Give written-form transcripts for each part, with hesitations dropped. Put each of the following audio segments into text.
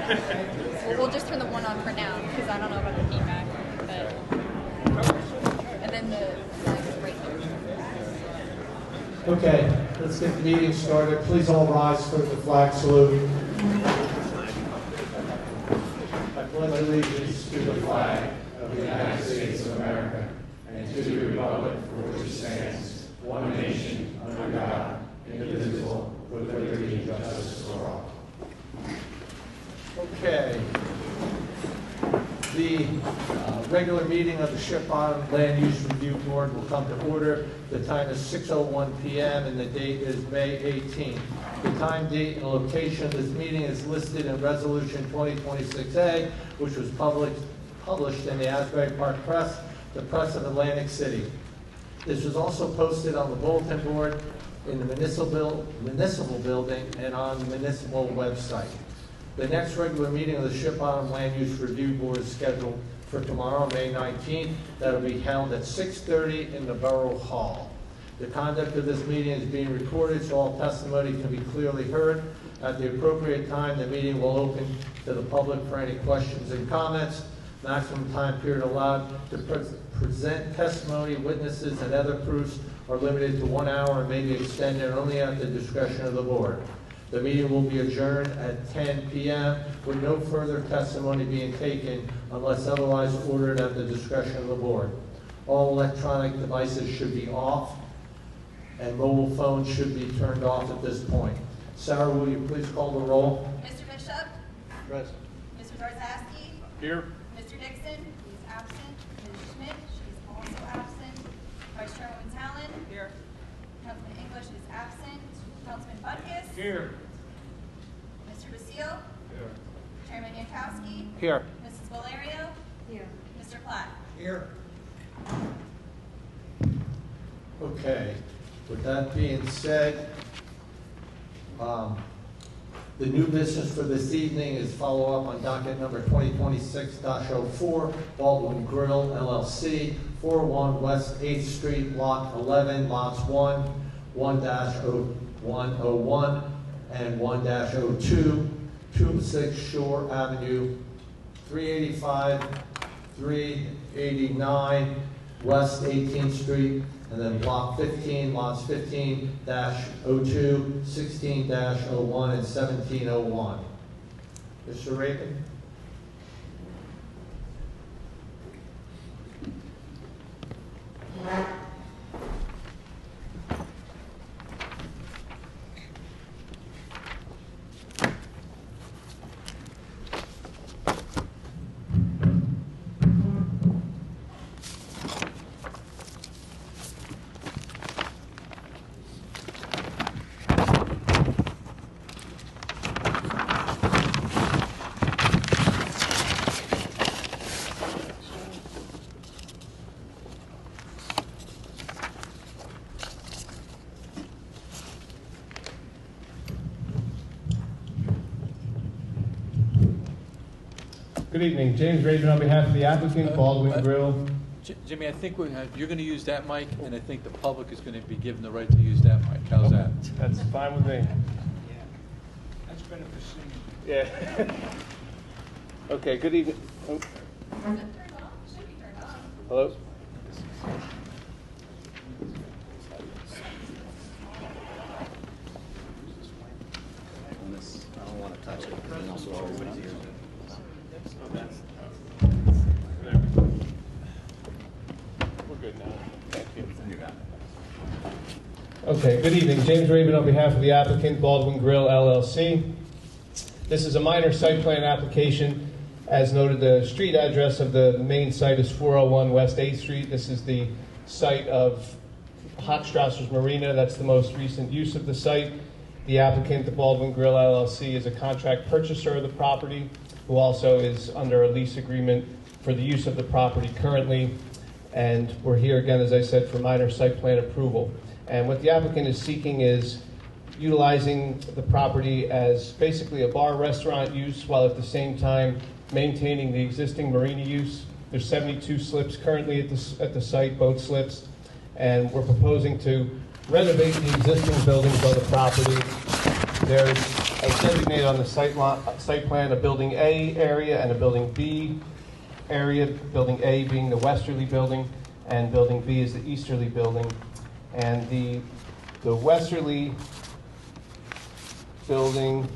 Well, we'll just turn the one on for now because I don't know about the feedback. But and then the mic is right here. Okay, let's get the meeting started. Please all rise for the flag salute. I pledge allegiance to the flag of the United States of America and to the republic for which it stands, one nation, under God, indivisible, with liberty and justice for all. Okay. The regular meeting of the Ship Bottom Land Use Review Board will come to order. The time is 6:01 p.m. and the date is May 18th. The time, date, and location of this meeting is listed in Resolution 2026A, which was published in the Asbury Park Press, the Press of Atlantic City. This was also posted on the bulletin board in the municipal building and on the municipal website. The next regular meeting of the Ship Bottom Land Use Review Board is scheduled for tomorrow, May 19th. That will be held at 6:30 in the Borough Hall. The conduct of this meeting is being recorded so all testimony can be clearly heard. At the appropriate time, the meeting will open to the public for any questions and comments. Maximum time period allowed to present testimony, witnesses, and other proofs are limited to 1 hour and may be extended only at the discretion of the board. The meeting will be adjourned at 10 p.m. with no further testimony being taken unless otherwise ordered at the discretion of the board. All electronic devices should be off and mobile phones should be turned off at this point. Sarah, will you please call the roll? Mr. Bishop? Present. Mr. Zarzowski? Here. Mr. Dixon? He's absent. Ms. Schmidt? She's also absent. Vice Chairwoman Talon? Here. Councilman English is absent. Councilman Butkus? Here. Mr. Basile? Here. Chairman Yankowski? Here. Mrs. Valerio? Here. Mr. Platt? Here. Okay. With that being said, the new business for this evening is follow-up on docket number 2026-04, Baldwin Grill, LLC, 401 West 8th Street, Block 11, Lots 1-1-0101 and 1-02, 206 Shore Avenue, 385, 389 West 18th Street, and then Block 15, Lots 15-02, 16-01, and 1701. Mr. Rabin? Good evening, James Rabin on behalf of the applicant, Baldwin Grill. Jimmy, I think you're going to use that mic, and I think the public is going to be given the right to use that mic. How's that? That's fine with me. Yeah. That's better for singing. Yeah. Okay, good evening. Oh, Is it turned on? It should be turned on. hello? I don't want to touch it. And also everybody's ears. We're good now. Thank you. You got it. Okay, good evening, James Rabin on behalf of the applicant, Baldwin Grill, LLC. This is a minor site plan application. As noted, the street address of the main site is 401 West 8th Street. This is the site of Hochstrasser's Marina. That's the most recent use of the site. The applicant, the Baldwin Grill LLC, is a contract purchaser of the property, who also is under a lease agreement for the use of the property currently. And we're here again, as I said, for minor site plan approval. And what the applicant is seeking is utilizing the property as basically a bar restaurant use, while at the same time maintaining the existing marina use. There's 72 slips currently at the site, boat slips, and we're proposing to renovate the existing buildings on the property. There's as designated on the site plan, a Building A area and a Building B area, Building A being the westerly building, and Building B is the easterly building. And the westerly building,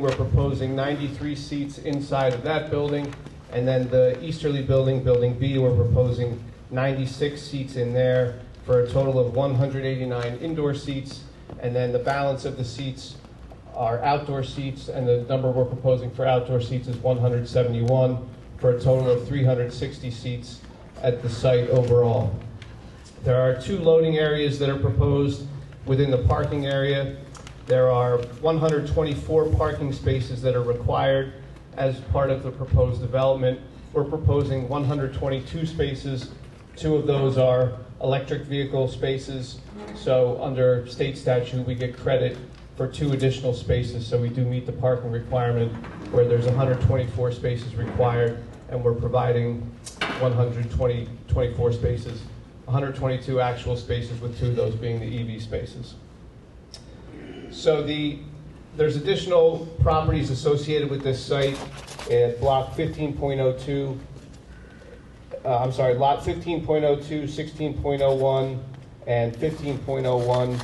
we're proposing 93 seats inside of that building, and then the easterly building, Building B, we're proposing 96 seats in there for a total of 189 indoor seats, and then the balance of the seats are outdoor seats, and the number we're proposing for outdoor seats is 171 for a total of 360 seats at the site overall. There are 2 loading areas that are proposed within the parking area. There are 124 parking spaces that are required as part of the proposed development. We're proposing 122 spaces. 2 of those are electric vehicle spaces. So under state statute, we get credit for 2 additional spaces. So we do meet the parking requirement where there's 124 spaces required, and we're providing 124 spaces, 122 actual spaces, with 2 of those being the EV spaces. So there's additional properties associated with this site at block 15.02, lot 15.02, 16.01, and 15.01,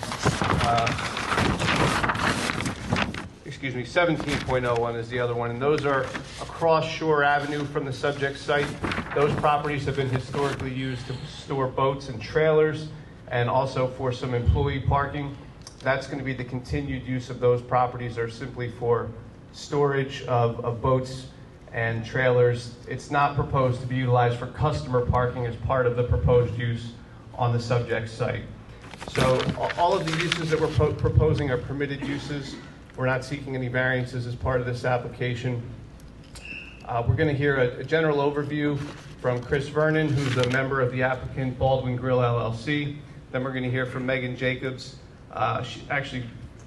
17.01 is the other one, and those are across Shore Avenue from the subject site. Those properties have been historically used to store boats and trailers, and also for some employee parking. That's going to be the continued use of those properties, are simply for storage of boats and trailers. It's not proposed to be utilized for customer parking as part of the proposed use on the subject site. So all of the uses that we're proposing are permitted uses. We're not seeking any variances as part of this application. We're going to hear a general overview from Chris Vernon, who's a member of the applicant Baldwin Grill LLC. Then we're going to hear from Megan Jacobs.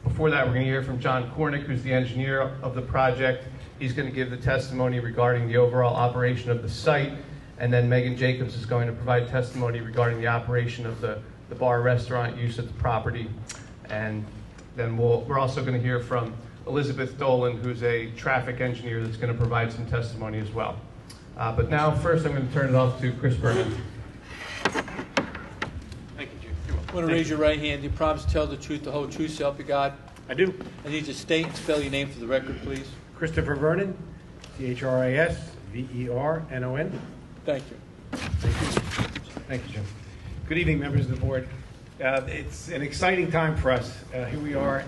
Before that, we're going to hear from John Cornick, who's the engineer of the project. He's going to give the testimony regarding the overall operation of the site. And then Megan Jacobs is going to provide testimony regarding the operation of the bar restaurant use at the property. And then we're also going to hear from Elizabeth Dolan, who's a traffic engineer that's going to provide some testimony as well. But now, first, I'm going to turn it off to Chris Vernon. I want to raise your right hand. Do you promise to tell the truth, the whole truth, so help you God? I do. I need you to state and spell your name for the record, please. Christopher Vernon, CHRISVERNON. Thank you. Thank you, Jim. Good evening, members of the board. It's an exciting time for us. Here we are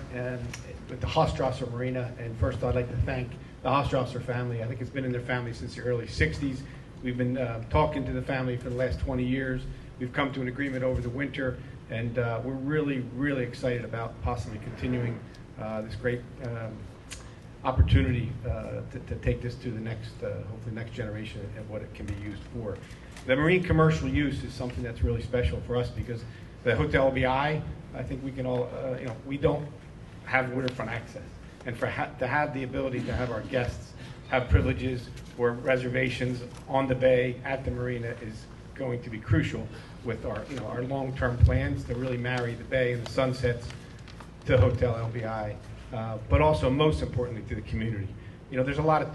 with the Hofstrasser Marina, and first I'd like to thank the Hofstrasser family. I think it's been in their family since the early 60s. We've been talking to the family for the last 20 years. We've come to an agreement over the winter, and we're really, really excited about possibly continuing this great opportunity to take this to the next, hopefully next generation of what it can be used for. The marine commercial use is something that's really special for us because the Hotel LBI, I think we can all, we don't have waterfront access. And to have the ability to have our guests have privileges or reservations on the bay at the marina is going to be crucial with our, our long-term plans to really marry the bay and the sunsets to Hotel LBI, but also most importantly to the community. There's a lot of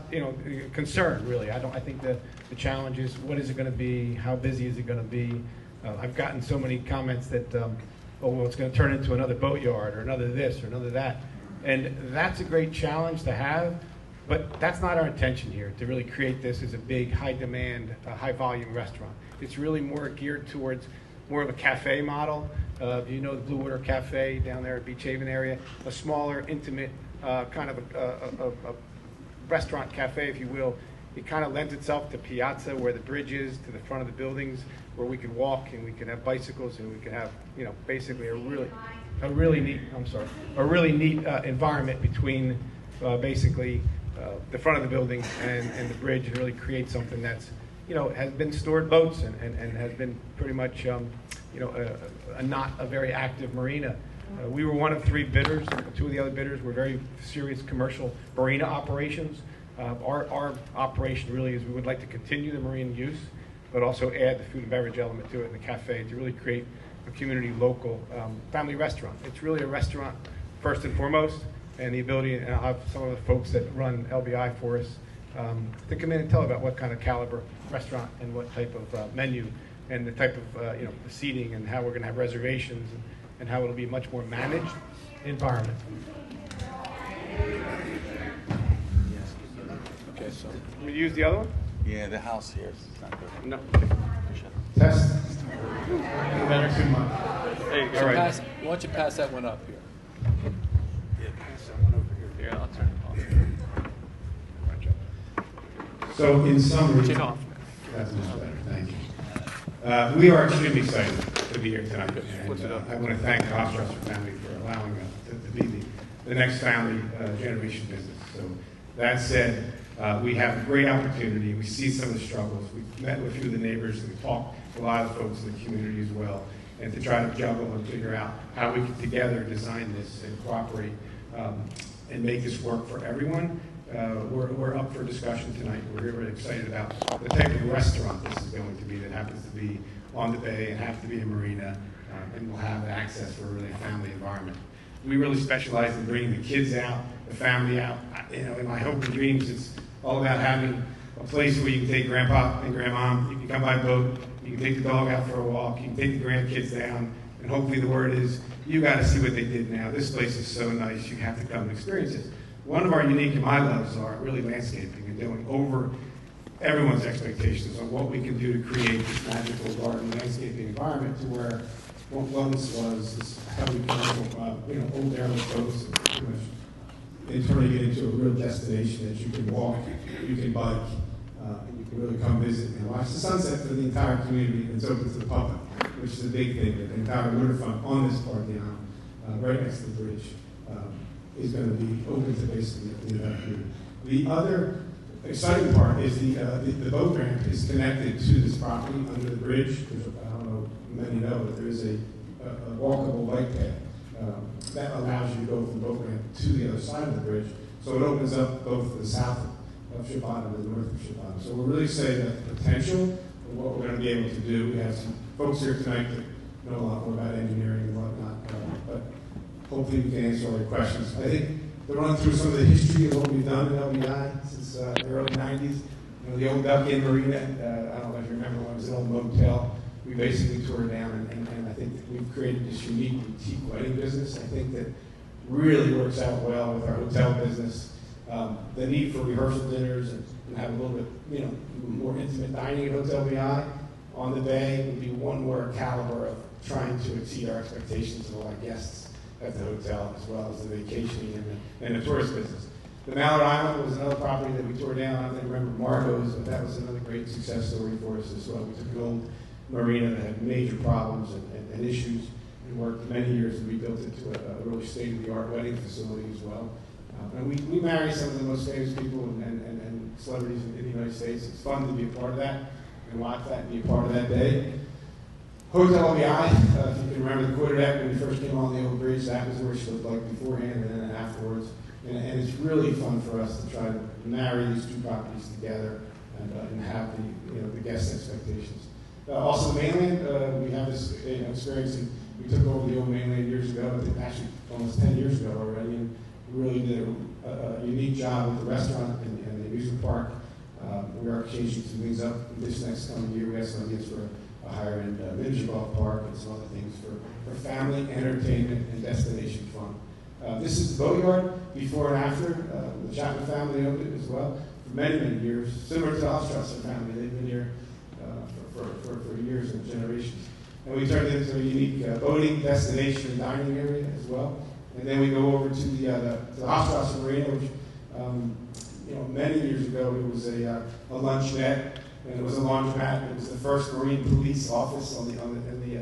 concern really. I think the challenge is what is it going to be? How busy is it going to be? I've gotten so many comments that oh well, it's going to turn into another boatyard or another this or another that, and that's a great challenge to have. But that's not our intention here, to really create this as a big, high-demand, high-volume restaurant. It's really more geared towards more of a cafe model. The Blue Water Cafe down there at Beach Haven area, a smaller, intimate kind of a restaurant cafe, if you will. It kind of lends itself to Piazza, where the bridge is, to the front of the buildings, where we could walk and we could have bicycles and we could have, basically a really neat environment between basically the front of the building and the bridge, and really create something that's, has been stored boats and has been pretty much, not a very active marina. We were one of 3 bidders. 2 of the other bidders were very serious commercial marina operations. Our operation really is we would like to continue the marine use. but also add the food and beverage element to it in the cafe to really create a community local family restaurant. It's really a restaurant first and foremost, and the ability, and I'll have some of the folks that run LBI for us to come in and tell about what kind of caliber restaurant and what type of menu and the type of the seating and how we're going to have reservations and how it'll be a much more managed environment. Okay, so, Can we use the other one? Yeah, the house here is not good. No. Test. Better too much. There you go. so All right. pass, why don't you pass that one up here? Yeah, pass that one over here. Here, I'll turn it off. So in summary, Take off. that's much better. Thank you. We are extremely excited to be here tonight. What's it And, up? I want to thank the Hofstrasser family for allowing us to be the next family generation business. So that said, we have a great opportunity. We see some of the struggles. We've met with a few of the neighbors, and we've talked to a lot of folks in the community as well, and to try to juggle and figure out how we can together design this and cooperate and make this work for everyone. We're up for discussion tonight. We're really excited about the type of restaurant this is going to be that happens to be on the bay and happens to be a marina and will have access for a really family environment. We really specialize in bringing the kids out, the family out. In my hope and dreams, it's all about having a place where you can take grandpa and grandma, you can come by boat, you can take the dog out for a walk, you can take the grandkids down, and hopefully the word is, you got to see what they did now. This place is so nice, you have to come and experience it. One of our unique and my loves are really landscaping and doing over everyone's expectations on what we can do to create this magical garden landscaping environment to where what once was this heavy commercial, old derelict boats and pretty much and turning it into a real destination that you can walk, you can bike, and you can really come visit and watch the sunset for the entire community. It's open to the public, which is a big thing. That the entire waterfront on this part of the island, right next to the bridge, is going to be open to basically the entire community. The other exciting part is the boat ramp is connected to this property under the bridge. I don't know if many know, but there is a walkable bike path that allows you to go from the boat ramp to the other side of the bridge. So it opens up both the south of Ship Bottom and the north of Ship Bottom. So we're really saying that the potential of what we're going to be able to do. We have some folks here tonight that know a lot more about engineering and whatnot, but hopefully we can answer all your questions. I think to run through some of the history of what we've done in LBI since the early 90s. The old Duck Inn Marina, I don't know if you remember when it was an old motel. We basically tore it down, and I think that we've created this unique boutique wedding business. I think that really works out well with our hotel business. The need for rehearsal dinners and have a little bit, more intimate dining at Hotel BI on the bay would be one more caliber of trying to exceed our expectations of our guests at the hotel, as well as the vacationing and the tourist business. The Mallard Island was another property that we tore down. I don't remember Margot's, but that was another great success story for us as well. We took an old marina that had major problems and issues and worked many years and rebuilt it to a really state-of-the-art wedding facility as well. And we marry some of the most famous people and celebrities in the United States. It's fun to be a part of that and watch that and be a part of that day. Hotel LBI, if you can remember the quarterdeck when we first came on the old bridge, that was where she looked like beforehand and then afterwards. And it's really fun for us to try to marry these two properties together and have the guest expectations. Also, the mainland, we have this experience. We took over the old mainland years ago, I think actually almost 10 years ago already, and we really did a unique job with the restaurant and the amusement park. We are changing some things up this next coming year. We have some ideas for a higher-end miniature golf park and some other things for family entertainment and destination fun. This is the boatyard before and after. The Chapman family owned it as well for many, many years. Similar to the Hofstrasser family, they've been here for years and generations. And we turned it into a unique boating destination and dining area as well. And then we go over to the Hofstrasser Marina, which many years ago it was a luncheonette and it was a laundromat. It was the first Marine Police office in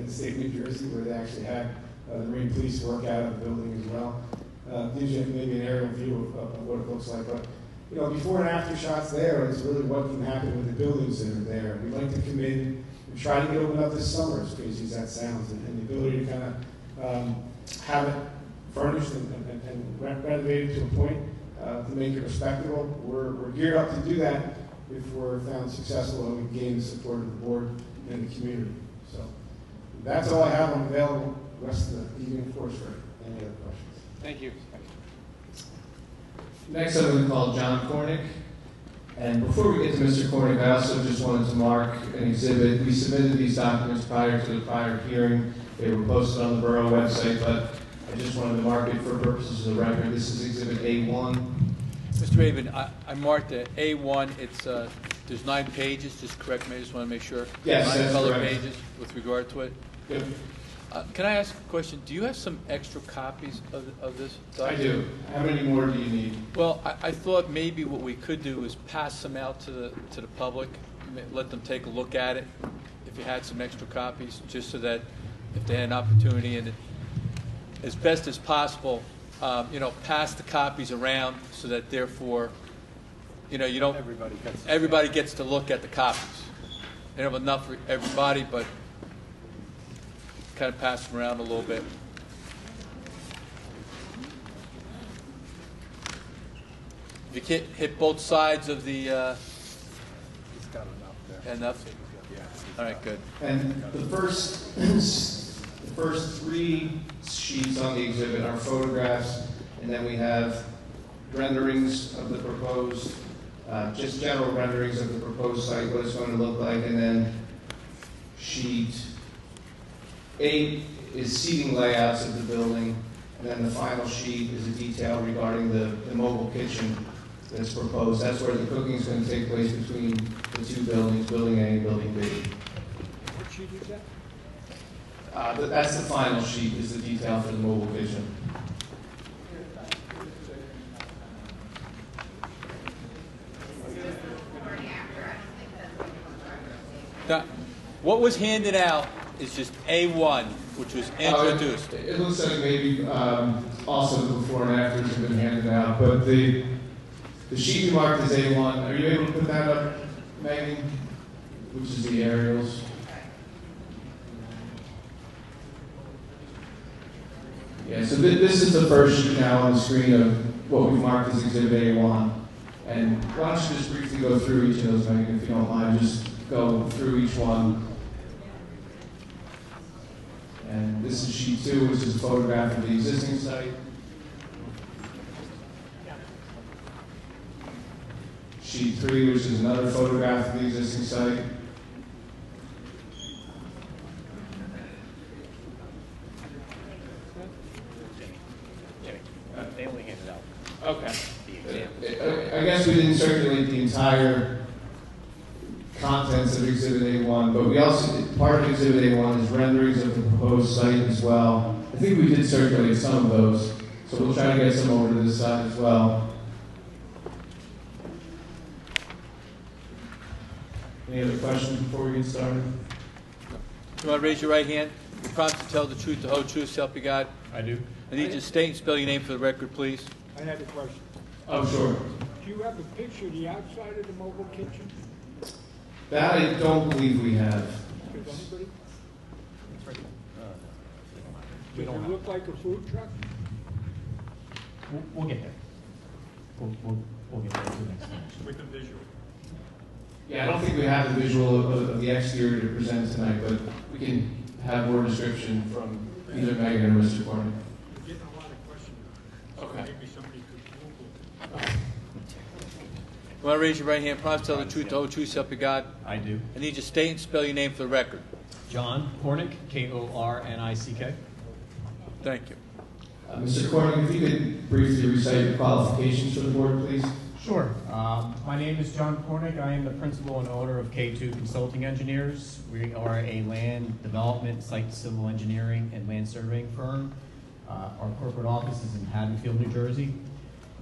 the state of New Jersey, where they actually had the Marine Police work out of the building as well. Gives you maybe an aerial view of what it looks like. But before and after shots there, it's really what can happen with the buildings that are there. We'd like to come in and try to get opened up this summer, as crazy as that sounds, and the ability to kind of have it furnished and renovated to a point to make it respectable. We're geared up to do that if we're found successful and we gain the support of the board and the community. So that's all I have. I'm available the rest of the evening, of course, for any other questions. Thank you. Next, I'm going to call John Cornick. And before we get to Mr. Cornick, I also just wanted to mark an exhibit. We submitted these documents prior to the prior hearing. They were posted on the borough website, but I just wanted to mark it for purposes of the record. This is Exhibit A1. Mr. Raven, I marked the A1, it's, there's 9 pages, just correct me, I just want to make sure. Yes, 9 that's color correct. pages with regard to it. Yep. Can I ask a question? Do you have some extra copies of this? I do. How many more do you need? Well, I thought maybe what we could do is pass them out to the public, let them take a look at it, if you had some extra copies, just so that if they had an opportunity, and as best as possible, pass the copies around so that therefore, you don't. Everybody gets to look at the copies. They don't have enough for everybody, but kind of pass them around a little bit. If you can hit both sides of the. He's got enough there. Enough. Yeah. All right. Good. And the first 3 sheets on the exhibit are photographs, and then we have renderings of the proposed, just general renderings of the proposed site, what it's going to look like, and then sheet 8 is seating layouts of the building, and then the final sheet is a detail regarding the mobile kitchen that's proposed. That's where the cooking is going to take place between the 2 buildings, Building A and Building B. What sheet is that? That's the final sheet, is the detail for the mobile kitchen. What was handed out is just A1, which was introduced. It looks like maybe also the before and afters have been handed out, but the sheet you marked as A1, are you able to put that up, Megan? Which is the aerials? Yeah, so this is the first sheet now on the screen of what we've marked as Exhibit A1. And why don't you just briefly go through each of those, Megan, if you don't mind, just go through each one. And this is sheet 2, which is a photograph of the existing site. Sheet 3, which is another photograph of the existing site. They only handed out. Okay. I guess we didn't circulate the entire contents of Exhibit A1, but we also, part of Exhibit A1 is renderings of the proposed site as well. I think we did circulate some of those, so we'll try to get some over to this side as well. Any other questions before we get started? You want to raise your right hand? You promise to tell the truth, the whole truth, so help you God? I do. I need you to state and spell your name for the record, please. I had a question. Oh, sure. Do you have a picture of the outside of the mobile kitchen? That I don't believe we have. Does anybody? Does it look like a food truck? We'll get there. We'll get there to the next one. With the visual. Yeah, I don't think we have the visual of the exterior to present tonight, but we can have more description from either Megan or Mr. Cornick. We're getting a lot of questions. Okay. Maybe somebody could Google it. You want to raise your right hand? Promise to tell the truth, the whole truth, so help you God? I do. I need you to state and spell your name for the record. John Cornick, Kornick. Thank you. Mr. Cornick, if you could briefly recite your qualifications for the board, please. Sure. My name is John Cornick. I am the principal and owner of K2 Consulting Engineers. We are a land development, site civil engineering, and land surveying firm. Our corporate office is in Haddonfield, New Jersey.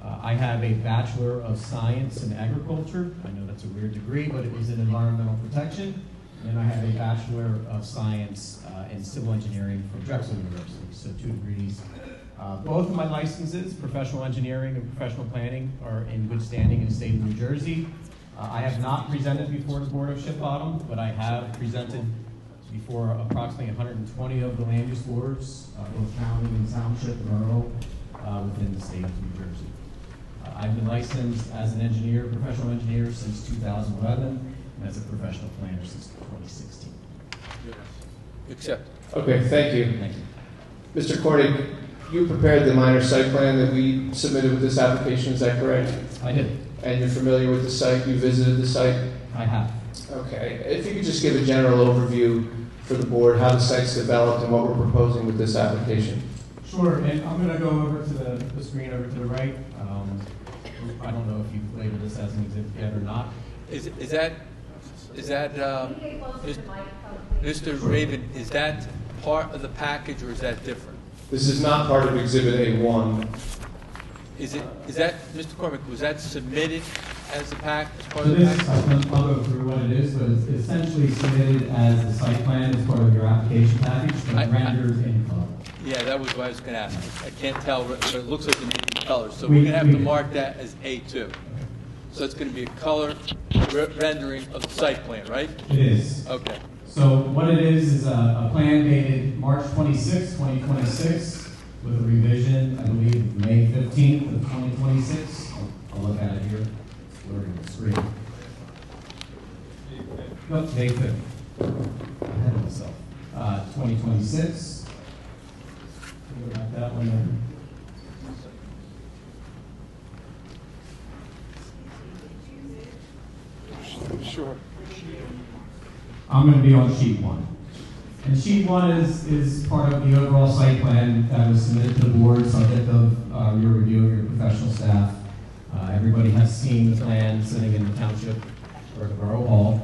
I have a Bachelor of Science in Agriculture. I know that's a weird degree, but it was in environmental protection. And I have a Bachelor of Science in Civil Engineering from Drexel University, so 2 degrees. Both of my licenses, professional engineering and professional planning, are in good standing in the state of New Jersey. I have not presented before the Board of Ship Bottom, but I have presented before approximately 120 of the land use boards, both county and township and rural, within the state of New Jersey. I've been licensed as an engineer, professional engineer since 2011, and as a professional planner since 2016. Accept. Okay, thank you. Thank you. Mr. Corning, you prepared the minor site plan that we submitted with this application, is that correct? I did. And you're familiar with the site, you visited the site? I have. Okay, if you could just give a general overview for the board, how the site's developed and what we're proposing with this application. Sure, and I'm going to go over to the screen over to the right. I don't know if you've labeled this as an exhibit yet or not. Is that Mr. Raven, is that part of the package or is that different? This is not part of Exhibit A1. Is that, Mr. Cormick, was that submitted as a pack, as part So of the this, package? I'll go through what it is, but it's essentially submitted as the site plan as part of your application package, but rendered in color. Yeah, that was what I was going to ask. I can't tell, but it looks like it needs to be colored. So we're going to have to mark that as A2. So it's going to be a color rendering of the site plan, right? It is. Okay. So what it is a plan dated March 26, 2026, with a revision, I believe, May 15th of 2026. I'll look at it here. It's blurring the screen. Nope, May 5th. Ahead of myself. 2026. Go back that one there. Sure. I'm going to be on sheet 1. And sheet 1 is part of the overall site plan that was submitted to the board, subject of your review of your professional staff. Everybody has seen the plan sitting in the township or the borough hall.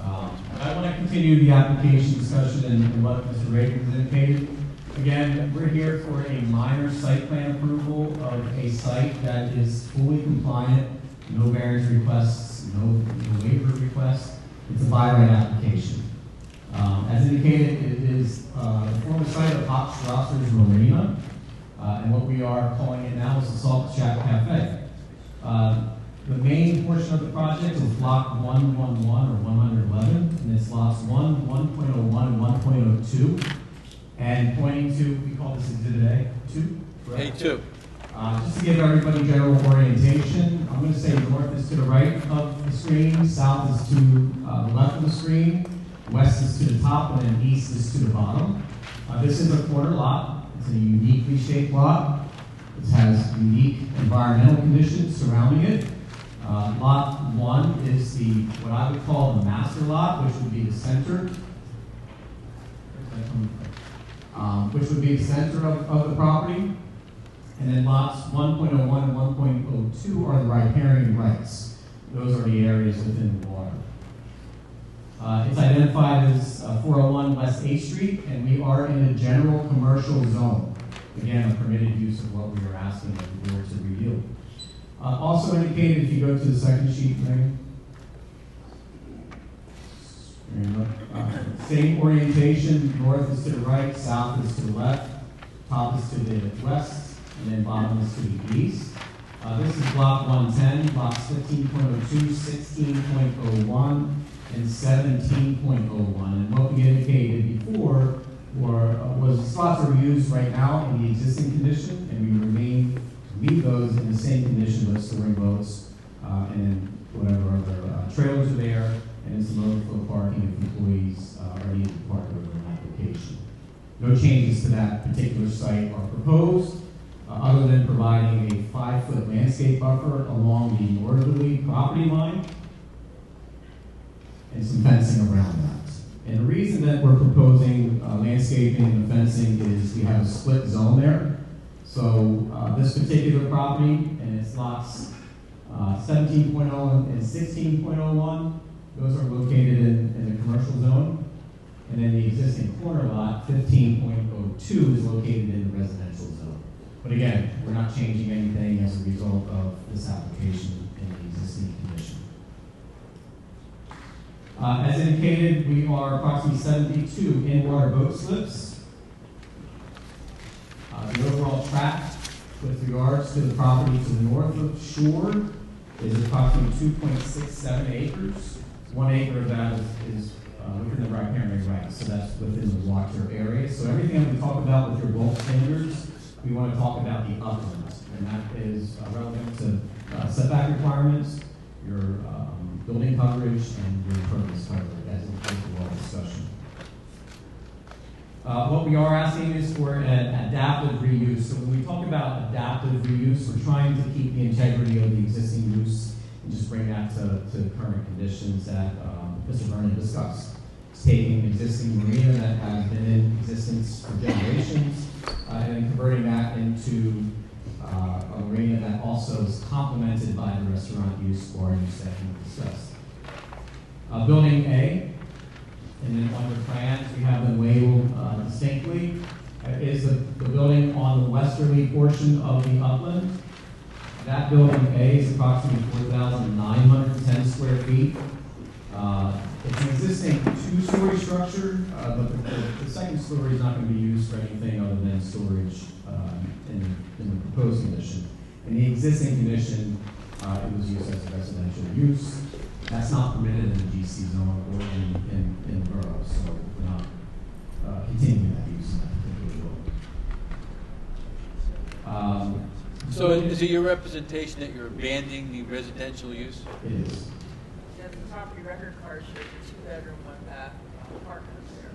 I want to continue the application discussion and what Mr. Raven has indicated. Again, we're here for a minor site plan approval of a site that is fully compliant, no variance requests, no waiver requests. It's a by right application. As indicated, it is the former site of Hot Strasser's Marina, and what we are calling it now is the Salt Shack Cafe. The main portion of the project is block 111 or 111, and it's lots 1, 1.01, and 1.02. And pointing to, we call this Exhibit A2, correct? A2. Just to give everybody general orientation, I'm going to say north is to the right of the screen, south is to the left of the screen, west is to the top, and then east is to the bottom. This is a corner lot. It's a uniquely shaped lot. It has unique environmental conditions surrounding it. Lot 1 is what I would call the master lot, which would be the center. Which would be the center of the property. And then lots 1.01 and 1.02 are the riparian rights. Those are the areas within the water. It's identified as 401 West 8th Street, and we are in a general commercial zone. Again, a permitted use of what we are asking the board to review. Also indicated, if you go to the second sheet, Megan. Same orientation, north is to the right, south is to the left, top is to the west, and then bottom is to the east. This is block 110, blocks 15.02, 16.01, and 17.01. And what we indicated before was slots are used right now in the existing condition, and we leave those in the same condition with storing boats, and then whatever other trailers are there, and some overflow parking if employees are needed to park over an application. No changes to that particular site are proposed, other than providing a 5-foot landscape buffer along the northerly property line and some fencing around that. And the reason that we're proposing landscaping and fencing is we have a split zone there. So this particular property and its lots 17.0 and 16.01, those are located in the commercial zone. And then the existing corner lot, 15.02, is located in the residential zone. But again, we're not changing anything as a result of this application in the existing condition. As indicated, we are approximately 72 in-water boat slips. The overall tract with regards to the property to the north of shore is approximately 2.67 acres. 1 acre of that is within the riparian rights, so that's within the water area. So everything that we talk about with your bulk standards we want to talk about the upland, and that is relevant to setback requirements, your building coverage, and your impervious coverage, as in the discussion. What we are asking is for an adaptive reuse. So when we talk about adaptive reuse, we're trying to keep the integrity of the existing use and just bring that to current conditions that Mr. Vernon discussed. It's taking an existing marina that has been in existence for generations and then converting that into a marina that also is complemented by the restaurant use or use that we discussed. Building A, and then under plans, we have them labeled distinctly, is the building on the westerly portion of the upland. That building A is approximately 4,910 square feet. It's an existing two-story structure, but the second story is not going to be used for anything other than storage in the proposed condition. In the existing condition, it was used as a residential use. That's not permitted in the GC zone or in the borough, so we're not continuing that use in that particular building. So is it your representation that you're abandoning the residential use? It is. The property record card shows a 2-bedroom, 1-bath apartment there.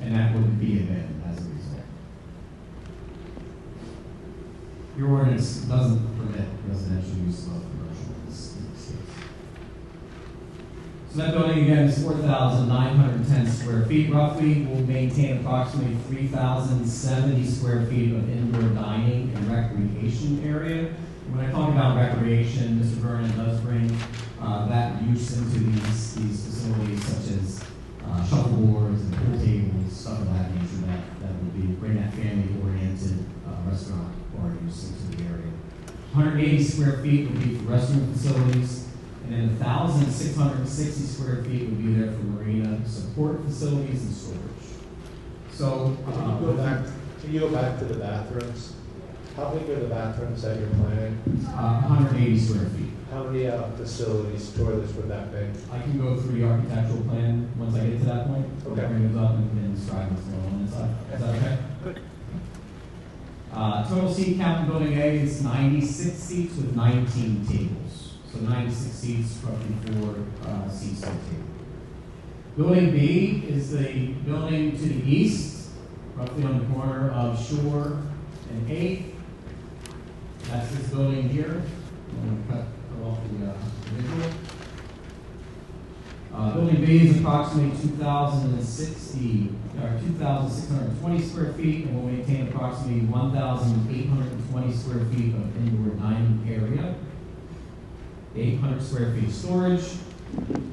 And that would be abandoned as a result. Your ordinance doesn't permit residential use of commercial in this case. So that building again is 4,910 square feet roughly. Will maintain approximately 3,070 square feet of indoor dining and recreation area. When I talk about recreation, Mr. Vernon does bring that use into these facilities, such as shuffleboards and pool tables, stuff of that nature that would be bring that family-oriented restaurant bar use into the area. 180 square feet would be for restroom facilities, and then 1,660 square feet would be there for marina support facilities and storage. So, Can you go back to the bathrooms? How big are the bathrooms that you're planning? 180 square feet. How many facilities, toilets would that be? I can go through the architectural plan once I get to that point. Okay. Bring it up and describe what's going on inside. Is that okay? Good. Total seat count in building A is 96 seats with 19 tables. So 96 seats, roughly 4 seats per table. Building B is the building to the east, roughly on the corner of Shore and 8th. That's this building here. I'm going to cut off the visual. Building B is approximately 2,620 square feet and will maintain approximately 1,820 square feet of indoor dining area, 800 square feet of storage,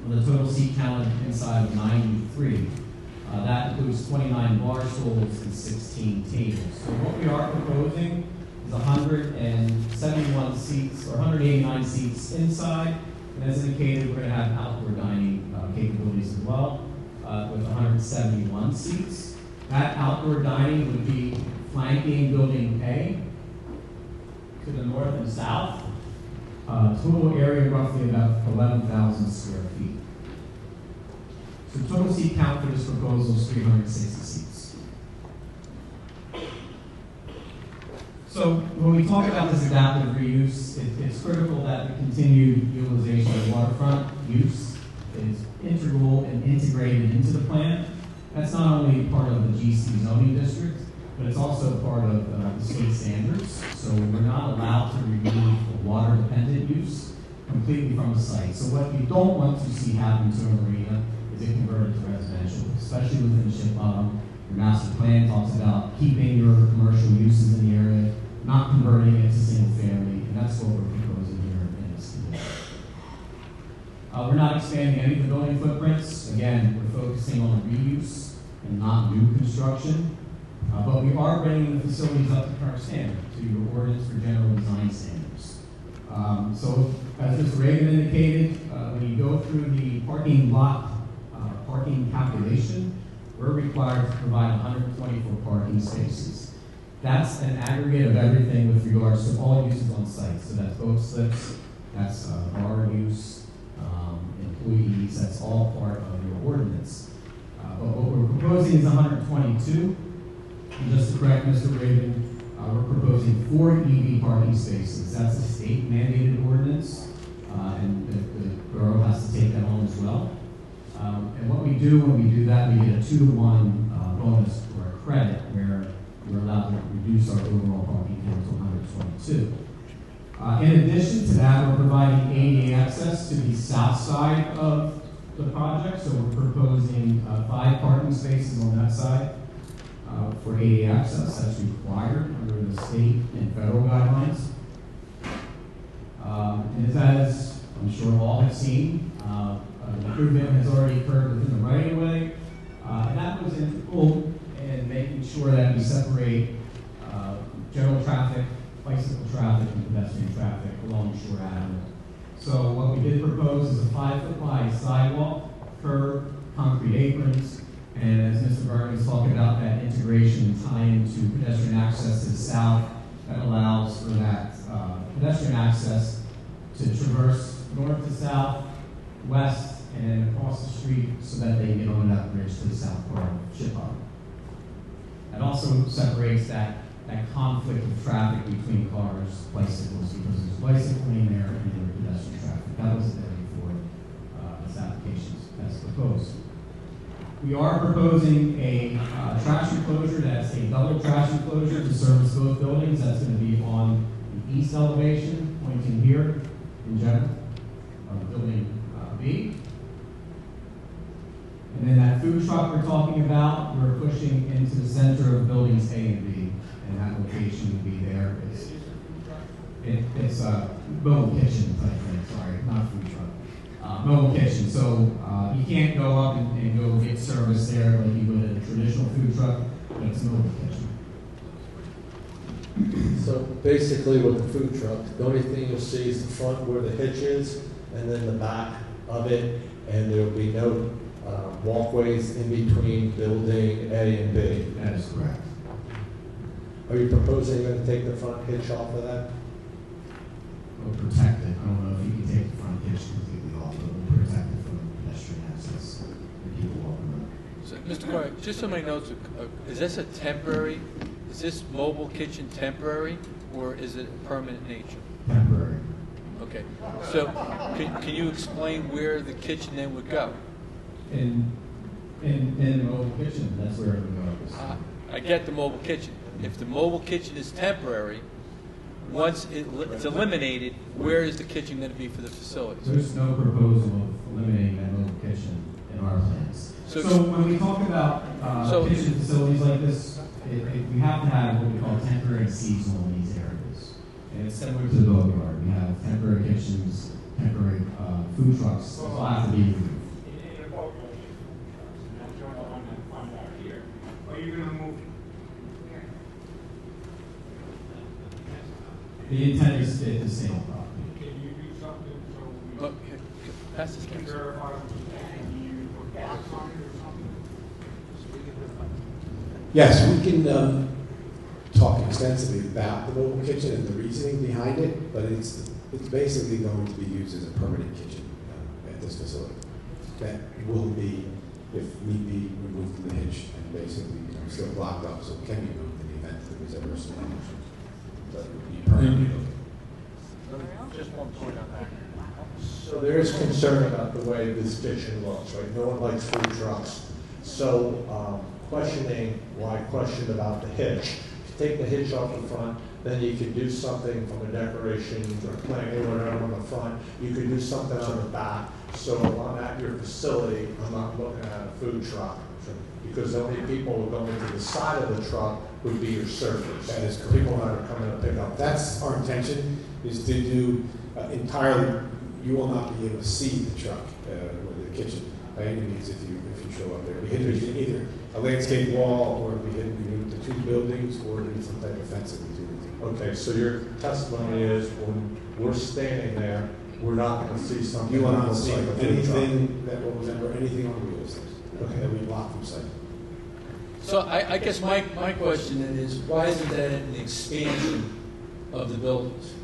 with a total seat count inside of 93. That includes 29 bar stools and 16 tables. So what we are proposing is 171 seats, or 189 seats inside. And as indicated, we're going to have outdoor dining capabilities as well, with 171 seats. That outdoor dining would be flanking building A to the north and south. Total area roughly about 11,000 square feet. So total seat count for this proposal is 360 seats. So when we talk about this adaptive reuse, it's critical that the continued utilization of waterfront use is integral and integrated into the plan. That's not only part of the GC zoning district, but it's also part of the state standards. So we're not allowed to remove the water-dependent use completely from the site. So what we don't want to see happen to a marina is it converted to residential, especially within the ship bottom. Your master plan talks about keeping your commercial uses in the area, not converting it to single family, and that's what we're proposing here in this condition. We're not expanding any of the building footprints. Again, we're focusing on reuse and not new construction. But we are bringing the facilities up to current standard, to your ordinance for general design standards. So, as Mr. Reagan indicated, when you go through the parking lot parking calculation, we're required to provide 124 parking spaces. That's an aggregate of everything with regards to all uses on site. So that's boat slips, that's bar use, employees, that's all part of your ordinance. But what we're proposing is 122. And just to correct Mr. Raven, We're proposing 4 EV parking spaces. That's a state mandated ordinance, and the borough has to take that on as well. And what we do when we do that, we get a 2-to-1 bonus or a credit where we're allowed to reduce our overall parking count to 122. In addition to that, we're providing ADA access to the south side of the project. So we're proposing 5 parking spaces on that side for ADA access. That's required under the state and federal guidelines. And as I'm sure all have seen, improvement has already occurred within the right-of-way. And that was integral in making sure that we separate general traffic, bicycle traffic, and pedestrian traffic along Shore Avenue. So what we did propose is a 5-foot wide sidewalk, curb, concrete aprons, and as Mr. Bergen was talking about, that integration and tie into pedestrian access to the south that allows for that pedestrian access to traverse north to south, west, and across the street so that they can get on that bridge to the south part of Ship Harbor. It also separates that conflict of traffic between cars, bicycles, because there's bicycle lane there and there's pedestrian traffic. That was there before this application as proposed. We are proposing a trash enclosure that's a double trash enclosure to service both buildings. That's going to be on the east elevation, pointing here in general, of building B. And then that food truck we're talking about, we're pushing into the center of buildings A and B, and that location will be there. It's a mobile kitchen type thing, sorry, not food truck. Mobile kitchen, so you can't go up and go get service there like you would at a traditional food truck, but it's a mobile kitchen. So basically with the food truck, the only thing you'll see is the front where the hitch is, and then the back of it, and there will be no walkways in between building A and B. That is correct. Are you proposing you're going to take the front hitch off of that? We'll protect it. I don't know if you can take the front hitch completely off, but we'll protect it from pedestrian access and people walking around. So, Mr. Corey, just so many notes, is this a temporary, is this mobile kitchen temporary, or is it permanent nature? Temporary. Okay, so can you explain where the kitchen then would go? In the mobile kitchen, that's where it would go. I get the mobile kitchen. If the mobile kitchen is temporary, once it's eliminated, where is the kitchen going to be for the facilities? There's no proposal of eliminating that mobile kitchen in our plans. So when we talk about kitchen facilities like this, we have to have what we call temporary and seasonal in these areas. And it's similar to the boatyard. We have temporary kitchens, temporary food trucks. They'll have to be removed. Are you going to move? The intent is to stay on property. Can you do something so Pass this we can case. verify? Can you put blocks on it or something? Yes, we can talk extensively about the mobile kitchen and the reasoning behind it, but it's basically going to be used as a permanent kitchen at this facility. That will be, if need be, removed from the hitch and basically still blocked up, so it can be moved in the event that there was ever a storm. But it would be permanent. Just one point on that. So there is concern about the way this kitchen looks, right? No one likes food trucks. So questioning why I questioned about the hitch. If you take the hitch off the front, then you could do something from a decoration or planting or whatever on the front. You could do something on the back. So I'm at your facility, I'm not looking at a food truck. Because the only people who go into the side of the truck would be your servers. That is correct. People that are coming to pick up. That's our intention, is to do entirely, you will not be able to see the truck or the kitchen by any means if you show up there. We hit either a landscape wall, or we hit the two buildings, or we some type of fence that we do. Okay, so your testimony is when we're standing there, we're not going to see something. You will not that see looks like a food truck. anything that will resemble anything on the wheels. Okay, that we block from sight. So I guess my question then is, why isn't that an expansion of the buildings?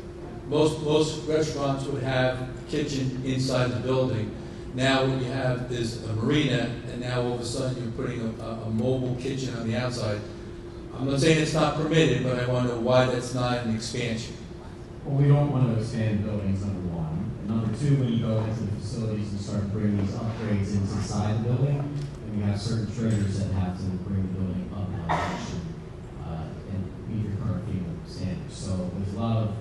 Most restaurants would have a kitchen inside the building. Now what you have is a marina, and now all of a sudden you're putting a mobile kitchen on the outside. I'm not saying it's not permitted, but I want to know why that's not an expansion. Well, we don't want to expand buildings, number one. And number two, when you go into the facilities and start bringing these upgrades inside the building, and we have certain triggers that have to bring the building up in elevation and meet your current FEMA standards. So there's a lot of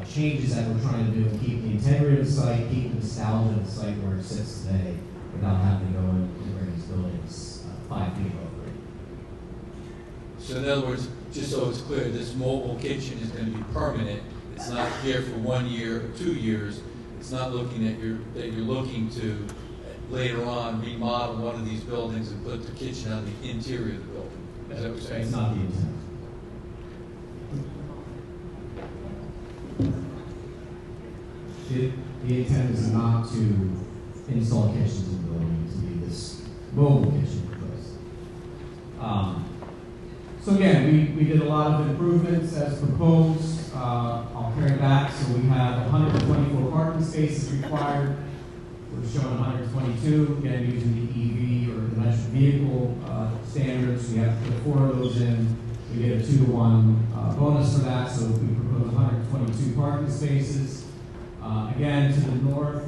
changes that we're trying to do and keep the integrity of the site, keep the nostalgia of the site where it sits today, without having to go and bring these buildings 5 feet over. So in other words, just so it's clear, this mobile kitchen is going to be permanent. It's not here for 1 year or 2 years. It's not looking at that you're looking to later on remodel one of these buildings and put the kitchen on the interior of the building. Is that what you're saying? It's not the intent. The intent is not to install kitchens in the building, to be this mobile kitchen proposed. So again, we did a lot of improvements as proposed. I'll carry back. So we have 124 parking spaces required. We're showing 122, again, using the EV or conventional vehicle standards. We have to put 4 of those in. We get a 2-to-1 bonus for that, so we propose 122 parking spaces. Again, to the north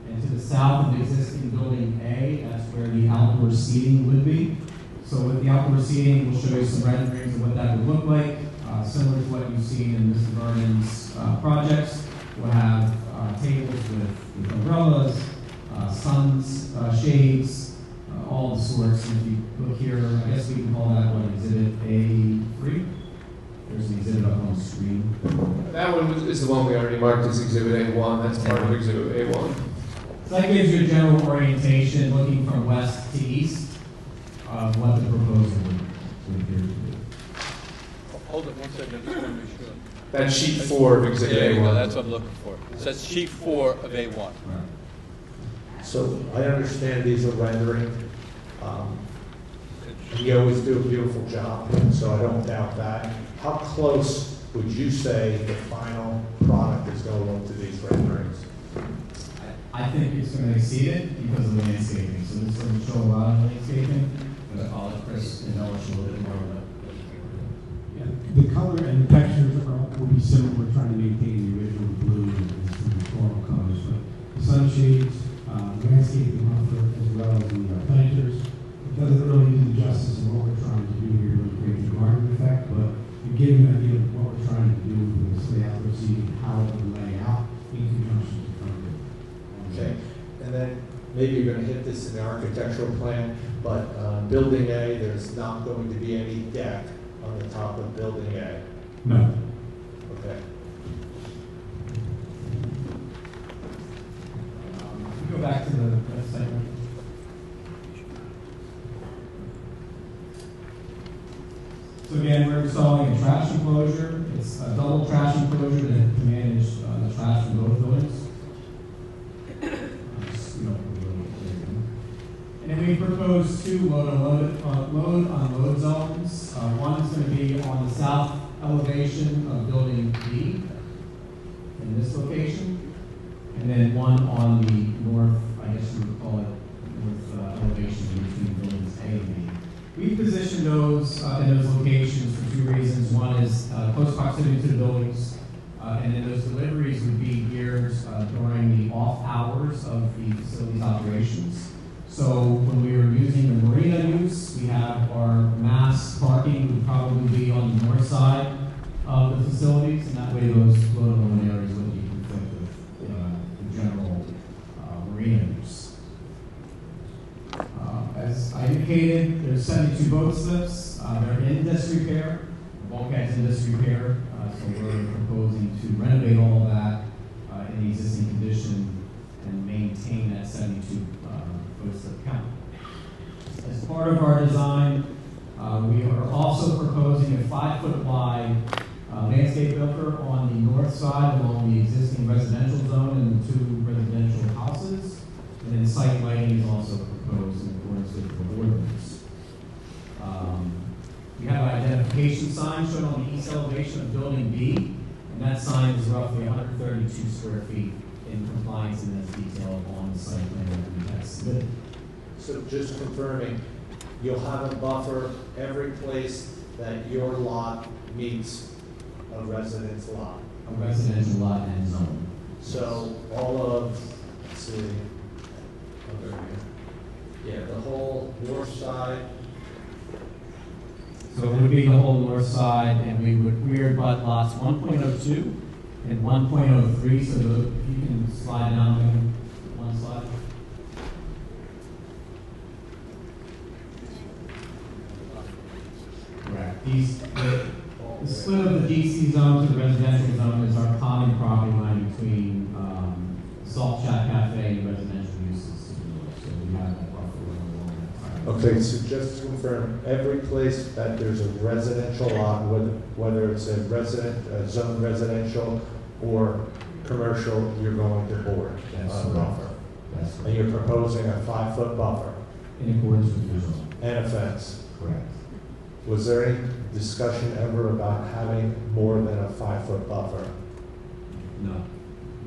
and to the south of the existing building A, that's where the outdoor seating would be. So with the outdoor seating, we'll show you some renderings of what that would look like, similar to what you've seen in Mr. Vernon's projects. We'll have tables with umbrellas, suns, shades, all the sorts. And if you look here, I guess we can call that one Exhibit A3. There's an exhibit up on the screen. That one is the one we already marked as Exhibit A1. That's part of Exhibit A1. So that gives you a general orientation looking from west to east of what the proposal would appear to be. Hold it 1 second. I just want to make sure. That's sheet 4 of Exhibit There you A1. go. That's what I'm looking for. It says sheet 4 of A1. Right. So I understand these are rendering. We always do a beautiful job, so I don't doubt that. How close would you say the final product is going to look to these renderings? I think it's going to exceed it because of the landscaping. So this is going to show a lot of landscaping, but I'll let Chris embellish a little bit more of it. Yeah, the color and the textures will be similar. We're trying to maintain the original blue and some floral colors, but the sunshades, landscaping offer, as well as the planters, it doesn't really do the justice of what we're trying to do here to create the garden effect, but to give you an idea of what we're trying to do with this layout, we're seeing how it will lay out in conjunction with the front. Okay, and then maybe you're going to hit this in the architectural plan, but Building A, there's not going to be any deck on the top of Building A. No. Okay. Go back to the segment. So again, we're installing a trash enclosure. It's a double trash enclosure to manage the trash from both buildings. And then we propose 2 load-on-load zones. One is going to be on the south elevation of Building B in this location, and then one on the north, I guess you would call it, north elevation between buildings A and B. We position those in those locations for 2 reasons. One is close proximity to the buildings, and then those deliveries would be geared during the off hours of the facility's operations. So when we were using the marina use, we have our mass parking would probably be on the north side of the facilities, and that way those load-on areas would be conflict with the general marina use. As I indicated, there's 72 boat slips. They're in disrepair. The bulkhead's in disrepair, so we're proposing to renovate all of that in the existing condition and maintain that 72 boat slip count. As part of our design, we are also proposing a 5-foot wide landscape buffer on the north side along the existing residential zone and the 2 residential houses. And then site lighting is also proposed in accordance with the ordinance. We have an identification sign shown on the east elevation of Building B, and that sign is roughly 132 square feet in compliance and as detailed on the site plan that we have submitted. So just confirming, you'll have a buffer every place that your lot meets a residence lot. A residential lot and zone. So all of, let's see, over here. Yeah, the whole north side. So it would be the whole north side, and we would rear butt lots 1.02 and 1.03, so if you can slide down one slide. Correct. The split of the DC zone to the residential zone is our common property line between Salt Shack Cafe and residential uses to the north. So we have that buffer along that entire. Okay, so just to confirm, every place that there's a residential lot, whether it's a zone residential or commercial, you're going to board That's a correct. buffer. That's And you're proposing a 5-foot buffer in accordance with your zone. and a fence. Correct. Was there any discussion ever about having more than a 5-foot buffer? No,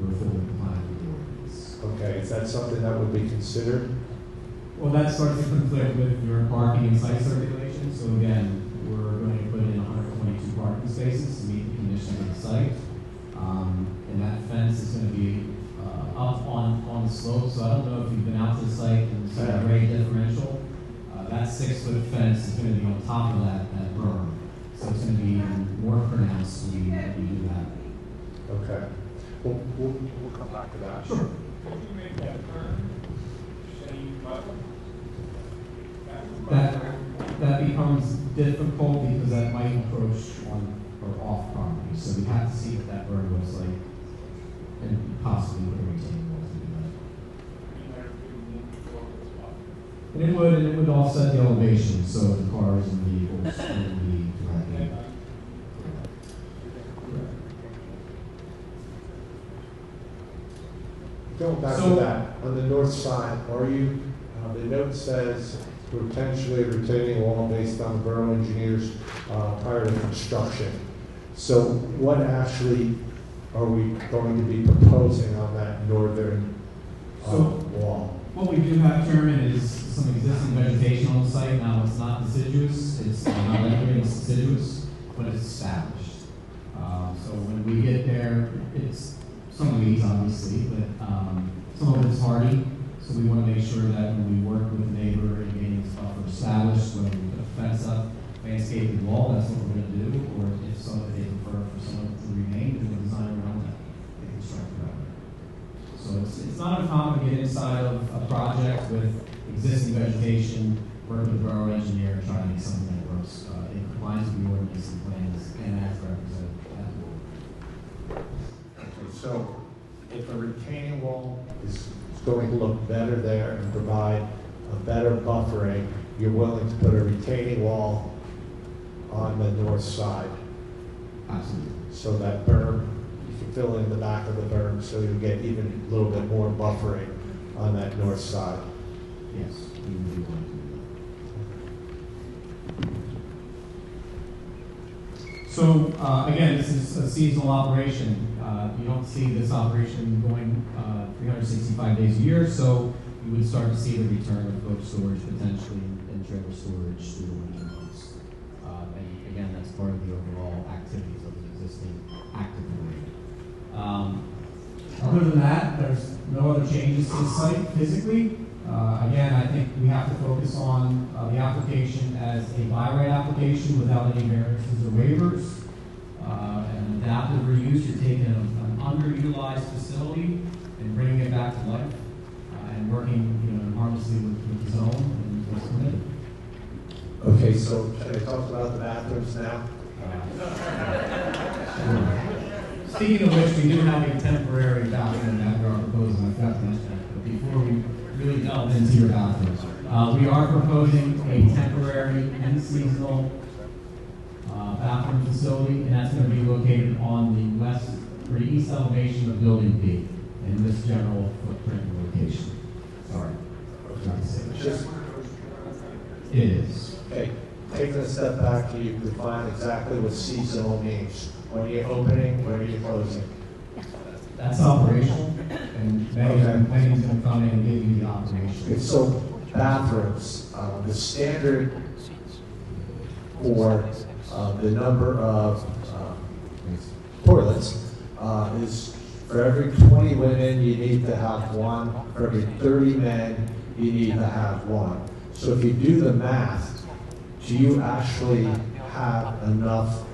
we're fully compliant with the ordinance. Okay, is that something that would be considered? Well, that starts to conflict with your parking and site circulation. So again, we're going to put in 122 parking spaces to meet the conditions of the site. And that fence is going to be up on the slope. So I don't know if you've been out to the site and seen the grade differential. That 6-foot fence is going to be on top of that berm. So it's going to be even more pronounced when you do that. Okay. We'll come back to that. Sure. That becomes difficult because that might encroach on or off property. So we have to see what that berm looks like and possibly put a retaining wall to do that. And it would offset the elevation, so the cars and vehicles wouldn't be directly. Going back to that, on the north side, are you, the note says potentially a retaining wall based on the borough engineers prior to construction. So what actually are we going to be proposing on that northern wall? What we do have, Chairman, is some existing vegetation on the site. Now, it's not deciduous, it's not evergreen, it's deciduous, but it's established. So when we get there, it's some weeds, obviously, but some of it's hardy. So we want to make sure that when we work with the neighbor and getting this buffer established, whether we put a fence up, landscaping wall, that's what we're going to do, or if so, if they prefer for someone to remain, then we design around that, they construct around it. So it's not uncommon to get inside of a project with existing vegetation, work with the borough engineer, try to make something that works in compliance with the ordinance and plans and as represented at the board. Okay, so if a retaining wall is going to look better there and provide a better buffering, you're willing to put a retaining wall on the north side? Absolutely. So that berm, you can fill in the back of the berm so you get even a little bit more buffering on that north side. Yes, we would be willing to do that. So again, this is a seasonal operation. You don't see this operation going 365 days a year, so you would start to see the return of coach storage potentially and trailer storage through the winter months. And again, that's part of the overall activities of the existing active marina. Other than that, there's no other changes to the site physically. Again, I think we have to focus on the application as a by right application without any variances or waivers. An adaptive reuse, you're taking an underutilized facility and bringing it back to life and working harmoniously with the zone and what's permitted. Okay, so should I talk about the bathrooms now? Speaking of which, we do have a temporary bathroom that we are proposing. I forgot to mention that. But before we really delve into your bathrooms, we are proposing a temporary and seasonal bathroom facility, and that's going to be located on the west or east elevation of Building B in this general footprint location. Sorry, I forgot to say that. Just, It is. okay, taking a step back, can you define exactly what seasonal means? When you're opening, when you're closing? That's operational, and Megan's going to come in and give you the operation. Okay, so bathrooms, the standard for the number of toilets is for every 20 women, you need to have one. For every 30 men, you need to have one. So if you do the math, do you actually have enough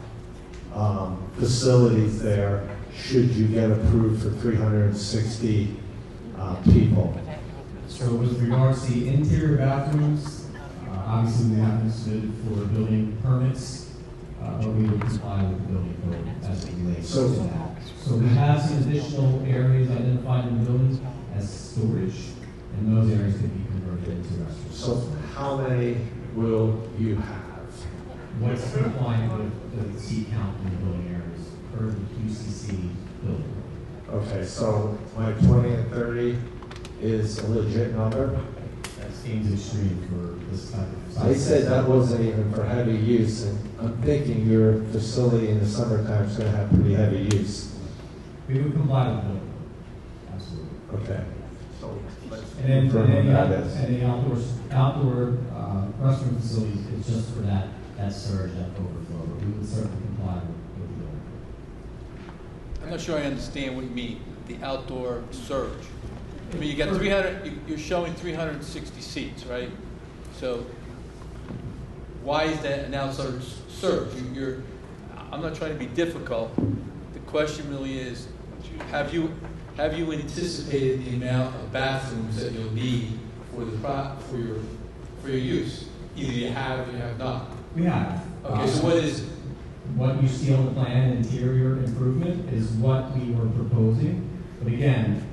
facilities there should you get approved for 360 people? So with regards to the interior bathrooms, obviously we haven't submitted for building permits, but we would comply with the building code as it relates to that. So we have some additional areas identified in the building as storage, and those areas could be converted into restrooms. So how many will you have? What's compliant with the seat count in the building areas per the QCC building? Okay, so my 20 and 30 is a legit number? That seems extreme for this type of size. They said that wasn't even for heavy use, and I'm thinking your facility in the summertime is going to have pretty heavy use. We would comply with the building code, absolutely. Okay. So let's And then confirm what that is. the outdoor restroom facilities is just for that surge, that overflow, but we would certainly comply with the building. I'm not sure I understand what you mean, the outdoor surge. I mean, you got 300, you're showing 360 seats, right? So why is that an outside surge? I'm not trying to be difficult. The question really is, have you anticipated the amount of bathrooms that you'll need for your use? Either you have or you have not. We have. Okay, so what is it? What you see on the plan, interior improvement, is what we were proposing. But again,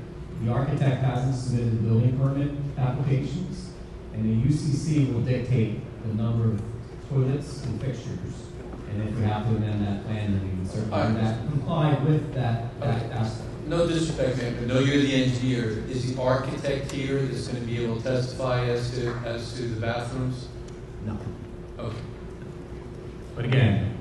the architect hasn't submitted the building permit applications, and the UCC will dictate the number of toilets and fixtures. And if we have to amend that plan, then we can certainly do that, comply with that aspect. No disrespect, man, but no, you're the engineer. Is the architect here that's going to be able to testify as to the bathrooms? No. Okay. But again,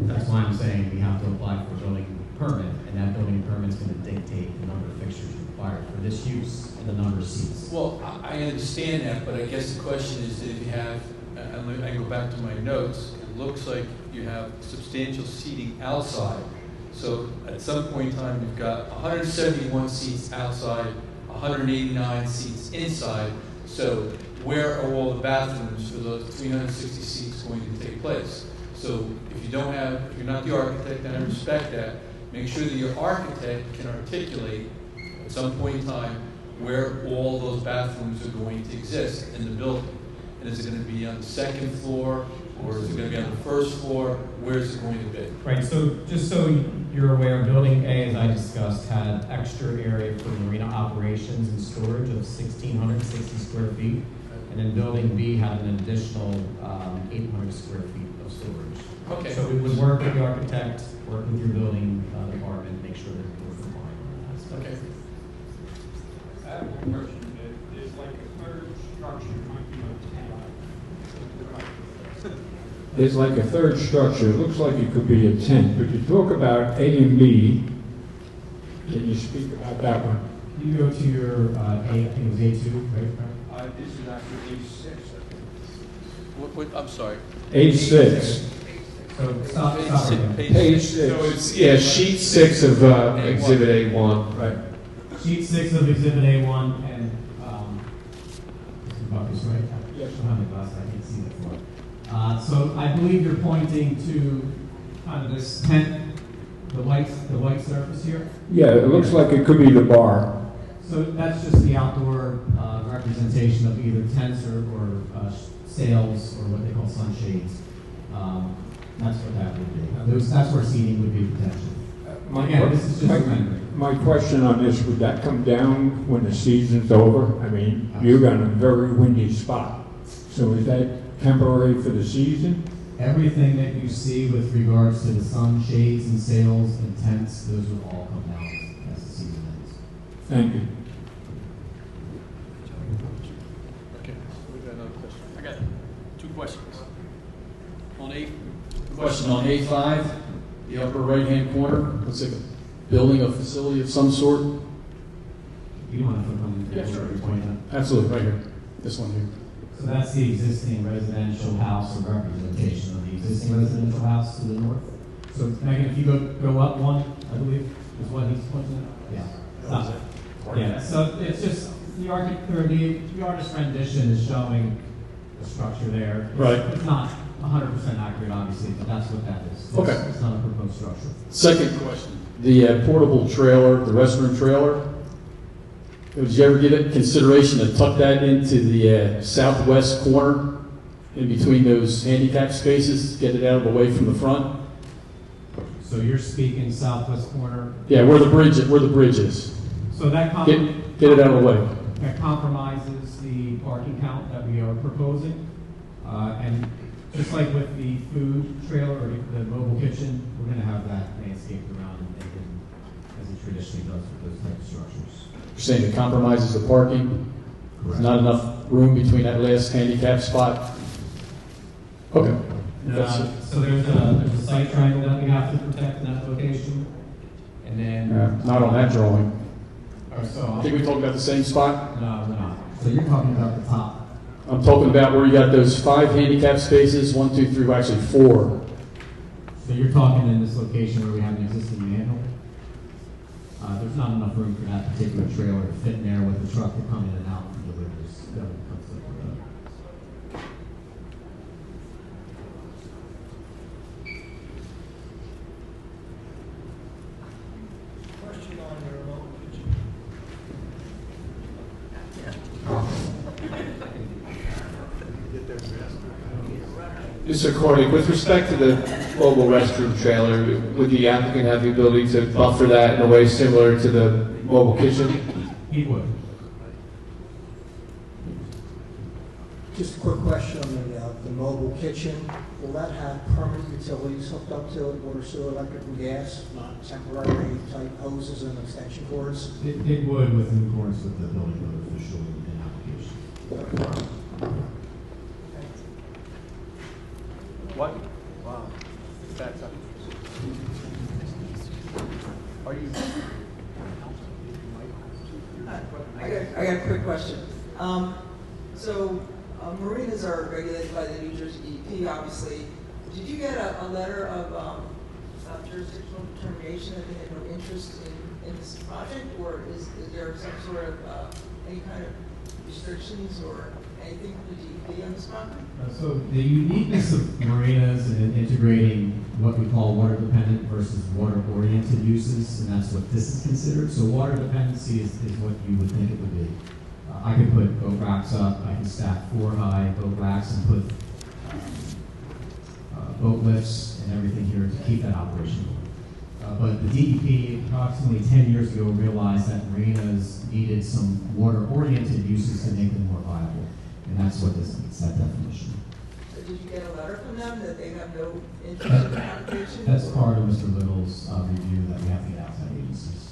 that's why I'm saying we have to apply for a building permit, and that building permit is going to dictate the number of fixtures required for this use and the number of seats. Well, I understand that, but I guess the question is that if you have, I go back to my notes, it looks like you have substantial seating outside. So at some point in time, you've got 171 seats outside, 189 seats inside. So where are all the bathrooms for those 360 seats going to take place? So if you're not the architect, and I respect that, make sure that your architect can articulate at some point in time where all those bathrooms are going to exist in the building. And is it going to be on the second floor, or is it going to be on the first floor? Where is it going to be? Right, so just so you're aware, Building A, as I discussed, had extra area for marina operations and storage of 1,660 square feet. And then Building B had an additional 800 square feet of storage. Okay. So we would work with the architect, work with your building department, make sure that we're complying on that. Okay. I have one question. There's like a third structure might be There's like a third structure. It looks like it could be a tent, but you talk about A and B. Can you speak about that one? You go to your A, I think it was A2, right? this is actually A6. I'm sorry. A6. So stop again. Page 6. So it's, sheet 6 of Exhibit A1, right? Sheet 6 of Exhibit A1, and Mr. Buckus, right? Yes. I don't have my glasses, I can't see that far. So I believe you're pointing to kind of this tent, the white surface here. Yeah, it looks like it could be the bar. So that's just the outdoor representation of either tents or sails or what they call sunshades. That's what that would be. That's where seating would be potentially. Again, this is just a rendering. My question on this, would that come down when the season's over? I mean, you're got a very windy spot. So is that temporary for the season? Everything that you see with regards to the sunshades and sails and tents, those would all come down as the season ends. Thank you. Okay. We got another question. I got two questions. Question on A5, the upper right-hand corner, looks like a building, a facility of some sort. You don't have to come. Yeah, sure. Point out. Absolutely, right here. This one here. So that's the existing residential house, or representation of the existing residential house to the north. So Megan, if you go up one, I believe, is what he's pointing at? Yeah. Yeah, so it's just, the artist rendition is showing the structure there. Right. It's not 100% accurate, obviously, but that's what that is. Okay. It's not a proposed structure. Second question, the portable trailer, the restroom trailer, did you ever give it consideration to tuck that into the southwest corner in between those handicap spaces, get it out of the way from the front? So you're speaking southwest corner? Yeah, where the bridge is. So that Get it out of the way. That compromises the parking count that we are proposing. And just like with the food trailer or the mobile kitchen, we're going to have that landscaped around and naked, as it traditionally does with those type of structures. You're saying it compromises the parking? There's not enough room between that last handicap spot? Okay. So there's a site triangle that we have to protect in that location. And then... not on that drawing. So I think we talked about the same spot? No, we're not. So you're talking about the top. I'm talking about where you got those 5 handicap spaces, 1, 2, 3, well, actually 4. So you're talking in this location where we have an existing manhole? There's not enough room for that particular trailer to fit in there with the truck to come in and out and deliver this. Question on your remote Mr. Cornick, with respect to the mobile restroom trailer, would the applicant have the ability to buffer that in a way similar to the mobile kitchen? He would. Just a quick question on the mobile kitchen. Will that have permanent utilities hooked up to it, water, sewer, electric, and gas, not temporary type hoses and extension cords? It would within accordance with the building code official and application. What? Wow. That's up. Are you? I got a quick question. Marinas are regulated by the New Jersey DEP, obviously. Did you get a letter of jurisdictional determination that they had no interest in this project, or is there some sort of any kind of restrictions or anything from the DEP on this project? So the uniqueness of marinas and integrating what we call water dependent versus water oriented uses, and that's what this is considered. So water dependency is what you would think it would be. I can put boat racks up, I can stack 4 high boat racks and put boat lifts and everything here to keep that operation going. But the DEP approximately 10 years ago realized that marinas needed some water-oriented uses to make them more viable. And that's what this meets, that definition. So did you get a letter from them that they have no interest in the application? That's part of Mr. Little's review that we have to get outside agencies.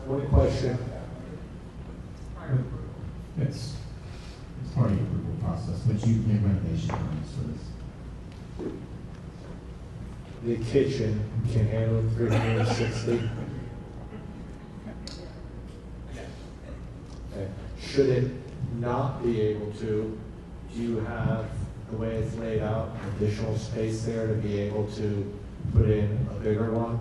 One question. It's part of the approval process, but you make renovation permits for this. The kitchen can handle 360. Okay. Should it not be able to, do you have, the way it's laid out, additional space there to be able to put in a bigger one?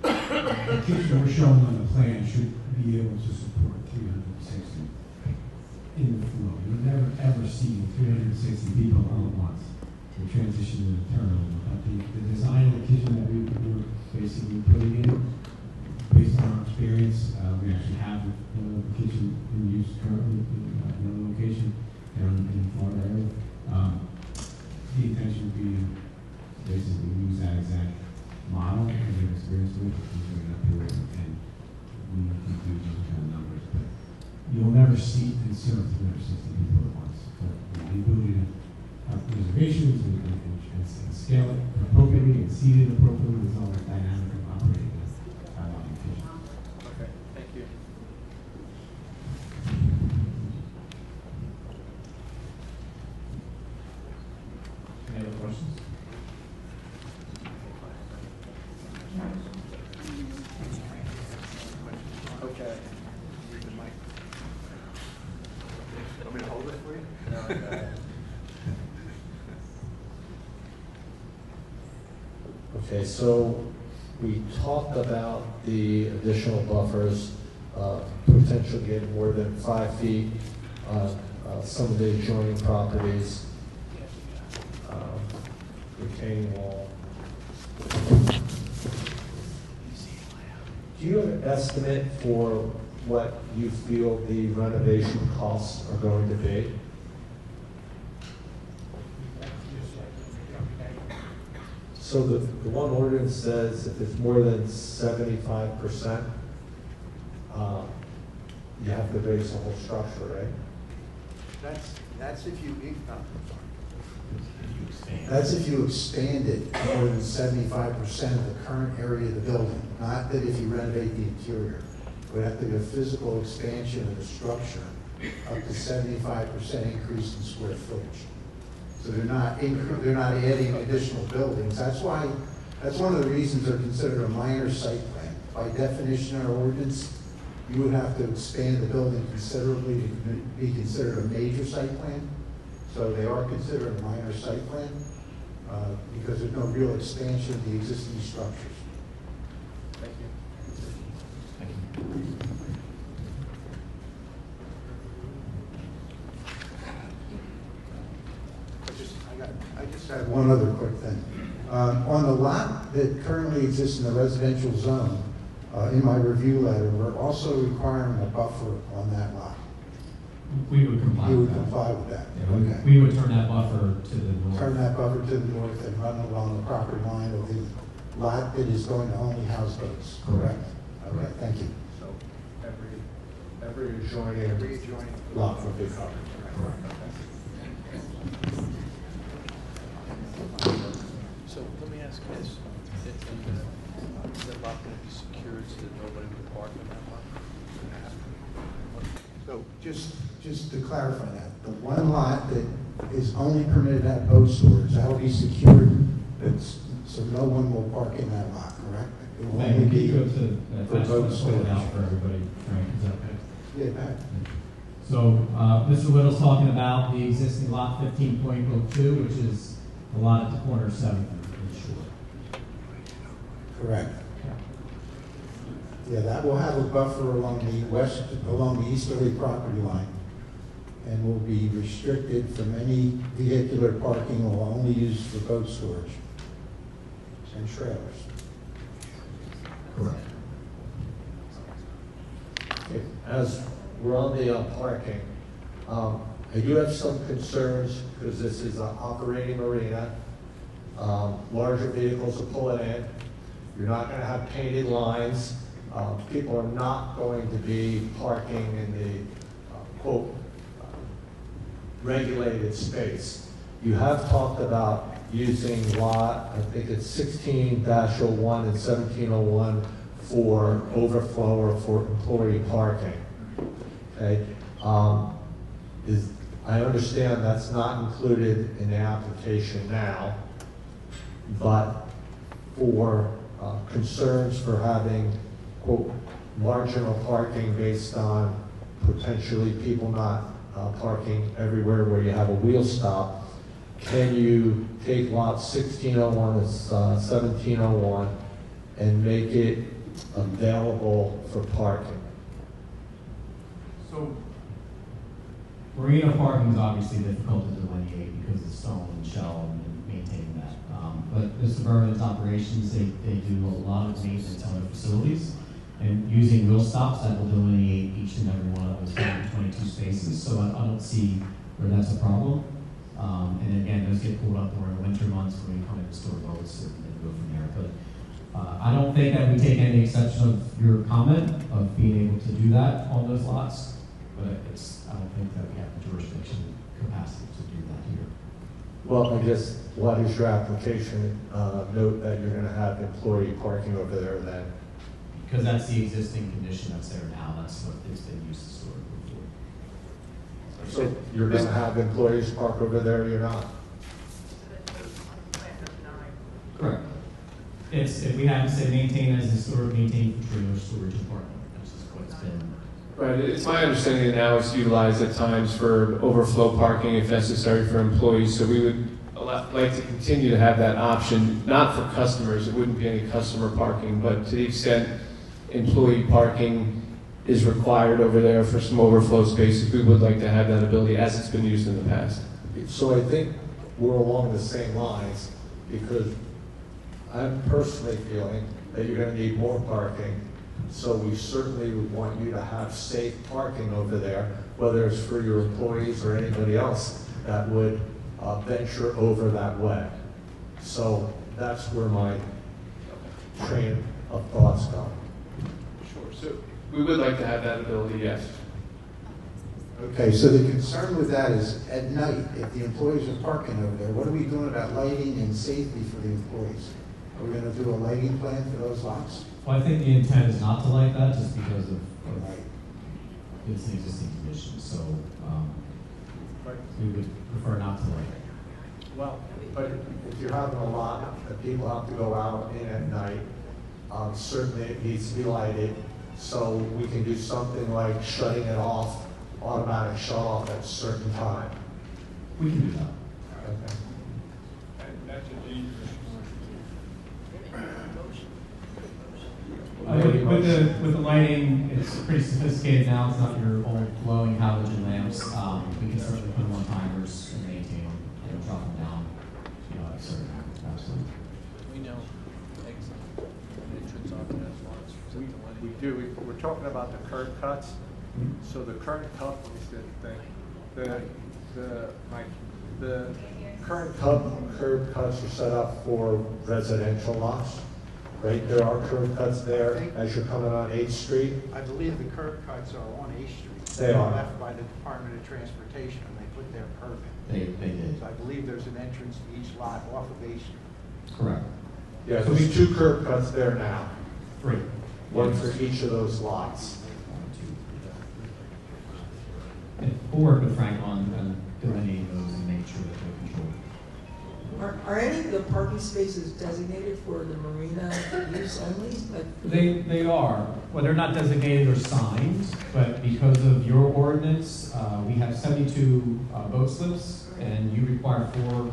The kitchen we're showing on the plan should be able to support 360 in the flow. You'll never ever see 360 people all at once. We transition to the turnover. But the design of the kitchen that we were basically putting in, based on our experience, we actually have the kitchen in use currently in another location down in the Florida area. The intention would be to basically use that exact model that we've experienced with, and bring it up here, and we can do those kind of numbers. But you'll never see and serve 360 people at once. But the ability to have reservations and scale it appropriately and seat it appropriately is all the dynamic of operating a lobby kitchen. Okay, thank you. Any other questions? Okay. Need the mic. Want me to hold it for you? No, I got it. Okay, so we talked about the additional buffers, potential getting more than 5 feet on some of the adjoining properties, retaining wall. Do you have an estimate for what you feel the renovation costs are going to be? So the one ordinance says if it's more than 75%, you have to raise the whole structure, right? That's if you expand it more than 75% of the current area of the building, not that if you renovate the interior. It would have to be a physical expansion of the structure up to 75% increase in square footage. So they're not adding additional buildings. That's one of the reasons they're considered a minor site plan. By definition in our ordinance, you would have to expand the building considerably to be considered a major site plan. So they are considered a minor site plan because there's no real expansion of the existing structures. Thank you. I just had one other quick thing. On the lot that currently exists in the residential zone, in my review letter, we're also requiring a buffer on that lot. We would comply You with would that. comply with that? Yeah, Okay. we would turn that buffer to the north. Turn that buffer to the north and run along the property line of the lot that is going to only house boats, correct? Okay, thank you. So every adjoining lot will be covered. So let me ask you this. Is that lot going to be secured so that nobody would park in that lot? So just to clarify that, the one lot that is only permitted to have boat storage, that will be secured, so no one will park in that lot, correct? It will only be Go to for boat it storage. out for everybody, Frank, is that okay? Yeah, Pat. So, Mr. Whittle's talking about the existing lot 15.02, which is the lot at the corner of 7th and Shore. Correct. Yeah, that will have a buffer along the easterly property line, and will be restricted from any vehicular parking, will only use for boat storage and trailers. Correct. Okay, as we're on the parking, I do have some concerns because this is an operating marina. Larger vehicles are pulling in. You're not going to have painted lines. People are not going to be parking in the quote regulated space. You have talked about using lot, I think it's 16-01 and 1701 for overflow or for employee parking. Okay, I understand that's not included in the application now, but for concerns for having, quote, marginal parking based on potentially people not parking everywhere where you have a wheel stop, can you take lot 1601 and 1701 and make it available for parking? So, marina parking is obviously difficult to delineate because of stone and shell and maintaining that. But Mr. Vernon's operations, they do a lot of maintenance on their facilities. And using wheel stops, that will delineate each and every one of those 22 spaces. So I don't see where that's a problem. And again, those get pulled up during the winter months when we come in to store boats and go from there. But I don't think that we take any exception of your comment of being able to do that on those lots. But I don't think that we have the jurisdiction capacity to do that here. Well, I guess, what is your application note that you're going to have employee parking over there then? Because that's the existing condition that's there now. That's what it's been used to store before. So you're going to have employees park over there, you're not? Correct. We have to say maintain as historic, maintain for trailer storage and parking. That's just what's been Right, it's my understanding that now it's utilized at times for overflow parking if necessary for employees, so we would like to continue to have that option, not for customers, it wouldn't be any customer parking, but to the extent employee parking is required over there for some overflow spaces, we would like to have that ability as it's been used in the past. So I think we're along the same lines, because I'm personally feeling that you're gonna need more parking. So we certainly would want you to have safe parking over there, whether it's for your employees or anybody else that would venture over that way. So that's where my train of thoughts go. Sure, so we would like to have that ability, yes. Okay, so the concern with that is at night, if the employees are parking over there, what are we doing about lighting and safety for the employees? Are we gonna do a lighting plan for those lots? Well, I think the intent is not to light that just because of it's an existing condition, so we would prefer not to light it. Well, but if you're having a lot that people have to go out in at night, certainly it needs to be lighted. So we can do something like shutting it off, automatic shut off at a certain time. We can do that. Okay. That's a dangerous With the lighting, it's pretty sophisticated now. It's not your old glowing halogen lamps. We can certainly put them on timers and maintain them, drop them down, at certain hours. Absolutely. We know exit entrance off of those lots. We do. We're talking about the curb cuts. So the current cut, the current curb cuts are set up for residential lots, right? There are curb cuts there as you're coming on 8th Street. I believe the curb cuts are on 8th Street. They are. Left by the Department of Transportation, and they put their curb in. They did. So I believe there's an entrance to each lot off of 8th Street. Correct. Yeah, there's 2 curb cuts there now. 3. One for each of those lots. We'll work with Frank on delineating those and make sure that they're controlled. Are any of the parking spaces designated for the marina use only? They are. Well, they're not designated or signed, but because of your ordinance, we have 72 boat slips, and you require for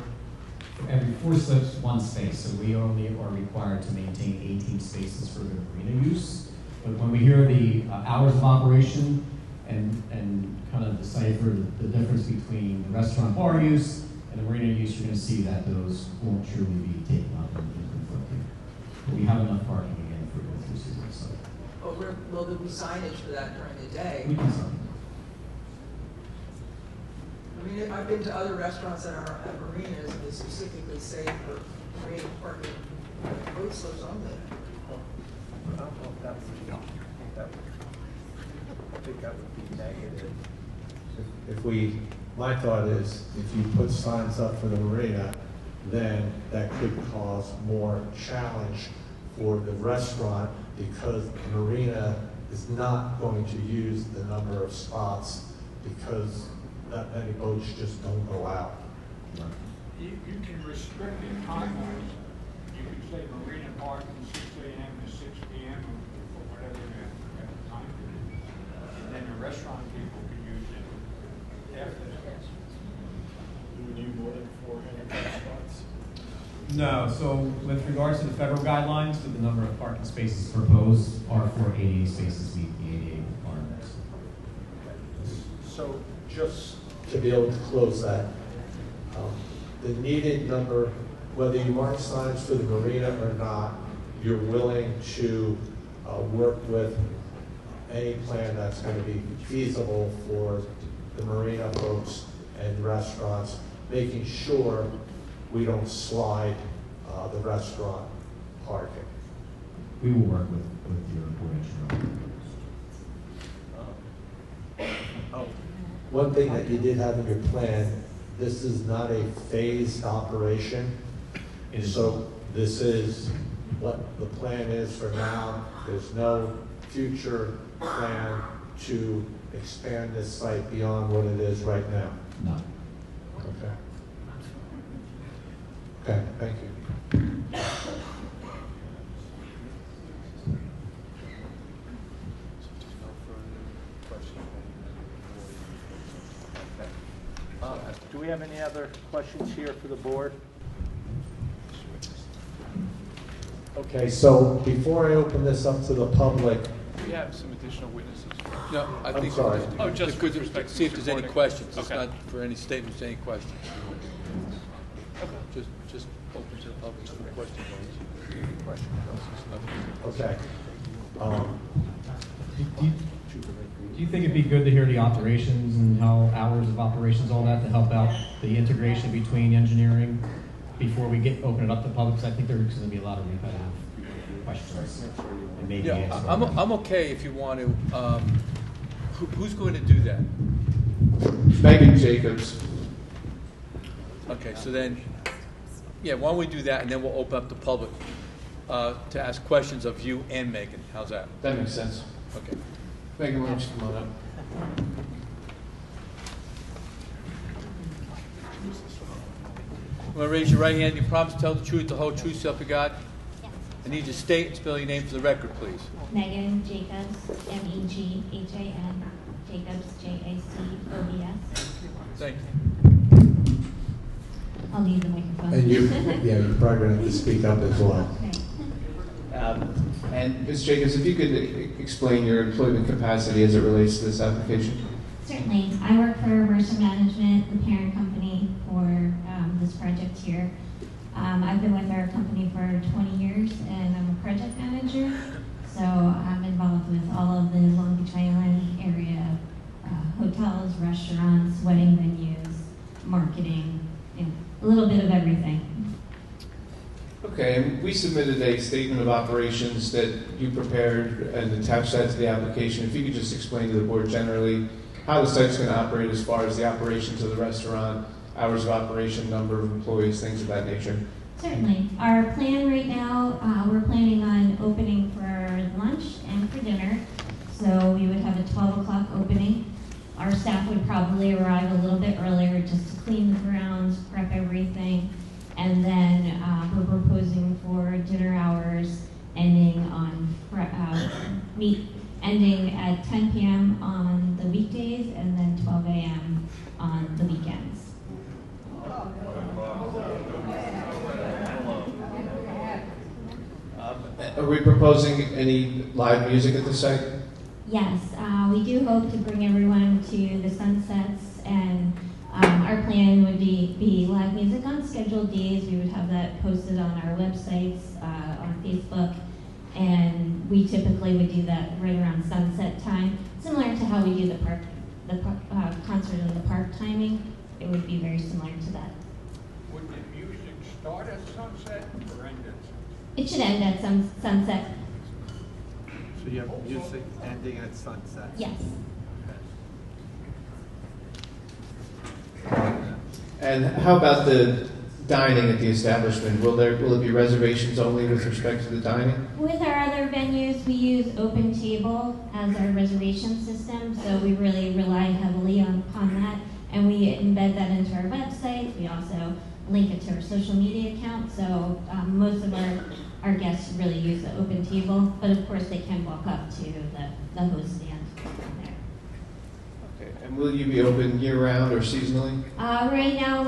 every 4 slips, 1 space. So we only are required to maintain 18 spaces for the marina use. But when we hear the hours of operation and kind of decipher the difference between the restaurant bar use and the marina use, you're going to see that those won't truly be taken up and conflicting. But we have enough parking again for both uses. So. Oh, will there be signage for that during the day? We can sign. I mean, I've been to other restaurants that are at marinas, and they specifically say for marina parking, boat slips only. I don't know if that I think that would be negative. My thought is, if you put signs up for the marina, then that could cause more challenge for the restaurant, because the marina is not going to use the number of spots because that many boats just don't go out. You can restrict it time-wise. You can say marina parking 6 a.m. to 6 p.m. or whatever the time period. And then the restaurant people can use it after that. Do we need more than 4 handicap spots? No, so with regards to the federal guidelines, for the number of parking spaces proposed are for ADA spaces meet the ADA requirements. So just to be able to close that, the needed number, whether you mark signs for the marina or not, you're willing to work with any plan that's going to be feasible for the marina folks and restaurants, making sure we don't slide the restaurant parking. We will work with your board. One thing that you did have in your plan, this is not a phased operation. So this is what the plan is for now. There's no future plan to expand this site beyond what it is right now. No. Okay. Okay, thank you. we have any other questions here for the board? Okay, so before I open this up to the public, We have some additional witnesses. No, I I'm think. sorry. Oh, just with respect to See if Mr. there's any Cornick. questions. It's Okay. not for any statements, any questions. Just open to the public for questions. okay. Do you think it'd be good to hear the operations and how hours of operations, all that, to help out the integration between engineering before we open it up to the public? Because I think there's going to be a lot of repetitive questions. And maybe Yeah, answers. I'm okay if you want to. Who's going to do that? Megan Jacobs. Okay, so then, yeah, why don't we do that, and then we'll open up the public to ask questions of you and Megan. How's that? That makes sense. Okay. Megan, why don't you come on up? You want to raise your right hand? You promise to tell the truth, the whole truth, so help you God? Yes. I need you to state and spell your name for the record, please. Megan Jacobs, M-E-G-H-A-N, Jacobs, J-A-C-O-B-S. Thank you. I'll leave the microphone. And you, yeah, you're probably going to have to speak up as well. And Ms. Jacobs, if you could explain your employment capacity as it relates to this application. Certainly. I work for Mercer Management, the parent company for this project here. I've been with our company for 20 years, and I'm a project manager. So I'm involved with all of the Long Beach Island area hotels, restaurants, wedding venues, marketing, a little bit of everything. Okay, and we submitted a statement of operations that you prepared and attached that to the application. If you could just explain to the board generally how the site's going to operate as far as the operations of the restaurant, hours of operation, number of employees, things of that nature. Certainly. Our plan right now, we're planning on opening for lunch and for dinner. So we would have a 12 o'clock opening. Our staff would probably arrive a little bit earlier just to clean the grounds, prep everything. And then we're proposing for dinner hours ending on ending at 10 p.m. on the weekdays and then 12 a.m. on the weekends. Are we proposing any live music at the site? Yes, we do hope to bring everyone to the sunsets, and our plan would be live music on scheduled days. We would have that posted on our websites, on Facebook, and we typically would do that right around sunset time, similar to how we do the concert in the park timing. It would be very similar to that. Would the music start at sunset or end at sunset? It should end at sunset. So you have music ending at sunset? Yes. And how about the dining at the establishment? Will it be reservations only with respect to the dining? With our other venues, we use OpenTable as our reservation system, so we really rely heavily upon that, and we embed that into our website. We also link it to our social media account, so most of our guests really use the OpenTable, but of course they can walk up to the host stand there. Okay. And will you be open year-round or seasonally? Right now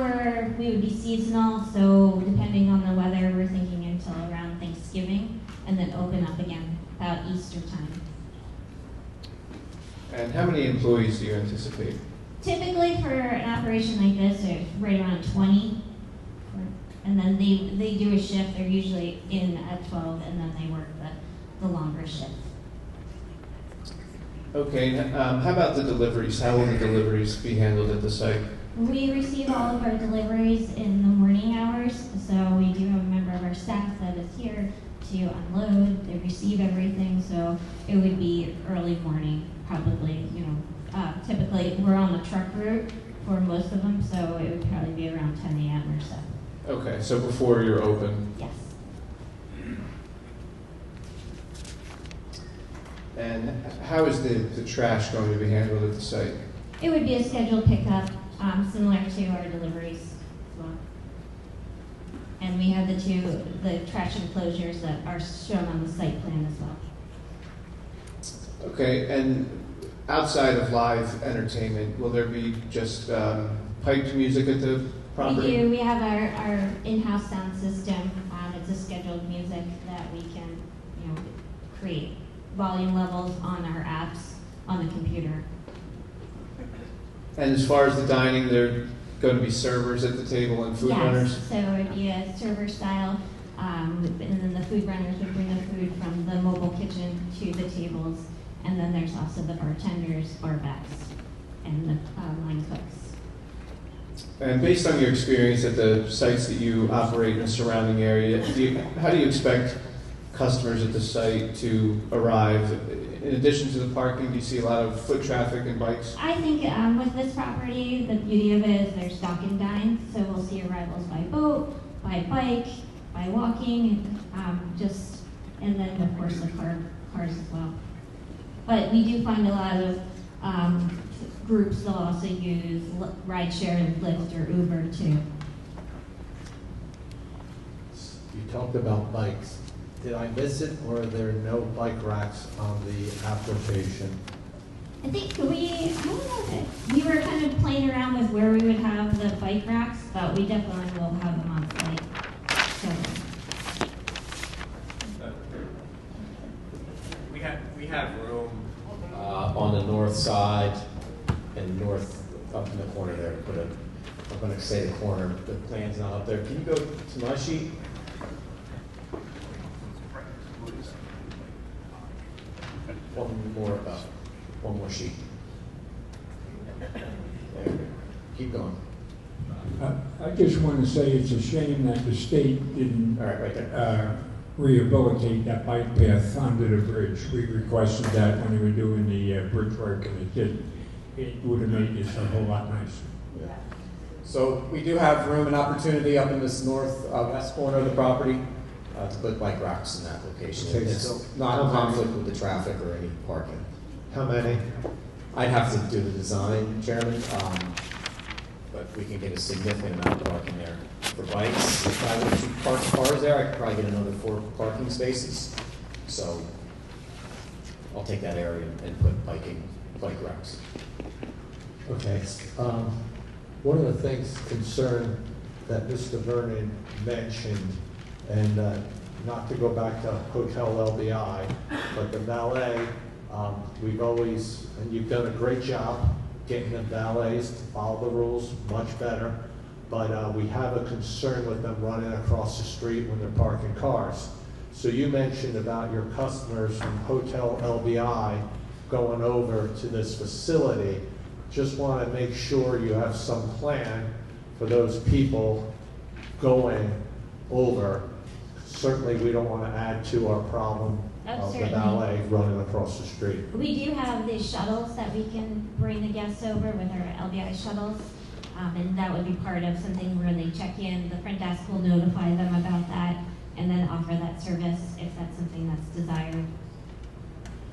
we would be seasonal, so depending on the weather, we're thinking until around Thanksgiving, and then open up again about Easter time. And how many employees do you anticipate? Typically for an operation like this, there's right around 20. And then they do a shift. They're usually in at 12, and then they work the longer shift. Okay, how about the deliveries? How will the deliveries be handled at the site? We receive all of our deliveries in the morning hours, so we do have a member of our staff that is here to unload. They receive everything, so it would be early morning, probably. Typically we're on the truck route for most of them, so it would probably be around 10 a.m. or so. Okay, so before you're open. Yes. And how is the trash going to be handled at the site? It would be a scheduled pickup, similar to our deliveries as well. And we have the trash enclosures that are shown on the site plan as well. Okay, and outside of live entertainment, will there be just piped music at the property? We do. We have our in-house sound system. It's a scheduled music that we can, create volume levels on our apps on the computer. And as far as the dining, there are going to be servers at the table and food runners? Yes, so it would be a server style, and then the food runners would bring the food from the mobile kitchen to the tables, and then there's also the bartenders, barbacks, and the line cooks. And based on your experience at the sites that you operate in the surrounding area, how do you expect customers at the site to arrive? In addition to the parking, do you see a lot of foot traffic and bikes? I think with this property, the beauty of it is there's dock and dine, so we'll see arrivals by boat, by bike, by walking, and then of course the cars as well. But we do find a lot of groups they'll also use rideshare and Lyft or Uber too. You talked about bikes. Did I miss it, or are there no bike racks on the application? I think I don't know, we were kind of playing around with where we would have the bike racks, but we definitely will have them on site. So. We have room on the north side and north up in the corner there. I'm going to say the corner. The plan's not up there. Can you go to my sheet? One more sheet. There. Keep going. I just want to say it's a shame that the state didn't rehabilitate that bike path under the bridge. We requested that when they were doing the bridge work, and it didn't. It would have made this a whole lot nicer. Yeah. So we do have room and opportunity up in this northwest corner of the property to put bike racks in that location. Okay, It's so not in how conflict many? with the traffic or any parking. How many? I'd have to do the design, Chairman, but we can get a significant amount of parking there. For bikes, if I were to park cars there, I could probably get another 4 parking spaces. So I'll take that area and put bike racks. Okay. One of the things concern that Mr. Vernon mentioned, and not to go back to Hotel LBI, but the valet, we've always, and you've done a great job getting the valets to follow the rules much better, but we have a concern with them running across the street when they're parking cars. So you mentioned about your customers from Hotel LBI going over to this facility. Just want to make sure you have some plan for those people going over. Certainly, we don't want to add to our problem of the valet running across the street. We do have these shuttles that we can bring the guests over with our LBI shuttles, and that would be part of something when they check in. The front desk will notify them about that and then offer that service if that's something that's desired.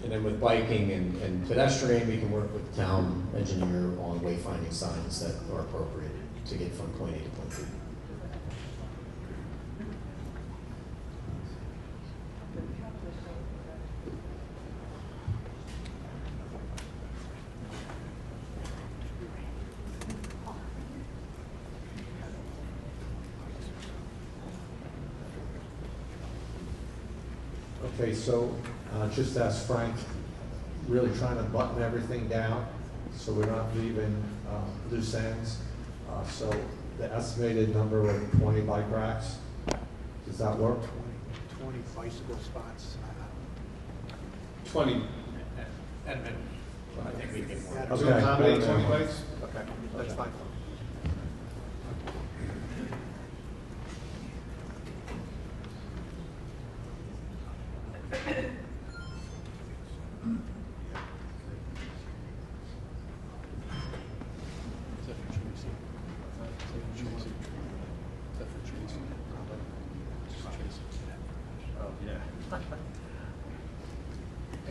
And then with biking and pedestrian, we can work with the town engineer on wayfinding signs that are appropriate to get from point A to point B. Okay, so just ask Frank, really trying to button everything down so we're not leaving loose ends. So the estimated number of 20 bike racks, does that work? 20 bicycle spots. 20. At a minimum. I think we can work. To accommodate 20 bikes? Okay, that's fine.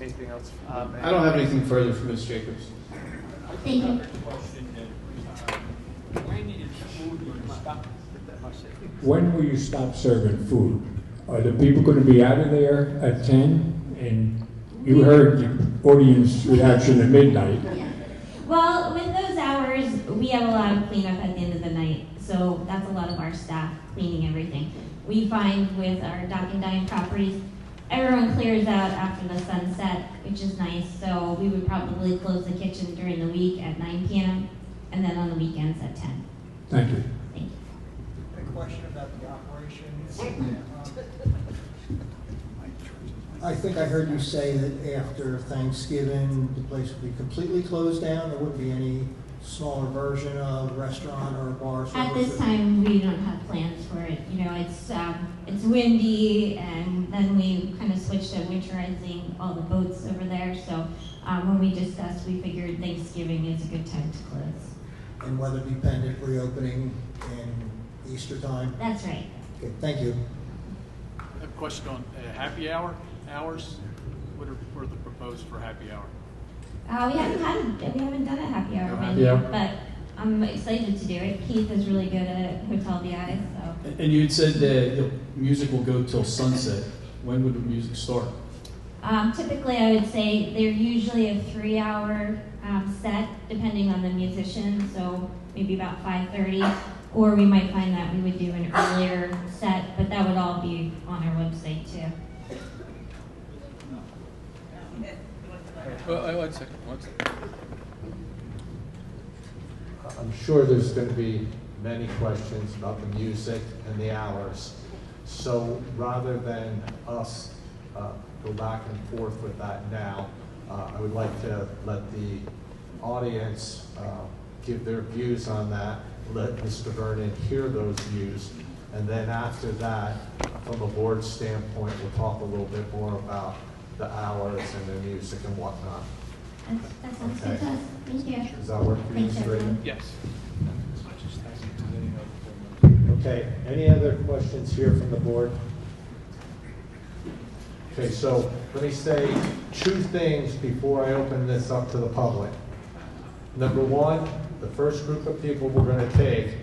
Anything else? I don't have anything further from Ms. Jacobs. Thank you. When will you stop serving food? Are the people going to be out of there at 10? And you heard the audience reaction at midnight. Well, with those hours, we have a lot of cleanup at the end of the night, so that's a lot of our staff cleaning everything. We find with our Dock and Dine properties, everyone clears out after the sunset, which is nice, so we would probably close the kitchen during the week at 9 p.m. and then on the weekends at 10. Thank you. Thank you. A question about the operation. I think I heard you say that after Thanksgiving, the place would be completely closed down. There wouldn't be any smaller version of restaurant or bar service? At this time, we don't have plans for it. You know, it's windy, and then we kind of switched to winterizing all the boats over there. So when we discussed, we figured Thanksgiving is a good time to close. And weather dependent reopening in Easter time? That's right. Okay, thank you. I have a question on happy hour hours. What are the proposed for happy hour? We haven't done a happy hour No menu, happy hour? but I'm excited to do it. Keith is really good at Hotel VI, so. And you had said that the music will go till sunset. When would the music start? Typically, I would say they're usually a 3-hour set, depending on the musician, so maybe about 5:30. Or we might find that we would do an earlier set, but that would all be on our website too. Well, one second. I'm sure there's going to be many questions about the music and the hours. So rather than us go back and forth with that now, I would like to let the audience give their views on that, let Mr. Vernon hear those views, and then after that, from a board standpoint, we'll talk a little bit more about the hours and the music and whatnot. That sounds good to us. Thank you. Does that work for you, Thanks, Mr. Raven? everyone. Yes. Okay, any other questions here from the board? Okay, so let me say 2 things before I open this up to the public. Number 1, the first group of people we're going to take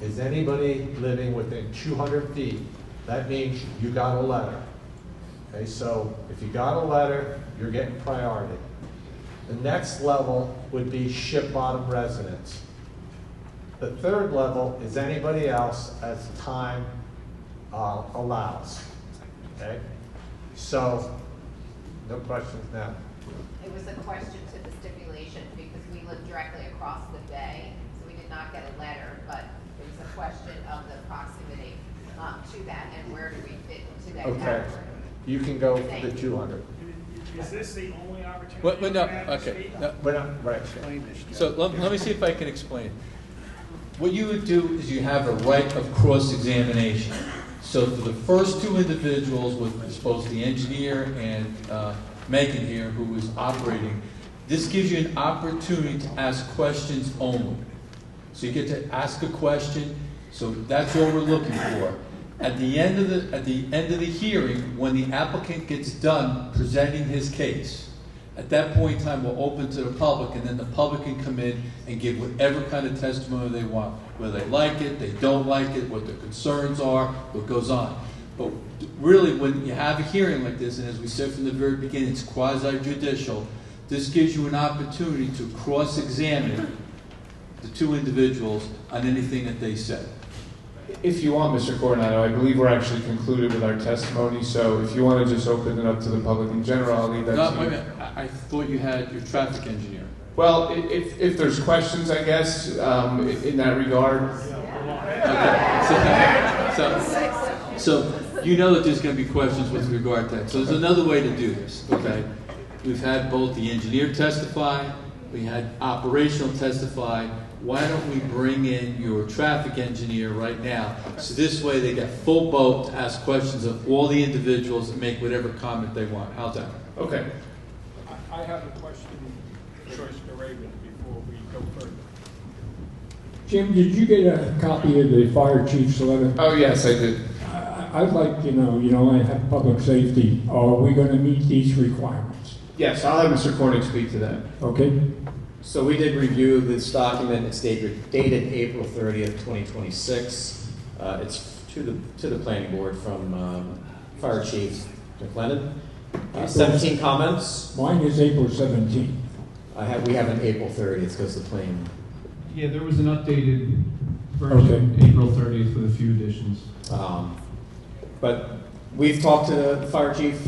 is anybody living within 200 feet. That means you got a letter. Okay, so if you got a letter, you're getting priority. The next level would be Ship Bottom residents. The third level is anybody else as time allows. Okay? So, no questions now. It was a question to the stipulation because we live directly across the bay, so we did not get a letter, but it was a question of the proximity to that and where do we fit into that Okay. category. You can go for the 200. Is this the only opportunity? Well, no, we have to okay. speak? No. We're not, right. So let me see if I can explain. What you would do is you have a right of cross-examination. So for the first 2 individuals, with both the engineer and Megan here, who is operating, this gives you an opportunity to ask questions only. So you get to ask a question. So that's what we're looking for. At the end of the hearing, when the applicant gets done presenting his case, at that point in time, we'll open to the public, and then the public can come in and give whatever kind of testimony they want, whether they like it, they don't like it, what their concerns are, what goes on. But really, when you have a hearing like this, and as we said from the very beginning, it's quasi-judicial, this gives you an opportunity to cross-examine the 2 individuals on anything that they said. If you want, Mr. Coronado, I believe we're actually concluded with our testimony, so if you want to just open it up to the public in general, I'll leave that No, to wait a you. minute. I thought you had your traffic engineer. Well, if there's questions, I guess, in that regard. Okay. So you know that there's going to be questions with regard to that. So there's another way to do this, okay? We've had both the engineer testify, we had operational testify. Why don't we bring in your traffic engineer right now? So this way they get full boat to ask questions of all the individuals and make whatever comment they want. How's that? Okay. I have a question for Mr. Raven before we go further. Jim, did you get a copy of the fire chief's letter? Oh, yes, I did. I'd like to know, I have public safety. Are we going to meet these requirements? Yes, I'll have Mr. Cornick speak to that. Okay. So we did review this document. It's dated April 30th, 2026. It's to the planning board from Fire Chief McLennan. 17 comments. Mine is April 17th. We have an April 30th because the plane Yeah, there was an updated version, April 30th, with a few additions. But we've talked to the fire chief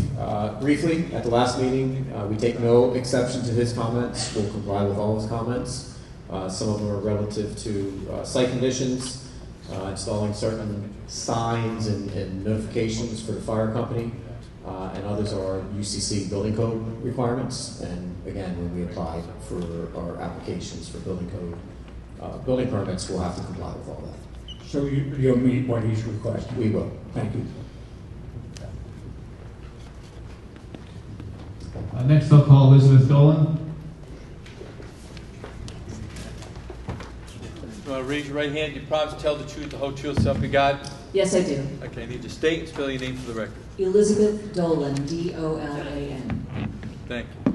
briefly at the last meeting. We take no exception to his comments. We'll comply with all his comments. Some of them are relative to site conditions, installing certain signs and notifications for the fire company, and others are UCC building code requirements. And again, when we apply for our applications for building code, building permits, we'll have to comply with all that. So you'll meet what he's requesting? We will. Thank you. Next, I'll call Elizabeth Dolan. Raise your right hand. You promise to tell the truth, the whole truth, self you God? Yes, I do. Okay, I need to state and spell your name for the record. Elizabeth Dolan, D-O-L-A-N. Thank you.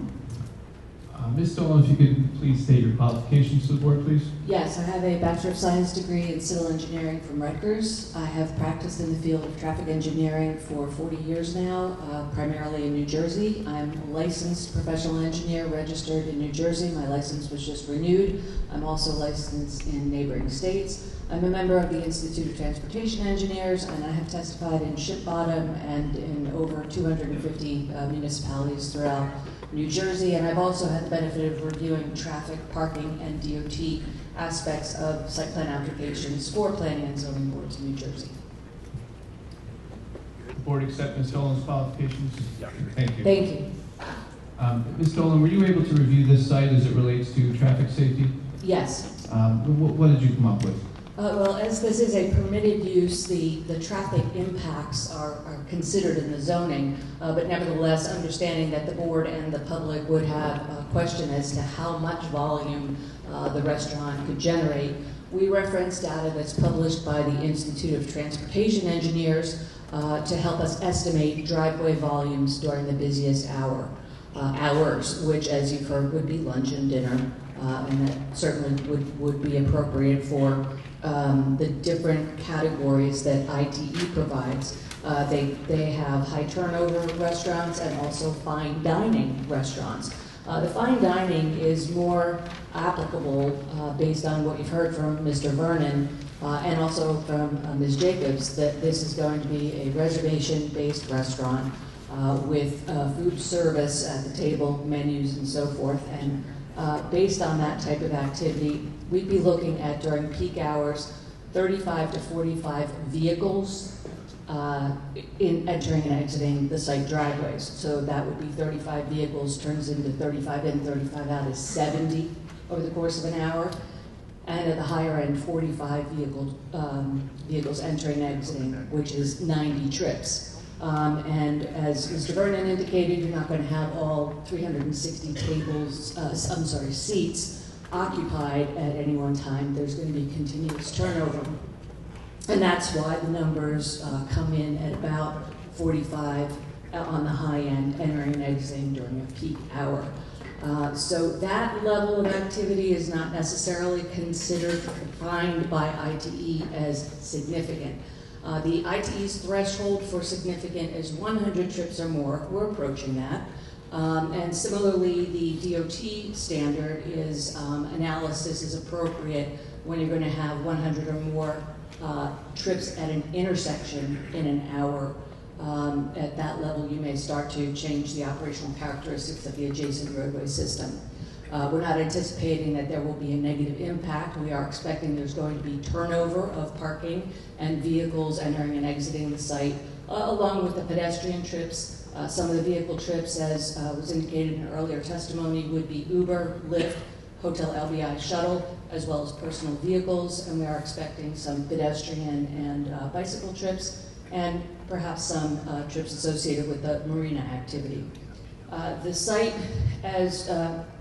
Ms. Dolan, if you could please state your qualifications to the board, please. Yes, I have a Bachelor of Science degree in Civil Engineering from Rutgers. I have practiced in the field of traffic engineering for 40 years now, primarily in New Jersey. I'm a licensed professional engineer registered in New Jersey. My license was just renewed. I'm also licensed in neighboring states. I'm a member of the Institute of Transportation Engineers, and I have testified in Ship Bottom and in over 250 municipalities throughout New Jersey, and I've also had the benefit of reviewing traffic, parking, and DOT aspects of site plan applications for planning and zoning boards in New Jersey. The board accept Ms. Dolan's qualifications? Yeah. Thank you. Thank you. Ms. Dolan, were you able to review this site as it relates to traffic safety? Yes. What did you come up with? Well, as this is a permitted use, the traffic impacts are considered in the zoning, but nevertheless, understanding that the board and the public would have a question as to how much volume the restaurant could generate, we reference data that's published by the Institute of Transportation Engineers to help us estimate driveway volumes during the busiest hours, which, as you've heard, would be lunch and dinner, and that certainly would be appropriate for the different categories that ITE provides. They have high turnover restaurants and also fine dining restaurants. The fine dining is more applicable based on what you've heard from Mr. Vernon and also from Ms. Jacobs, that this is going to be a reservation-based restaurant with food service at the table, menus, and so forth. And based on that type of activity, we'd be looking at, during peak hours, 35 to 45 vehicles entering and exiting the site driveways. So that would be 35 vehicles turns into 35 in, 35 out is 70 over the course of an hour. And at the higher end, 45 vehicles entering and exiting, which is 90 trips. And as Mr. Vernon indicated, you're not going to have all 360 seats occupied at any one time. There's going to be continuous turnover. And that's why the numbers come in at about 45 on the high end, entering and exiting during a peak hour. So that level of activity is not necessarily considered defined by ITE as significant. The ITE's threshold for significant is 100 trips or more. We're approaching that. And similarly, the DOT standard is analysis is appropriate when you're going to have 100 or more trips at an intersection in an hour. At that level, you may start to change the operational characteristics of the adjacent roadway system. We're not anticipating that there will be a negative impact. We are expecting there's going to be turnover of parking and vehicles entering and exiting the site, along with the pedestrian trips. Some of the vehicle trips, as was indicated in earlier testimony, would be Uber, Lyft, Hotel LBI shuttle, as well as personal vehicles, and we are expecting some pedestrian and bicycle trips, and perhaps some trips associated with the marina activity. The site, as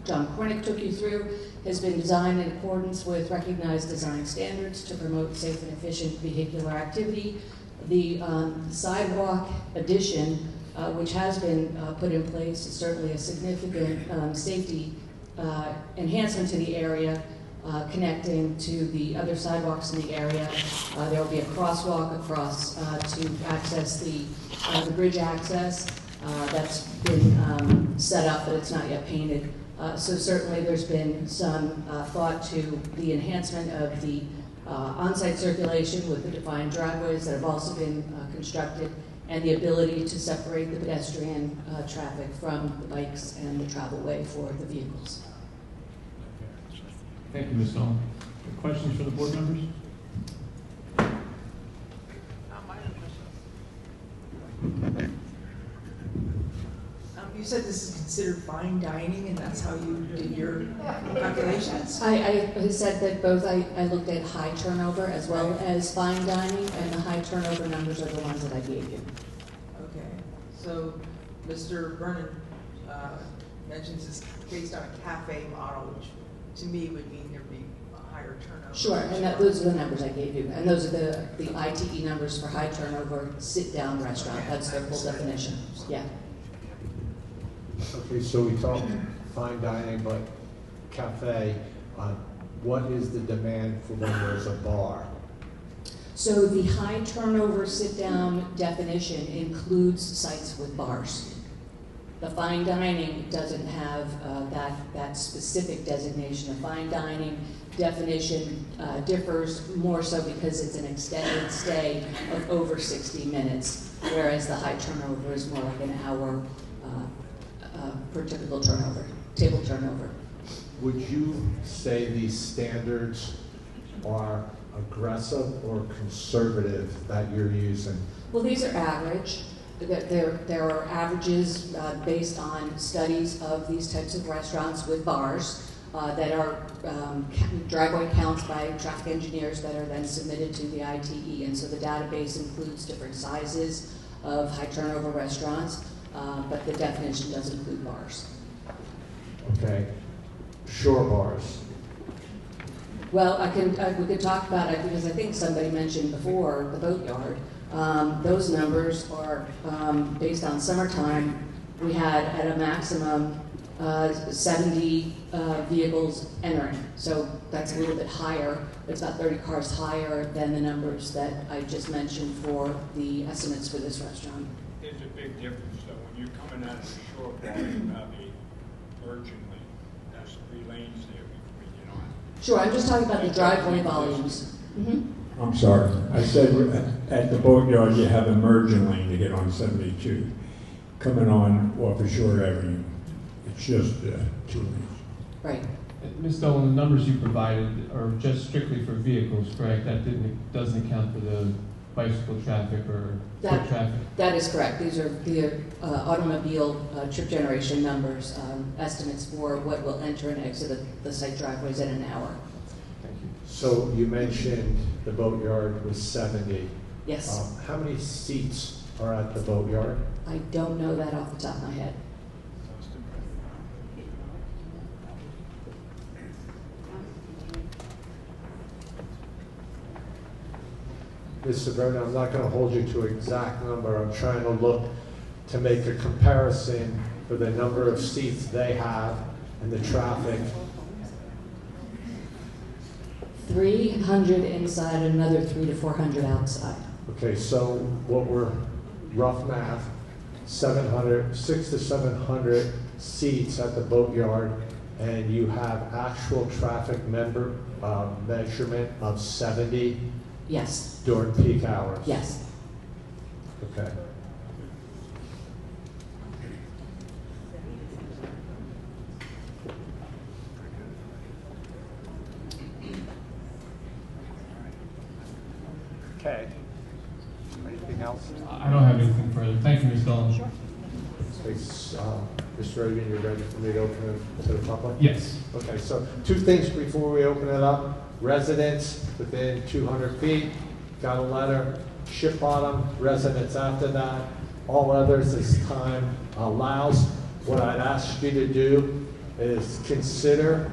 John Cornick took you through, has been designed in accordance with recognized design standards to promote safe and efficient vehicular activity. The sidewalk addition, which has been put in place, is certainly a significant safety enhancement to the area, connecting to the other sidewalks in the area. There will be a crosswalk across to access the bridge access. That's been set up, but it's not yet painted So certainly there's been some thought to the enhancement of the on-site circulation with the defined driveways that have also been constructed, and the ability to separate the pedestrian traffic from the bikes and the travel way for the vehicles. Thank you, Ms. Dahl. Questions for the board members? You said this is considered fine dining, and that's how you did your calculations? I said that both, I looked at high turnover as well as fine dining, and the high turnover numbers are the ones that I gave you. Okay, so Mr. Vernon mentions this based on a cafe model, which to me would mean there'd be a higher turnover. Sure, and those are the numbers I gave you, and those are the ITE numbers for high turnover sit-down restaurant. That's their full definition. Yeah. Okay, so we talked fine dining, but cafe, what is the demand for when there's a bar? So the high turnover sit-down definition includes sites with bars. The fine dining doesn't have that specific designation. The fine dining definition differs more so because it's an extended stay of over 60 minutes, whereas the high turnover is more like an hour per typical turnover, table turnover. Would you say these standards are aggressive or conservative that you're using? Well, these are average. There are averages based on studies of these types of restaurants with bars that are driveway counts by traffic engineers that are then submitted to the ITE. And so the database includes different sizes of high turnover restaurants, but the definition does include bars. Okay. Shore bars. Well, we could talk about it because I think somebody mentioned before the boatyard. Those numbers are based on summertime. We had at a maximum 70 vehicles entering, so that's a little bit higher. It's about 30 cars higher than the numbers that I just mentioned for the estimates for this restaurant. There's a big difference though. When you're coming out of the shore bar, you have a merging lane. That's 3 lanes there before you get on. Sure, I'm just talking about the driveway volumes. I'm sorry. I said at the boatyard you have a merging lane to get on 72. Coming on off of Shore Avenue, it's just 2 lanes. Right. Ms. Dolan, the numbers you provided are just strictly for vehicles, correct? That doesn't account for the bicycle traffic or foot traffic? That is correct. These are the automobile trip generation numbers, estimates for what will enter and exit the site driveways in an hour. So you mentioned the boatyard was 70. Yes. How many seats are at the boatyard? I don't know that off the top of my head. Mr. Vernon, I'm not going to hold you to an exact number. I'm trying to look to make a comparison for the number of seats they have and the traffic. 300 inside, another 300 to 400 outside. Okay, so what we're, rough math, 600 to 700 seats at the boatyard, and you have actual traffic measurement of 70? Yes. During peak hours? Yes. Okay. Okay. Anything else? I don't have anything further. Thank you, Ms. Dolan. Sure. Mr. Reagan, you're ready for me to open it to the public? Yes. Okay, so 2 things before we open it up. Residents within 200 feet, got a letter. Ship Bottom, residents after that. All others as time allows. What I'd ask you to do is consider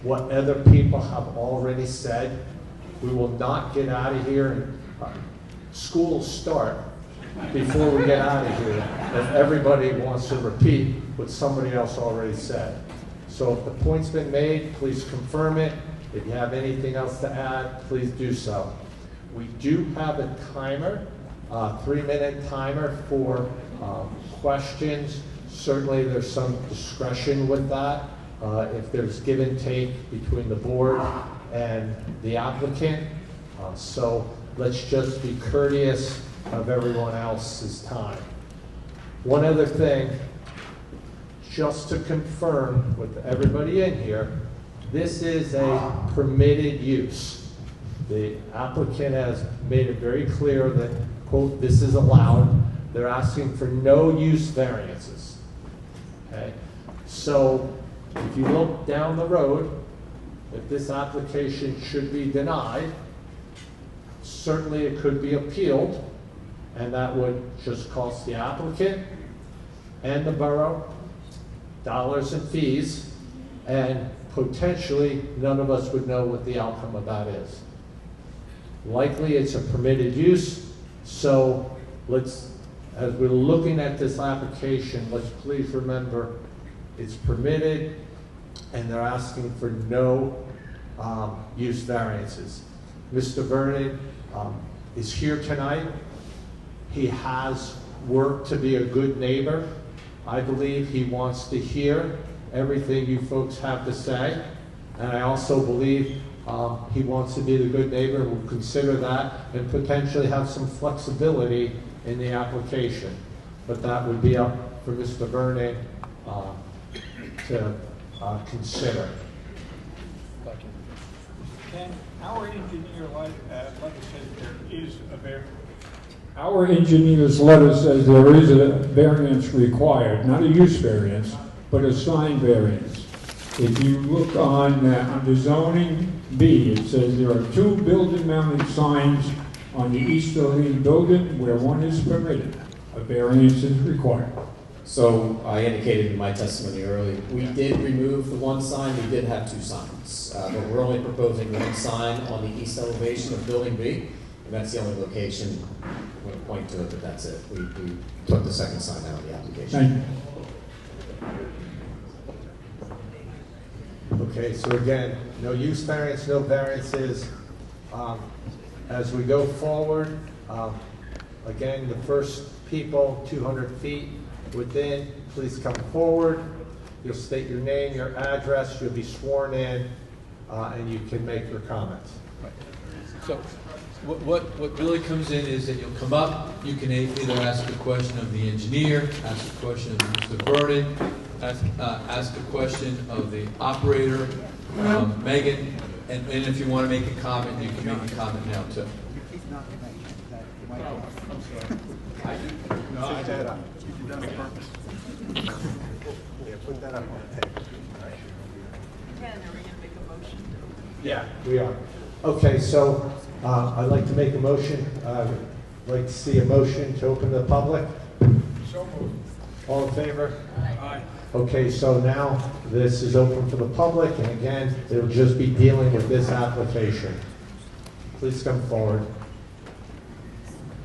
what other people have already said. We will not get out of here. School will start before we get out of here if everybody wants to repeat what somebody else already said. So if the point's been made, please confirm it. If you have anything else to add, please do so. We do have a timer, 3-minute timer for questions Certainly, there's some discretion with that. If there's give and take between the board and the applicant. So let's just be courteous of everyone else's time. One other thing, just to confirm with everybody in here, this is a permitted use. The applicant has made it very clear that, quote, this is allowed. They're asking for no use variances. Okay? So if you look down the road, if this application should be denied, certainly it could be appealed, and that would just cost the applicant and the borough dollars and fees, and potentially none of us would know what the outcome of that is. Likely it's a permitted use, so let's, as we're looking at this application, let's please remember it's permitted and they're asking for no use variances. Mr. Vernon is here tonight. He has worked to be a good neighbor. I believe he wants to hear everything you folks have to say. And I also believe he wants to be the good neighbor and will consider that and potentially have some flexibility in the application. But that would be up for Mr. Vernon to consider. Ken, our engineer letter says there is a variance. Our engineer's letter says there is a variance required, not a use variance, but a sign variance. If you look on the zoning B, it says there are 2 building-mounted signs on the easterly building where one is permitted. A variance is required. So I indicated in my testimony earlier, we did remove the one sign, we did have 2 signs. But we're only proposing 1 sign on the east elevation of building B, and that's the only location I'm going to point to it, but that's it. We took the second sign out of the application. Thank you. Okay, so again, no use variance, no variances. As we go forward, again, the first people 200 feet within, please come forward. You'll state your name, your address, you'll be sworn in, and you can make your comments. So what really comes in is that you'll come up, you can either ask a question of the engineer, ask a question of Mr. Vernon, ask a question of the operator, Megan, and if you want to make a comment, you can make a comment now too. I'm sorry. No, I did. You did that on purpose. Yeah, put that up on the tape. Ken, are we going to make a motion? Yeah, we are. Okay, so I'd like to make a motion. I'd like to see a motion to open the public. So moved. All in favor? Aye. Okay, so now this is open for the public, and again, it'll just be dealing with this application. Please come forward.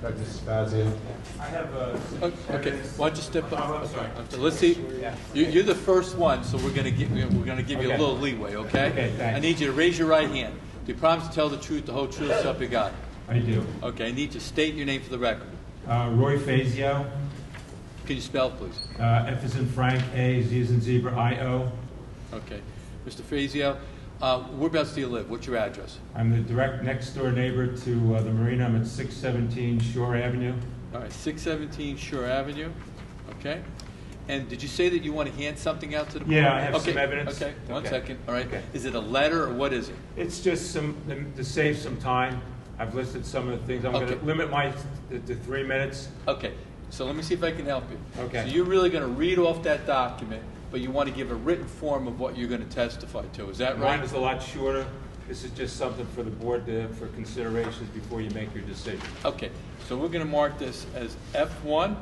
Dr. Spazio. I have a... Okay, why don't you step up? I'm sorry. Okay, let's see. You're the first one, so we're going to give you a little leeway, okay? Okay, thanks. I need you to raise your right hand. Do you promise to tell the truth, the whole truth, so help you God? I do. Okay, I need you to state your name for the record. Roy Fazio. Can you spell, please? F is in Frank, A, Z is in Zebra, I-O. Okay. Mr. Fazio, whereabouts do you live? What's your address? I'm the direct next-door neighbor to the marina. I'm at 617 Shore Avenue. All right, 617 Shore Avenue. Okay. And did you say that you want to hand something out to the board? Yeah, I have some evidence. Okay, one Okay. second. All right. Okay. Is it a letter or what is it? It's just to save some time. I've listed some of the things. I'm going to limit to 3 minutes. Okay. So let me see if I can help you. Okay. So you're really going to read off that document, but you want to give a written form of what you're going to testify to. Is that right? Mine is a lot shorter. This is just something for the board for considerations before you make your decision. Okay. So we're going to mark this as F1.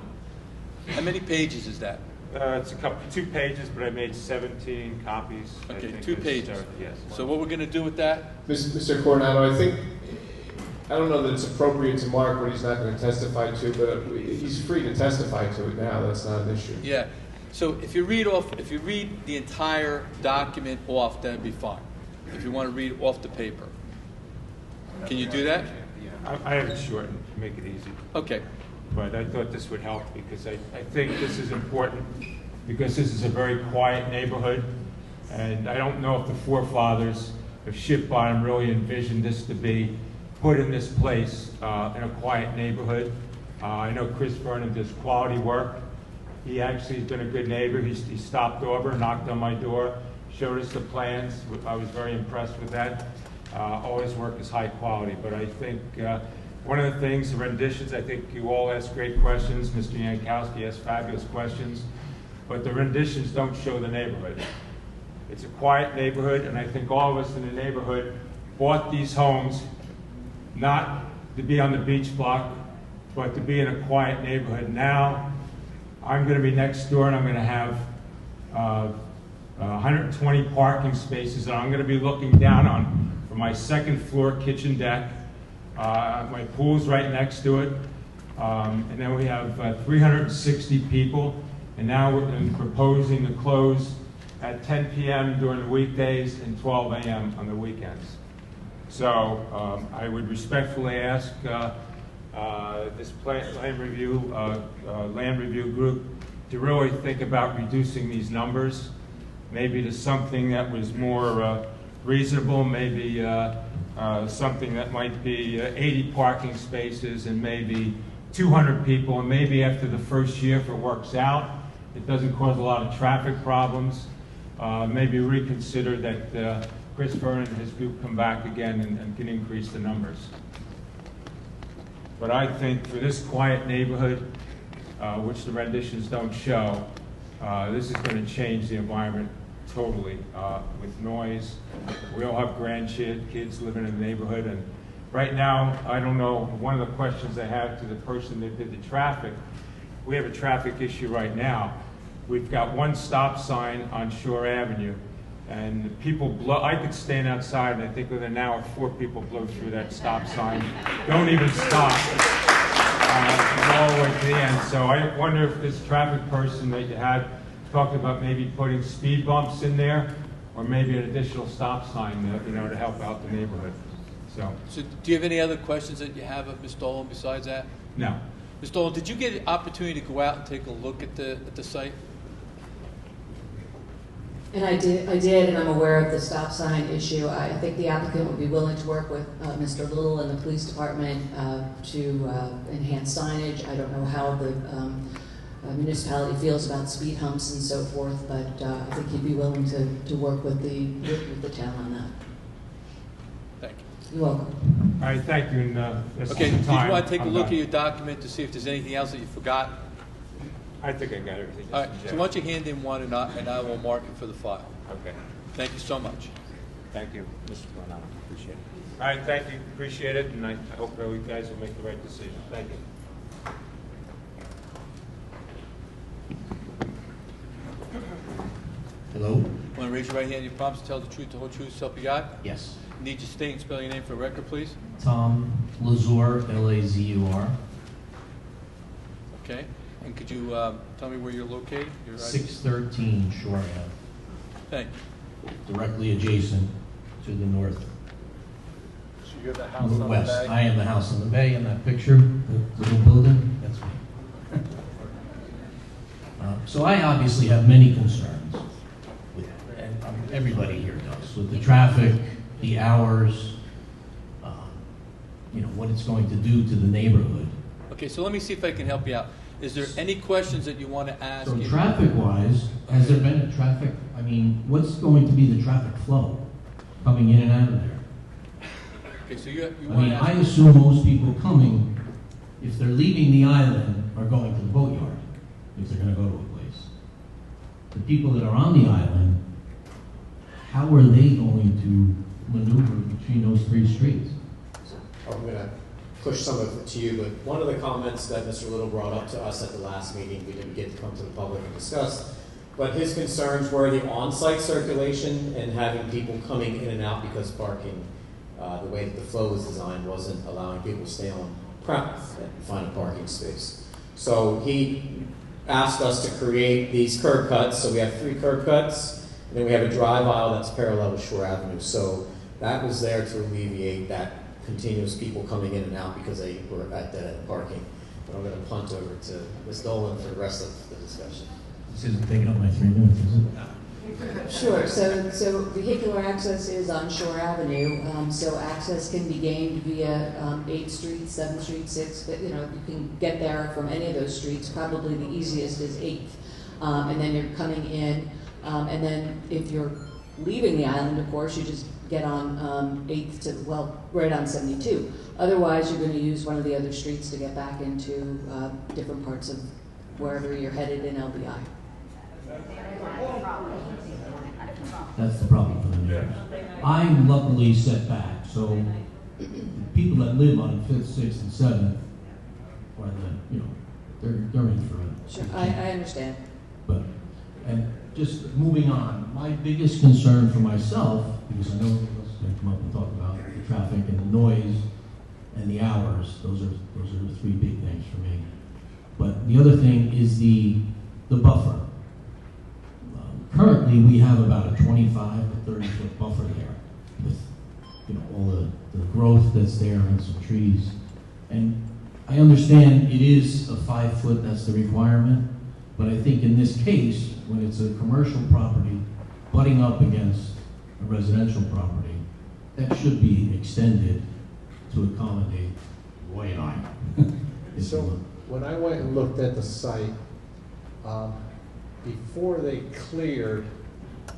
How many pages is that? It's 2 pages, but I made 17 copies. Okay, 2 pages. Yes. So what we're going to do with that? Mr. Coronado, I don't know that it's appropriate to mark what he's not going to testify to, but he's free to testify to it now. That's not an issue. Yeah. So if you read the entire document off, that'd be fine. If you want to read off the paper, can you do that? I have it shortened to make it easy. Okay. But I thought this would help because I think this is important because this is a very quiet neighborhood. And I don't know if the forefathers of Ship Bottom really envisioned this to be put in this place in a quiet neighborhood. I know Chris Burnham does quality work. He actually has been a good neighbor. He stopped over, knocked on my door, showed us the plans. I was very impressed with that. All his work is high quality, but I think one of the things, the renditions, I think you all asked great questions. Mr. Yankowski asked fabulous questions, but the renditions don't show the neighborhood. It's a quiet neighborhood, and I think all of us in the neighborhood bought these homes not to be on the beach block, but to be in a quiet neighborhood. Now, I'm going to be next door, and I'm going to have 120 parking spaces that I'm going to be looking down on from my second floor kitchen deck. My pool's right next to it. And then we have 360 people, and now we're proposing to close at 10 p.m. during the weekdays and 12 a.m. on the weekends. So I would respectfully ask this land review group to really think about reducing these numbers, maybe to something that was more reasonable, maybe something that might be 80 parking spaces and maybe 200 people, and maybe after the first year, if it works out, it doesn't cause a lot of traffic problems, maybe reconsider that Chris Vernon and his group come back again and can increase the numbers. But I think for this quiet neighborhood, which the renditions don't show, this is going to change the environment totally with noise. We all have grandkids living in the neighborhood, and right now, I don't know, one of the questions I have to the person that did the traffic, we have a traffic issue right now. We've got one stop sign on Shore Avenue, and people blow. I could stand outside, and I think within an hour, 4 people blow through that stop sign. Don't even stop. All the way to the end. So I wonder if this traffic person that you had talked about maybe putting speed bumps in there, or maybe an additional stop sign, to help out the neighborhood. So do you have any other questions that you have of Ms. Dolan besides that? No. Ms. Dolan, did you get an opportunity to go out and take a look at the site? And I did, and I'm aware of the stop sign issue. I think the applicant would be willing to work with Mr. Little and the police department to enhance signage. I don't know how the municipality feels about speed humps and so forth, but I think he'd be willing to work with the town on that. Thank you. You're welcome. All right, thank you. And, okay, did you want to take a look at your document to see if there's anything else that you forgot? I think I got everything. All right, so why don't you hand in one, and I will mark it for the file. Okay. Thank you so much. Thank you, Mr. Glenn. Appreciate it. All right, thank you. Appreciate it, and I hope you guys will make the right decision. Thank you. Hello? Want to raise your right hand? You promise to tell the truth, the whole truth, so help you God? Yes. Need you state and spell your name for the record, please. Tom Lazur, L-A-Z-U-R. Okay. And could you tell me where you're located? 613 Shore Ave. Thank you. Directly adjacent to the north. So you're the house on the west. bay? I am the house on the bay in that picture, the little building. That's me. So I obviously have many concerns with, and everybody here does, with the traffic, the hours, what it's going to do to the neighborhood. Okay, so let me see if I can help you out. Is there any questions that you want to ask? So traffic-wise, has there been a traffic, what's going to be the traffic flow coming in and out of there? Okay, so you want to ask... I assume most people coming, if they're leaving the island, are going to the boatyard, if they're going to go to a place. The people that are on the island, how are they going to maneuver between those 3 streets? I'm going to push some of it to you, but one of the comments that Mr. Little brought up to us at the last meeting, we didn't get to come to the public and discuss, but his concerns were the on-site circulation and having people coming in and out because parking, the way that the flow was designed, wasn't allowing people to stay on premise and find a parking space. So he asked us to create these curb cuts, so we have 3 curb cuts, and then we have a drive aisle that's parallel with Shore Avenue. So that was there to alleviate that continuous people coming in and out because they were at dead-end parking. But I'm going to punt over to Ms. Dolan for the rest of the discussion. This isn't taking up my 3 minutes, is it? Sure, so vehicular access is on Shore Avenue, so access can be gained via 8th Street, 7th Street, 6th, but, you can get there from any of those streets. Probably the easiest is 8th, and then you're coming in, and then if you're leaving the island, of course, you just get on 8th to, right on 72. Otherwise, you're going to use one of the other streets to get back into different parts of wherever you're headed in LBI. That's the problem for the neighbors. I'm luckily set back, so the people that live on 5th, 6th, and 7th are they're in for it. Sure, I understand. But, and just moving on, my biggest concern for myself, because I know let's come up and talk about the traffic and the noise and the hours, those are the 3 big things for me. But the other thing is the buffer. Currently, we have about a 25 to 30 foot buffer there with all the growth that's there and some trees. And I understand it is a 5 foot, that's the requirement, but I think in this case, when it's a commercial property butting up against a residential property, that should be extended to accommodate way high. So when I went and looked at the site, before they cleared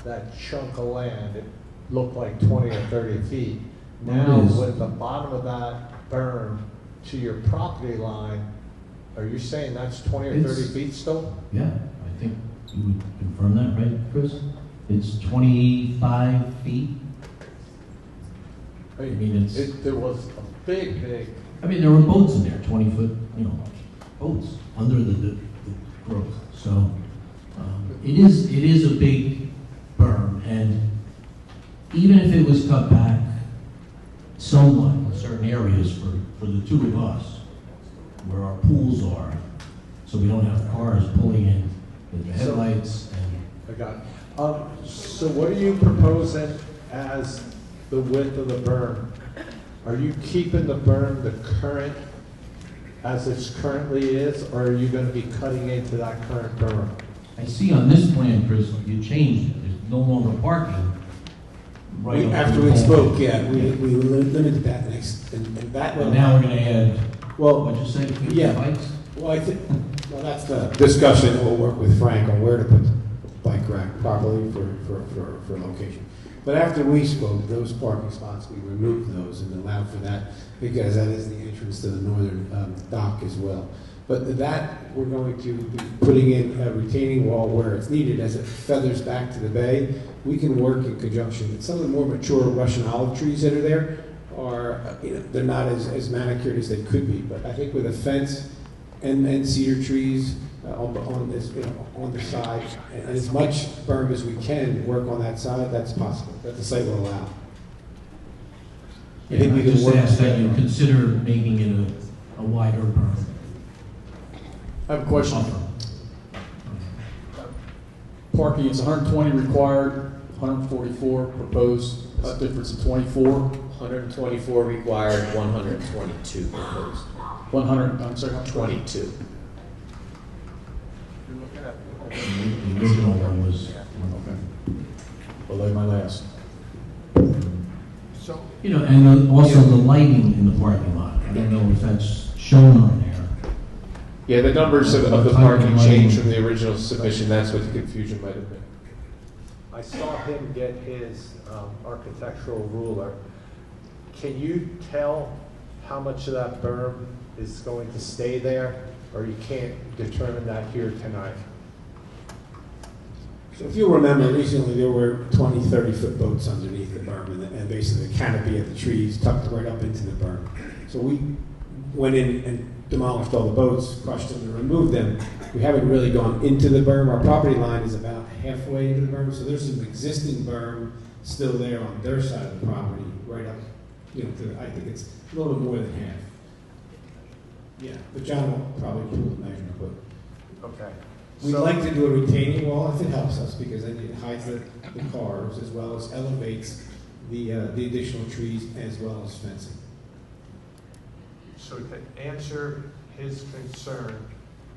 that chunk of land, it looked like 20 or 30 feet. Now, with the bottom of that berm to your property line, are you saying that's 20 or 30 feet still? Yeah, I think you would confirm that, right, Chris? It's 25 feet. I mean, there was a big. I mean, there were boats in there, 20 foot, boats under the growth. So it is a big berm, and even if it was cut back somewhat in certain areas for the 2 of us, where our pools are, so we don't have cars pulling in with the headlights. I got it. So what are you proposing as the width of the berm? Are you keeping the berm the current, as it currently is, or are you going to be cutting into that current berm? I see on this plan, Chris, you changed it. There's no longer parking. Right After we spoke, we limited that next, and that. But now we're going to add. Well, what'd you say? Bikes? Well, I think that's the discussion. We'll work with Frank on where to put the bike rack properly for location. But after we spoke, those parking spots, we removed those and allowed for that because that is the entrance to the northern dock as well. But that, we're going to be putting in a retaining wall where it's needed as it feathers back to the bay. We can work in conjunction. Some of the more mature Russian olive trees that are there are, they're not as manicured as they could be. But I think with a fence and cedar trees on this, on the side, and as much berm as we can work on that side, that's possible. That the site will allow. I think we just ask that you consider making it a wider berm. I have a question. Parking, it's 120 required, 144 proposed. That's a difference of 24. 124 required, 122 proposed. 100, I'm sorry, 22. The original one was below my last. So, and also the lighting in the parking lot. I don't know if that's shown on there. Yeah, the numbers of the parking changed from the original submission. That's what the confusion might have been. I saw him get his architectural ruler. Can you tell how much of that berm is going to stay there, or you can't determine that here tonight? So if you'll remember, recently there were 20, 30-foot boats underneath the berm and basically the canopy of the trees tucked right up into the berm. So we went in and demolished all the boats, crushed them, and removed them. We haven't really gone into the berm. Our property line is about halfway into the berm, so there's some existing berm still there on their side of the property, right up, I think it's a little bit more than half. Yeah, but John will probably pull the measurement, but okay. We'd like to do a retaining wall if it helps us, because then it hides the cars as well as elevates the additional trees as well as fencing. So to answer his concern,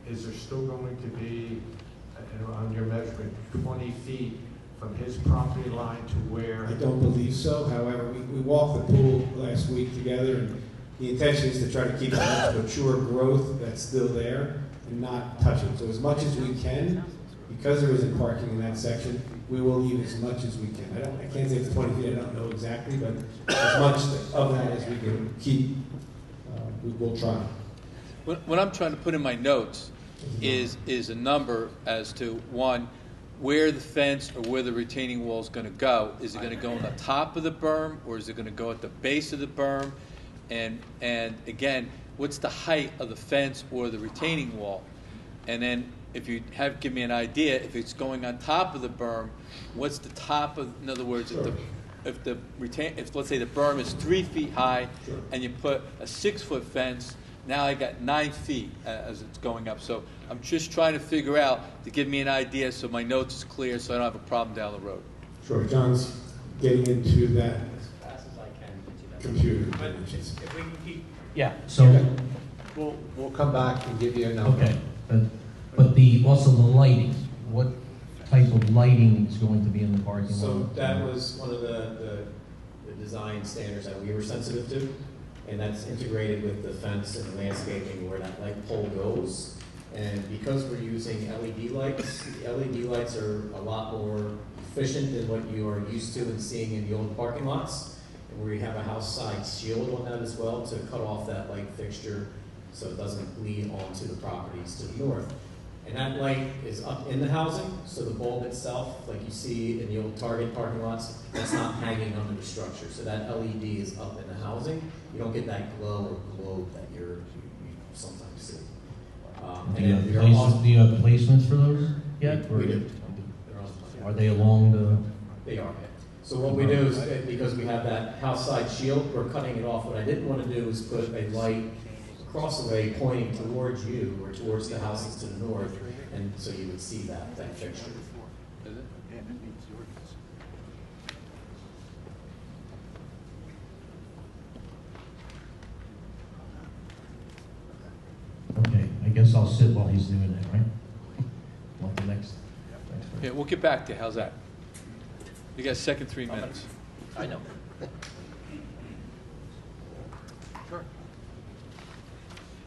is there still going to be on your measurement, 20 feet from his property line to where? I don't believe so. However, we walked the pool last week together, and the intention is to try to keep as much mature growth that's still there and not touch it. So as much as we can, because there isn't parking in that section, we will leave as much as we can. I can't say it's 20 feet, I don't know exactly, but as much of that as we can keep, we will try. What I'm trying to put in my notes is a number as to, one, where the fence or where the retaining wall is going to go. Is it going to go on the top of the berm, or is it going to go at the base of the berm? And again, what's the height of the fence or the retaining wall? And then if you give me an idea, if it's going on top of the berm, what's the top of, in other words, sure. if let's say the berm is 3 feet high, sure, and you put a 6-foot fence, now I got 9 feet as it's going up. So I'm just trying to figure out to give me an idea so my notes is clear so I don't have a problem down the road. Sure, John's getting into that As fast as I can. computer. But if we can keep. Yeah, so, We'll come back and give you a number. okay, but also the lighting, what type of lighting is going to be in the parking lot? So that was one of the design standards that we were sensitive to, and that's integrated with the fence and landscaping where that light pole goes. And because we're using LED lights, the LED lights are a lot more efficient than what you are used to and seeing in the old parking lots. And we have a house side shield on that as well to cut off that light fixture so it doesn't bleed onto the properties to the north. And that light is up in the housing, so the bulb itself, like you see in the old Target parking lots, that's not hanging under the structure. So that LED is up in the housing. You don't get that glow or globe that you sometimes see. Do you have placements for those yet? We do. Are they along the? They are. So what we do is, because we have that house side shield, we're cutting it off. What I didn't want to do is put a light across the way pointing towards you or towards the houses to the north, and so you would see that fixture. Is it? Okay, I guess I'll sit while he's doing that, right? Want the next? Yeah, we'll get back to you. How's that? You got a second 3 minutes. I know. Sure.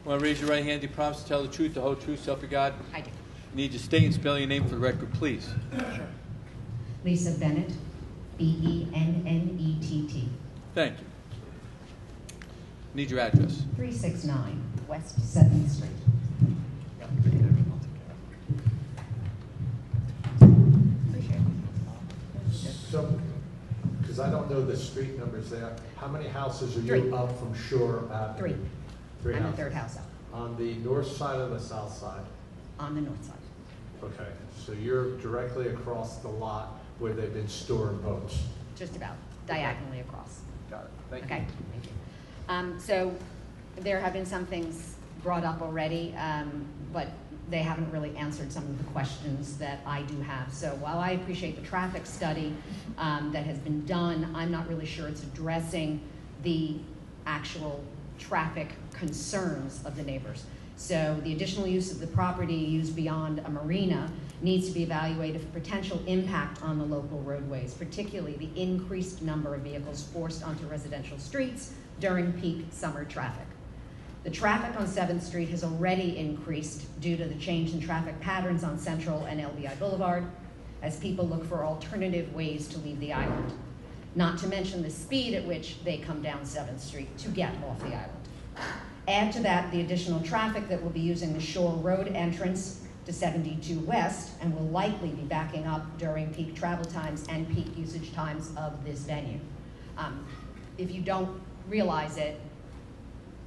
Want to raise your right hand? Do you promise to tell the truth, the whole truth, so help you God? I do. Need you to state and spell your name for the record, please. Sure. Lisa Bennett, Bennett. Thank you. Need your address. 369 West 7th Street. So, because I don't know the street numbers there, how many houses are Three. you up from Shore Avenue? Three. I'm the houses. third house up, On the north side or the south side? on the north side. Okay, so you're directly across the lot where they've been storing boats? Just about, diagonally across. Got it, thank you. Okay, thank you. So there have been some things brought up already, but they haven't really answered some of the questions that I do have. So while I appreciate the traffic study that has been done, I'm not really sure it's addressing the actual traffic concerns of the neighbors. So the additional use of the property used beyond a marina needs to be evaluated for potential impact on the local roadways, particularly the increased number of vehicles forced onto residential streets during peak summer traffic. The traffic on 7th Street has already increased due to the change in traffic patterns on Central and LBI Boulevard as people look for alternative ways to leave the island, not to mention the speed at which they come down 7th Street to get off the island. Add to that the additional traffic that will be using the Shore Road entrance to 72 West and will likely be backing up during peak travel times and peak usage times of this venue. If you don't realize it,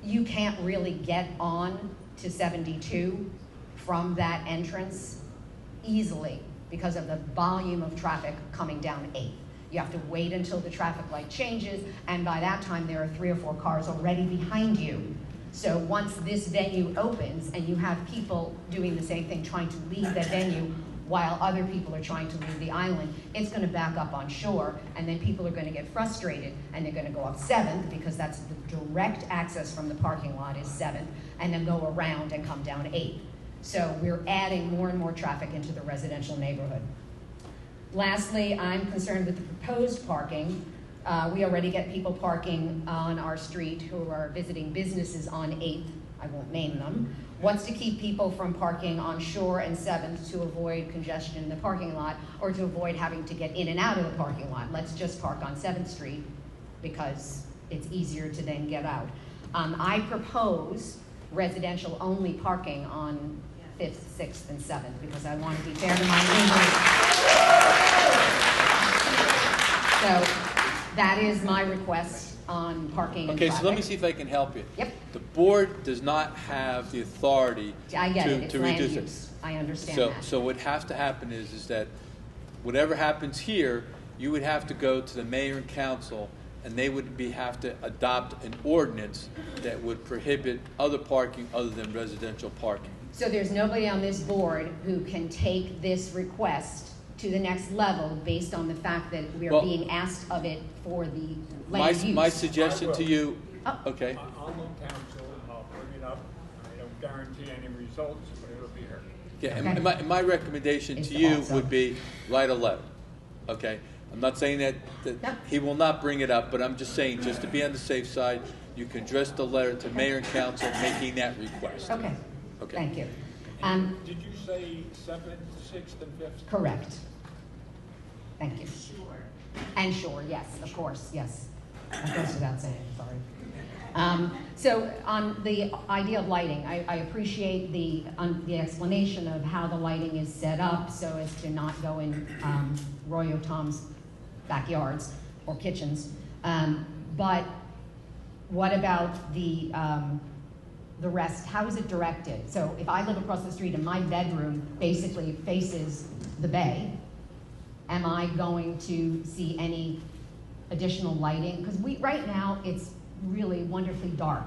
you can't really get on to 72 from that entrance easily because of the volume of traffic coming down 8. You have to wait until the traffic light changes, and by that time there are 3 or 4 cars already behind you. So once this venue opens and you have people doing the same thing, trying to leave that venue while other people are trying to leave the island, it's going to back up on Shore, and then people are going to get frustrated, and they're going to go up 7th, because that's the direct access from the parking lot is 7th, and then go around and come down 8th. So we're adding more and more traffic into the residential neighborhood. Lastly, I'm concerned with the proposed parking. We already get people parking on our street who are visiting businesses on 8th. I won't name them. What's to keep people from parking on Shore and 7th to avoid congestion in the parking lot or to avoid having to get in and out of the parking lot? Let's just park on 7th Street because it's easier to then get out. I propose residential only parking on 5th, 6th, and 7th because I want to be fair to my neighbors. So that is my request on parking and Okay, so let me traffic. see if I can help you. Yep. The board does not have the authority I get it. It's to land reduce use. it. I understand So, that. so what has to happen is that whatever happens here, you would have to go to the mayor and council, and they would have to adopt an ordinance that would prohibit other parking other than residential parking. So there's nobody on this board who can take this request to the next level based on the fact that we are Well, being asked of it for the land use. My suggestion to you, okay, I'm on council, I'll bring it up. I don't guarantee any results, but it'll be here. yeah, Okay. and my recommendation It's to you awesome. would be write a letter, okay? I'm not saying that No. he will not bring it up, but I'm just saying, just to be on the safe side, you can address the letter to mayor and council making that request. Okay, Okay. thank you. Did you say 7th, 6th, and 5th? Correct. Thank you. And Shore, yes, of course, yes. That goes without saying, sorry. So on the idea of lighting, I appreciate the explanation of how the lighting is set up so as to not go in Roy Tom's backyards or kitchens. But what about the rest? How is it directed? So if I live across the street and my bedroom basically faces the bay, am I going to see any additional lighting? Because right now it's really wonderfully dark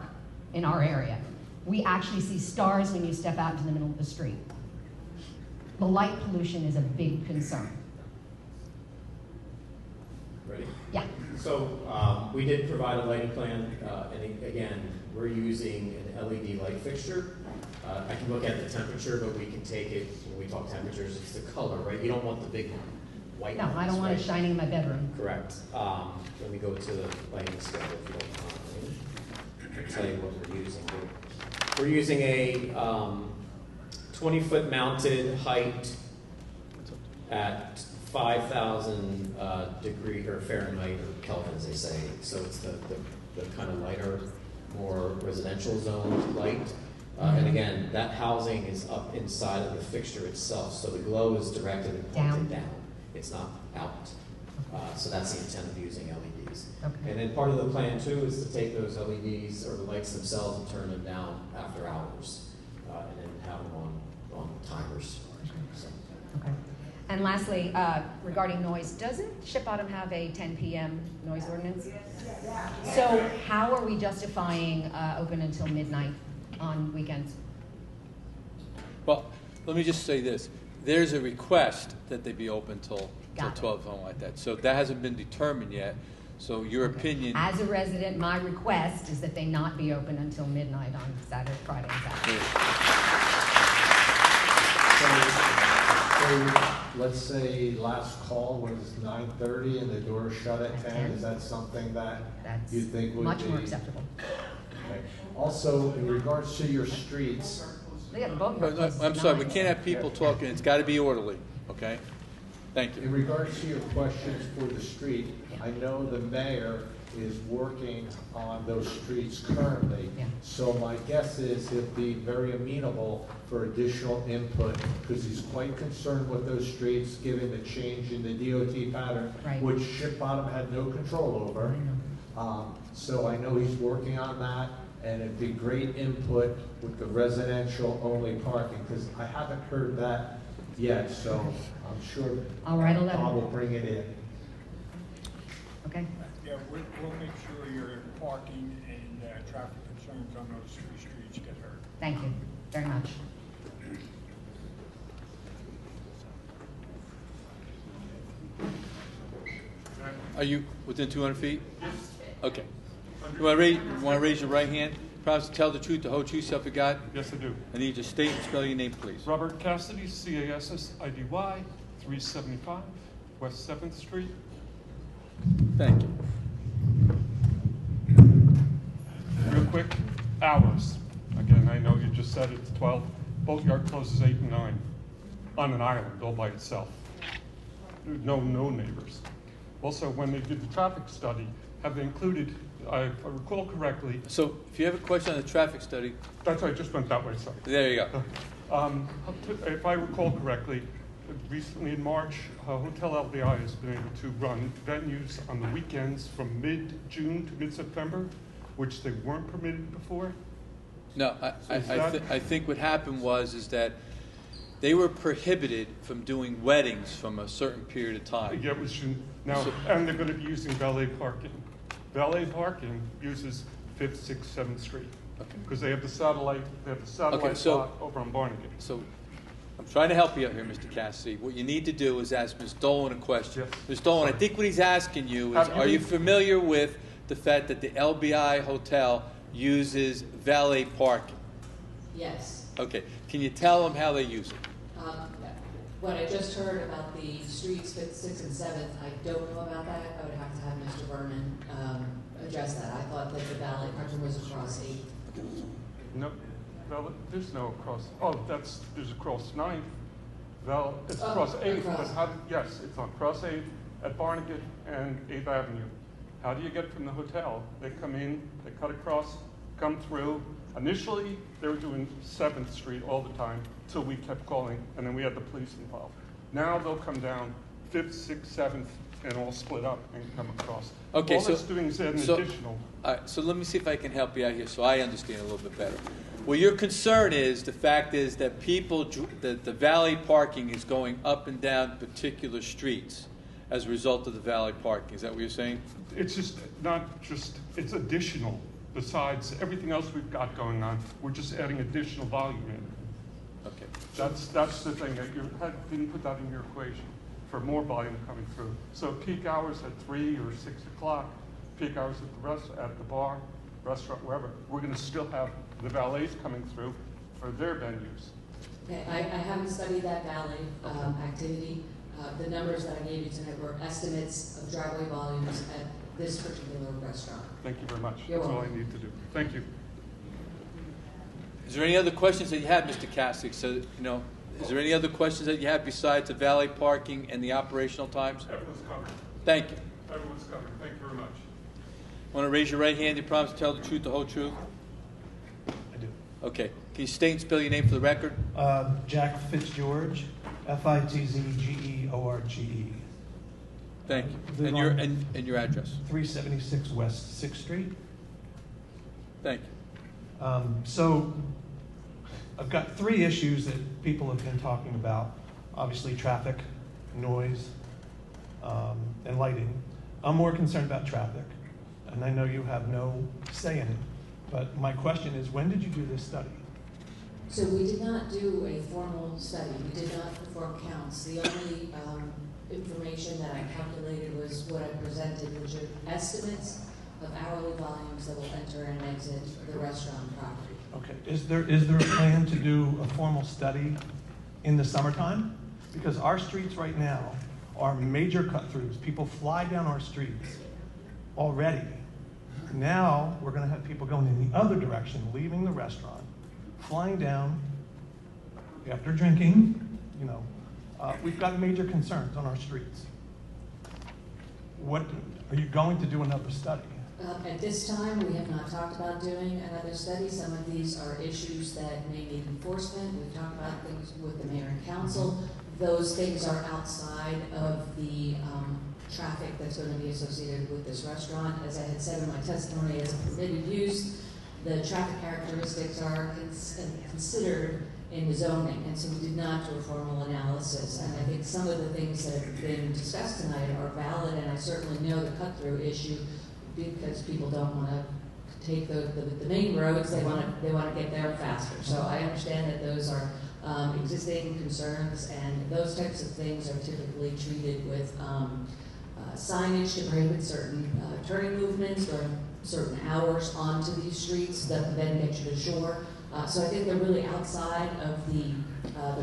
in our area. We actually see stars when you step out into the middle of the street. The light pollution is a big concern. Ready? Yeah. So we did provide a lighting plan, and again, we're using an LED light fixture. I can look at the temperature, but we can take it, when we talk temperatures, it's the color, right? You don't want the big white No, I lights, don't want it right? shining in my bedroom. Correct. Let me go to the lighting schedule if you don't mind. I'll tell you what we're using. We're using a 20-foot mounted height at 5,000 degree or Fahrenheit or Kelvin, as they say. So it's the kind of lighter, more residential zone light. And again, that housing is up inside of the fixture itself, so the glow is directed and pointed down. It's not out. So that's the intent of using LEDs. Okay. And then part of the plan too is to take those LEDs or the lights themselves and turn them down after hours, and then have them on timers. So. Okay. And lastly, regarding noise, doesn't Ship Bottom have a 10 p.m. noise ordinance? So how are we justifying open until midnight on weekends? Well, let me just say this. There's a request that they be open till Got it. 12, something like that. So that hasn't been determined yet. So your opinion, As a resident, my request is that they not be open until midnight on Saturday, Friday, and Saturday. So let's say last call was 9:30 and the door shut at 10. Is that something that you think would be? Much more acceptable. Okay. Also, in regards to your streets, Yeah, both of us. I'm sorry, we can't have people talking. It's got to be orderly, okay? Thank in you. regards to your questions for the street, I know the mayor is working on those streets currently. Yeah. So my guess is he'll be very amenable for additional input because he's quite concerned with those streets, given the change in the DOT pattern, Right. which Ship Bottom had no control over. So I know he's working on that, and it'd be great input with the residential only parking, because I haven't heard that yet, so I'm sure I'll write a letter. Bob will bring it in. Okay. Yeah, we'll make sure your parking and traffic concerns on those three streets get heard. Thank you very much. Are you within 200 feet? Okay. You want to raise your right hand? Promise to tell the truth, the whole truth, self you got? Yes, I do. I need you to state and spell your name, please. Robert Cassidy, Cassidy, 375 West 7th Street. Thank you. Real quick, hours. Again, I know you just said it's 12. Boatyard closes 8 and 9 on an island all by itself. No neighbors. Also, when they did the traffic study, have they included, if I recall correctly... So, if you have a question on the traffic study... That's right, I just went that way, sorry. There you go. If I recall correctly, recently in March, Hotel LBI has been able to run venues on the weekends from mid-June to mid-September, which they weren't permitted before. No, I think what happened is that they were prohibited from doing weddings from a certain period of time. Yeah, it was June. Now, and they're going to be using valet parking. Valet parking uses 5th, 6th, 7th Street. Because they have the satellite, lot over on Barnegat. So, I'm trying to help you out here, Mr. Cassidy. What you need to do is ask Ms. Dolan a question. Yes. Ms. Dolan, I think what he's asking you is, are you familiar with the fact that the LBI Hotel uses valet parking? Yes. Okay. Can you tell them how they use it? What I just heard about the streets 5th, 6th, and 7th, I don't know about that. I would have to have Mr. Berman address that. I thought that the valet parking was across 8th. No, there's no across. Oh, there's across 9th. It's across 8th. But yes, it's on cross 8th at Barnegat and 8th Avenue. How do you get from the hotel? They come in, they cut across, come through. Initially, they were doing 7th Street all the time, till we kept calling, and then we had the police involved. Now they'll come down 5th, 6th, 7th, and all split up and come across. Okay, all that's doing is adding additional. All right, so let me see if I can help you out here so I understand a little bit better. Well, your concern is, the fact is that the valet parking is going up and down particular streets as a result of the valet parking. Is that what you're saying? It's just it's additional. Besides everything else we've got going on, we're just adding additional volume in. Okay. That's the thing. You didn't put that in your equation for more volume coming through. So peak hours at 3 or 6 o'clock, peak hours at the bar, restaurant, wherever, we're going to still have the valets coming through for their venues. Okay, I haven't studied that valet activity. The numbers that I gave you tonight were estimates of driveway volumes at this particular restaurant. Thank you very much. You're That's welcome. all I need to do. Thank you. Is there any other questions that you have, Mr. Cassidy? So, is there any other questions that you have besides the valet parking and the operational times? Everyone's covered. Thank you. Everyone's covered. Thank you very much. Want to raise your right hand? You promise to tell the truth, the whole truth? I do. Okay. Can you state and spell your name for the record? Jack Fitzgeorge, Fitzgeorge. Thank you. And your address? 376 West 6th Street. Thank you. So I've got 3 issues that people have been talking about. Obviously traffic, noise, and lighting. I'm more concerned about traffic, and I know you have no say in it. But my question is, when did you do this study? So we did not do a formal study. We did not perform counts. The only information that I calculated was what I presented, which are estimates of hourly volumes that will enter and exit the restaurant property. Okay, is there a plan to do a formal study in the summertime? Because our streets right now are major cut-throughs. People fly down our streets already. Now we're gonna have people going in the other direction, leaving the restaurant, flying down after drinking, we've got major concerns on our streets. What, are you going to do another study? At this time, we have not talked about doing another study. Some of these are issues that may need enforcement. We've talked about things with the mayor and council. Those things are outside of the traffic that's going to be associated with this restaurant. As I had said in my testimony, as a permitted use, the traffic characteristics are considered in the zoning, and so we did not do a formal analysis. And I think some of the things that have been discussed tonight are valid, and I certainly know the cut-through issue, because people don't want to take the main roads, they want to get there faster. So I understand that those are existing concerns, and those types of things are typically treated with signage to prohibit certain turning movements during certain hours onto these streets that then get you to shore. So I think they're really outside of the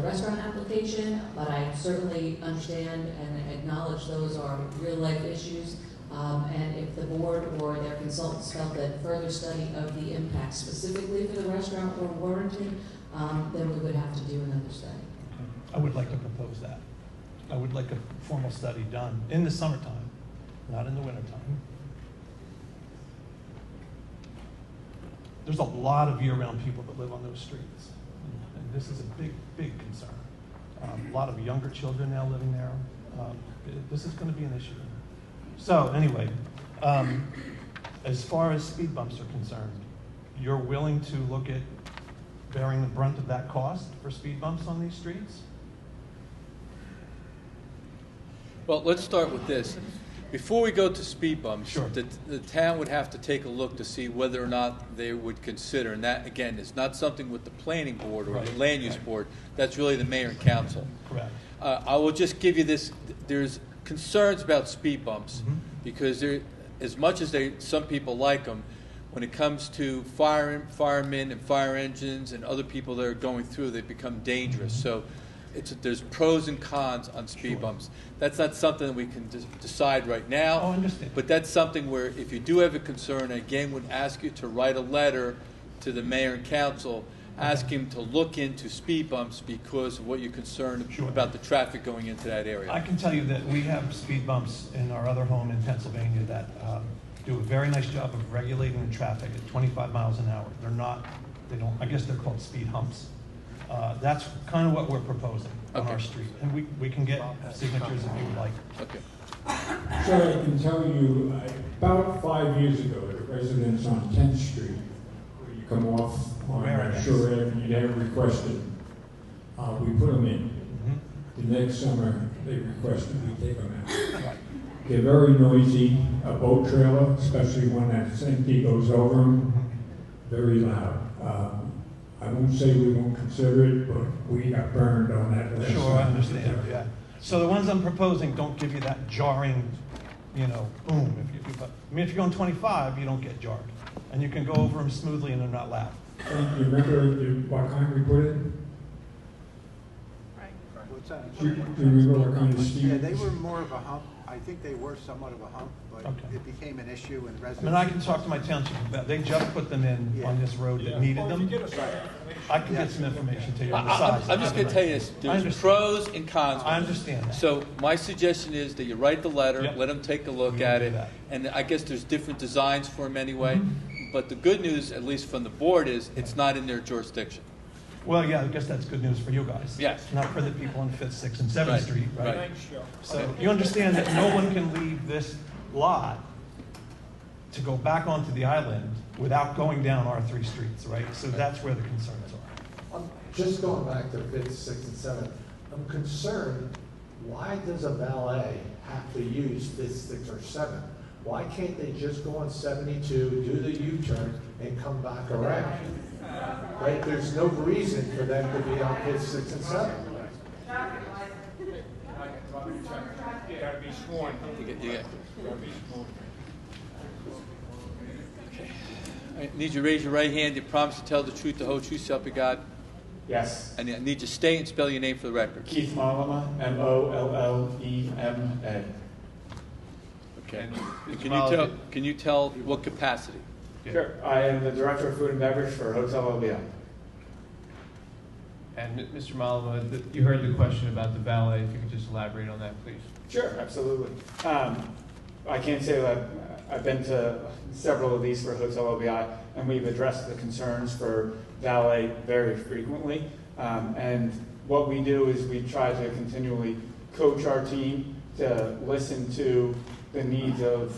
restaurant application, but I certainly understand and acknowledge those are real life issues. And if the board or their consultants felt that further study of the impact specifically for the restaurant were warranted, then we would have to do another study. I would like to propose that. I would like a formal study done in the summertime, not in the wintertime. There's a lot of year-round people that live on those streets, and this is a big, big concern. A lot of younger children now living there. This is going to be an issue. So anyway, as far as speed bumps are concerned, you're willing to look at bearing the brunt of that cost for speed bumps on these streets? Well, let's start with this. Before we go to speed bumps, sure. the town would have to take a look to see whether or not they would consider, and that, again, is not something with the planning board or the land use board. That's really the mayor and council. Correct. I will just give you this. There's concerns about speed bumps because there, as much as some people like them, when it comes to firemen and fire engines and other people that are going through, they become dangerous. So there's pros and cons on speed bumps. That's not something that we can decide right now. Oh, I understand. But that's something where if you do have a concern, I again would ask you to write a letter to the mayor and council, ask him to look into speed bumps because of what you're concerned about the traffic going into that area. I can tell you that we have speed bumps in our other home in Pennsylvania that do a very nice job of regulating the traffic at 25 miles an hour. I guess they're called speed humps. That's kind of what we're proposing on our street. And we can get signatures if you would like. Okay. So I can tell you, about 5 years ago, the residents on 10th Street, where you come off on Shore Avenue, they requested, we put them in. The next summer, they requested we take them out. They're very noisy. A boat trailer, especially one that's empty, goes over them, very loud. I won't say we won't consider it, but we got burned on that last Sure, I understand, yeah. So the ones I'm proposing don't give you that jarring, boom. If you're going 25, you don't get jarred. And you can go over them smoothly and they're not loud. And you remember what kind we put in? What's that? Do you remember what kind of speed? Yeah, they were more of a hump. I think they were somewhat of a hump, but it became an issue and residents. I can talk to my township about. They just put them in on this road that needed them. I can get some information to you on the size. I'm just going to tell you this. There's pros and cons. I understand that. So my suggestion is that you write the letter, let them take a look at it, and I guess there's different designs for them anyway. But the good news, at least from the board, is it's not in their jurisdiction. Well, yeah, I guess that's good news for you guys. Yes. Not for the people on 5th, 6th, and 7th Street, right? Right. So you understand that no one can leave this lot to go back onto the island without going down our 3 streets, right? So that's where the concerns are. Just going back to 5th, 6th, and 7th, I'm concerned, why does a valet have to use 5th, 6th, or 7th? Why can't they just go on 72, do the U-turn, and come back around? Right? There's no reason for them to be on 5th, 6th, and 7th. You gotta be sworn. Yeah. I need you to raise your right hand. You promise to tell the truth, the whole truth, so help you God? Yes. And I need you to state and spell your name for the record. Keith Mollema, M-O-L-L-E-M-A. Okay. And can you tell what capacity? Sure. I am the Director of Food and Beverage for Hotel OBI. And Mr. Malama, you heard the question about the valet. If you could just elaborate on that, please. Sure, absolutely. I can say that I've been to several of these for Hotel OBI, and we've addressed the concerns for valet very frequently. And what we do is we try to continually coach our team to listen to the needs of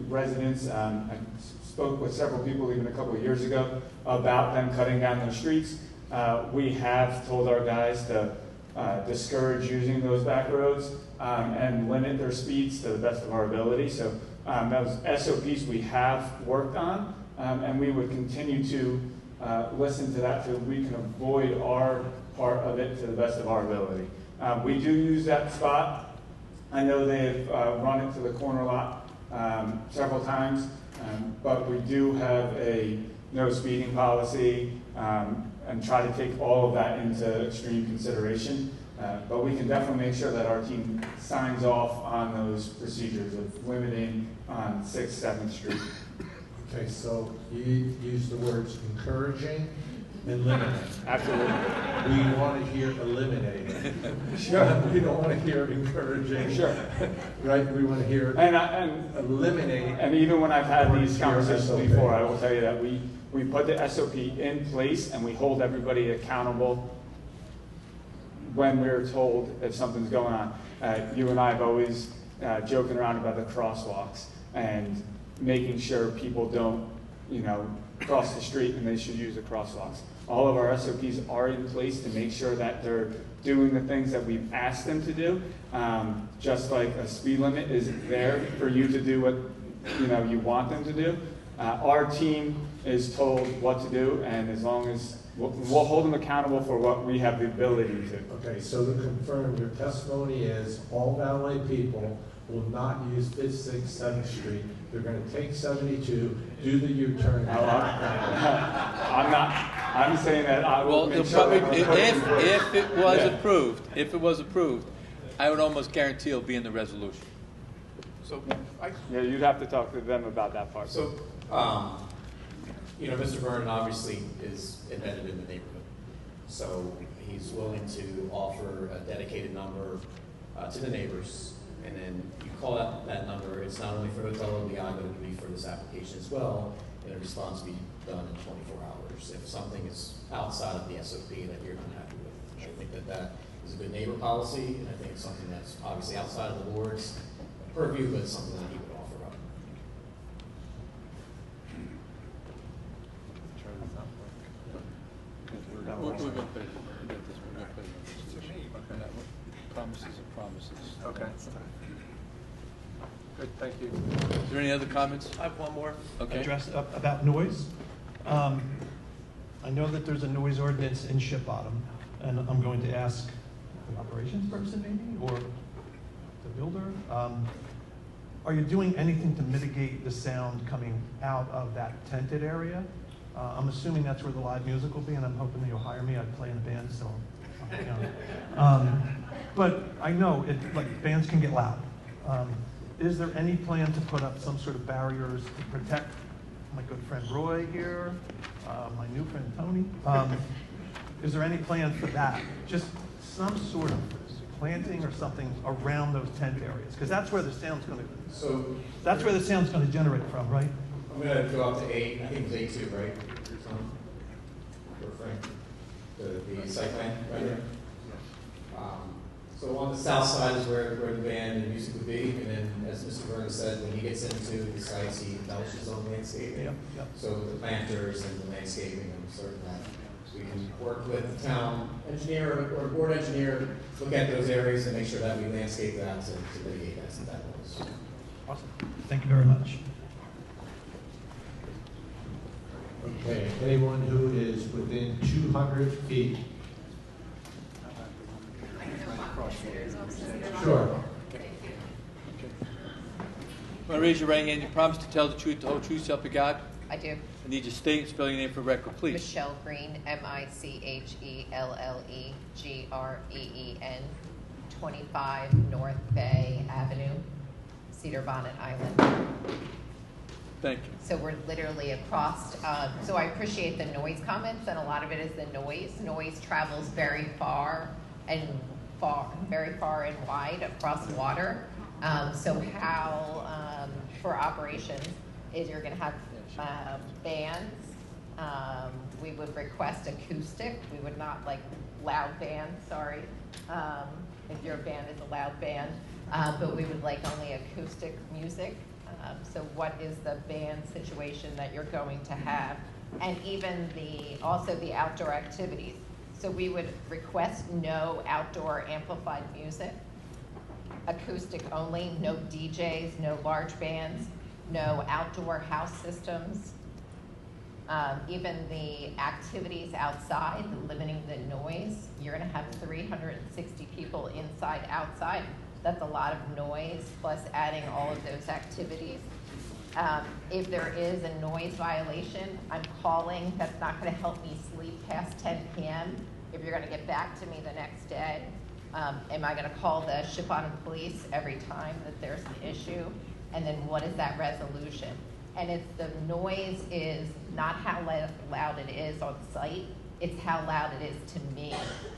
residents. I spoke with several people even a couple of years ago about them cutting down those streets. We have told our guys to discourage using those back roads and limit their speeds to the best of our ability. So those SOPs we have worked on, and we would continue to listen to that so we can avoid our part of it to the best of our ability. We do use that spot I know they've run it to the corner lot several times, but we do have a no speeding policy and try to take all of that into extreme consideration. But we can definitely make sure that our team signs off on those procedures of limiting on 6th, 7th Street. Okay, so you use the words encouraging and limiting. Absolutely. We want to hear eliminating. Sure. We don't want to hear encouraging. Sure. Right? We want to hear and eliminating. And even when I've had these conversations SOP. before, I will tell you that we put the SOP in place and we hold everybody accountable when we're told if something's going on. You and I have always joking around about the crosswalks and making sure people don't, cross the street and they should use the crosswalks. All of our SOPs are in place to make sure that they're doing the things that we've asked them to do. Just like a speed limit is there for you to do what you want them to do. Our team is told what to do, and as long as we'll hold them accountable for what we have the ability to. Okay, so to confirm, your testimony is all valet people will not use 5th, 6th, 7th Street. They're going to take 72, do the U-turn. I'm not. I'm saying that I will make sure. If it was approved, I would almost guarantee it'll be in the resolution. So, you'd have to talk to them about that part. So, Mr. Vernon obviously is embedded in the neighborhood. So he's willing to offer a dedicated number to the neighbors. And then you call out that number. It's not only for Hotel OBI, but it would be for this application as well. And a response be done in 24 hours. If something is outside of the SOP that you're unhappy with. I think that is a good neighbor policy. And I think it's something that's obviously outside of the board's purview, but it's something that he would offer up. We're going to put it. Promises are promises. Okay. Good, thank you. Is there any other comments? I have one more. Okay. Address about noise. I know that there's a noise ordinance in Ship Bottom, and I'm going to ask the operations person maybe, or the builder. Are you doing anything to mitigate the sound coming out of that tented area? I'm assuming that's where the live music will be, and I'm hoping that you'll hire me. I play in a band, so but I know bands can get loud. Is there any plan to put up some sort of barriers to protect my good friend Roy here, my new friend Tony? Is there any plan for that? Just some sort of planting or something around those tent areas, because that's where the sound's going to. So that's where the sound's going to generate from, right? I'm going to go up to 8. I think it's 8-2, right? For Frank, the site plan right there. So on the south side is where the band and music would be, and then as Mr. Vernon said, when he gets into the sites, he embellishes his own landscaping. Yep. So with the planters and the landscaping, I'm certain that we can work with the town engineer or board engineer, look at those areas and make sure that we landscape that to mitigate that noise. Awesome. Thank you very much. Okay, anyone who is within 200 feet. Sure. Want to raise your right hand? You promise to tell the truth, the whole truth, so help you God? I do. I need you to state and spell your name for record, please. Michelle Green, MICHELLEGREEN, 25 North Bay Avenue, Cedar Bonnet Island. Thank you. So we're literally across. So I appreciate the noise comments, and a lot of it is the noise. Noise travels very far and wide across water. So how for operations is you're going to have bands. We would request acoustic. We would not like loud bands. Sorry, if your band is a loud band, but we would like only acoustic music. So what is the band situation that you're going to have? And even also the outdoor activities. So we would request no outdoor amplified music, acoustic only, no DJs, no large bands, no outdoor house systems. Even the activities outside, limiting the noise, you're gonna have 360 people inside, outside. That's a lot of noise, plus adding all of those activities. If there is a noise violation, I'm calling. That's not going to help me sleep past 10 p.m. If you're going to get back to me the next day, am I going to call the Shipon police every time that there's an issue? And then what is that resolution? And it's the noise is not how loud it is on site, it's how loud it is to me.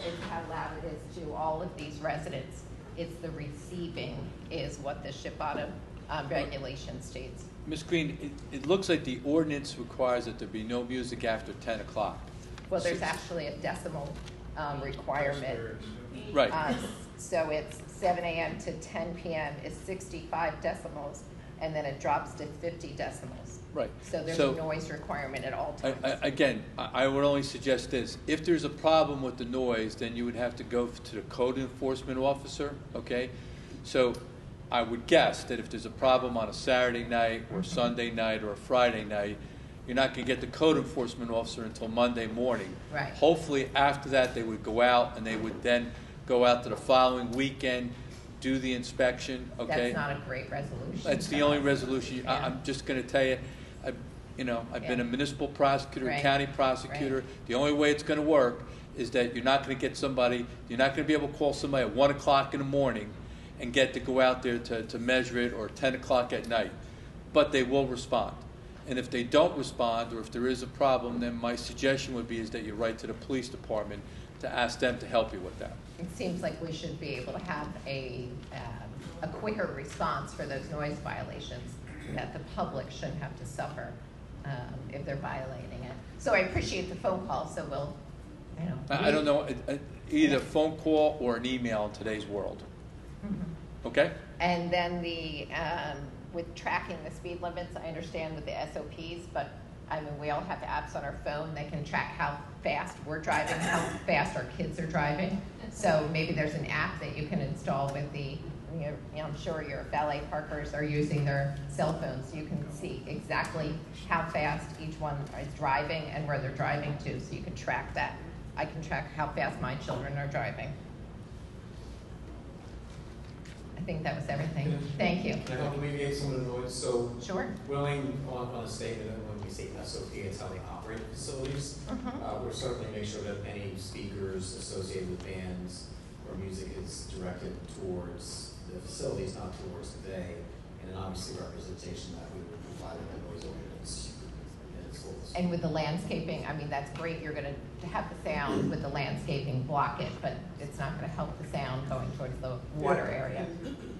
It's how loud it is to all of these residents. It's the receiving is what the Shipon regulation states. Ms. Green, it looks like the ordinance requires that there be no music after 10 o'clock. Well, there's actually a decimal requirement. Right. So it's 7 a.m. to 10 p.m. is 65 decibels, and then it drops to 50 decibels. Right. So there's a noise requirement at all times. Again, I would only suggest this. If there's a problem with the noise, then you would have to go to the code enforcement officer, okay? So I would guess that if there's a problem on a Saturday night or Sunday night or a Friday night, you're not going to get the code enforcement officer until Monday morning. Right. Hopefully after that they would go out and they would then go out to the following weekend, do the inspection, okay? That's not a great resolution. That's the only resolution. I'm just going to tell you, I've been a municipal prosecutor, Right. county prosecutor. The only way it's going to work is that you're not going to get somebody, you're not going to be able to call somebody at 1 o'clock in the morning and get to go out there to measure it, or 10 o'clock at night. But they will respond. And if they don't respond, or if there is a problem, then my suggestion would be is that you write to the police department to ask them to help you with that. It seems like we should be able to have a quicker response for those noise violations, that the public shouldn't have to suffer if they're violating it. So I appreciate the phone call, so we'll, I don't know, either a phone call or an email in today's world. Okay? And then with tracking the speed limits, I understand with the SOPs, but I mean, we all have apps on our phone. They can track how fast we're driving, how fast our kids are driving. So maybe there's an app that you can install with I'm sure your valet parkers are using their cell phones. So you can see exactly how fast each one is driving and where they're driving to, so you can track that. I can track how fast my children are driving. I think that was everything. Thank you. Can I help alleviate some of the noise? So, sure. Willing on a statement that when we say SOP, it's how they operate facilities. We'll certainly make sure that any speakers associated with bands or music is directed towards the facilities, not towards the day. And then obviously representation that we would provide with the noise ordinance in its fullest. And with the landscaping, I mean, that's great. You're going to have the sound with the landscaping block it, but it's not going to help the sound going towards the water area.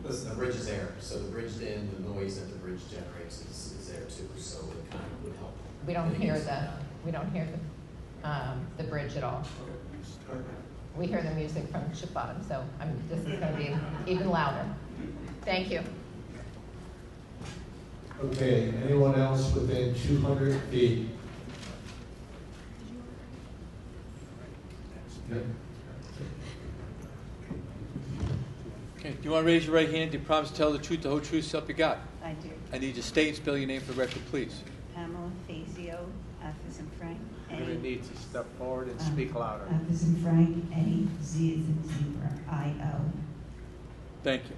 Listen, the bridge is there, so the bridge in, the noise that the bridge generates is there too, so it kind of would help. We don't hear the bridge at all. We hear the music from Ship Bottom, so this is going to be even louder. Thank you. Okay, anyone else within 200 feet? Okay, do you want to raise your right hand? Do you promise to tell the truth, the whole truth, so help you God? I do. I need you to state and spell your name for the record, please. Pamela Fazio, F as in Frank. You're going to need to step forward and speak louder. F as in Frank, A, Z as in zebra, I-O. Thank you.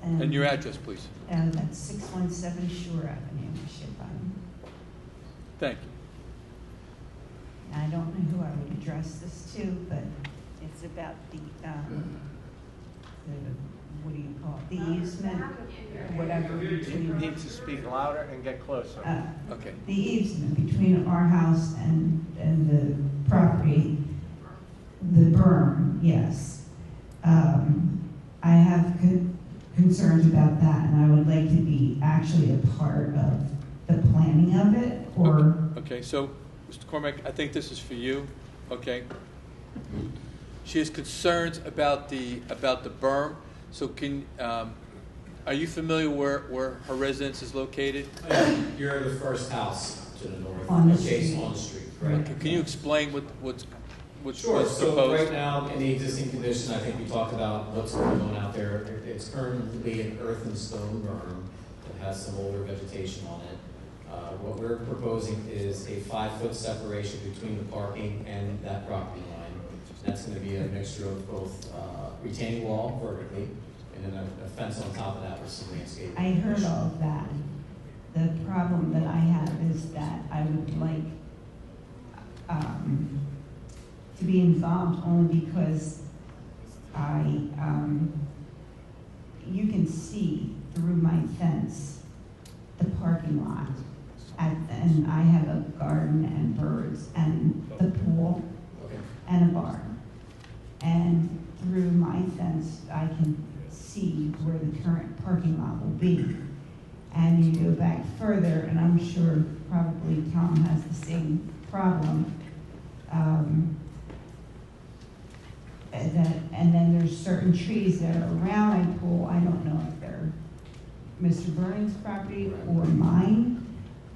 And your address, please. That's 617 Shore Avenue, Ship Bottom. Thank you. I don't know who I would address this to, but it's about the what do you call it? The easement, whatever. You need to speak louder and get closer. Okay. The easement between our house and the property, the berm, yes. I have concerns about that, and I would like to be actually a part of the planning of it, or... Okay, so, Mr. Cormack, I think this is for you, okay? She has concerns about the berm, so are you familiar where her residence is located? You're the first house to the north, on the street. Right? Okay, can you explain what's Sure. what's So proposed? right now, in the existing condition, I think we talked about what's going on out there. It's currently an earth and stone berm that has some older vegetation on it. What we're proposing is a 5-foot separation between the parking and that property line. That's going to be a mixture of both retaining wall vertically and then a fence on top of that with some landscaping. I heard all of that. The problem that I have is that I would like to be involved only because you can see through my fence the parking lot. And I have a garden and birds and the pool and a barn. And through my fence, I can see where the current parking lot will be. And you go back further, and I'm sure probably Tom has the same problem. And then there's certain trees that are around my pool. I don't know if they're Mr. Vernon's property or mine,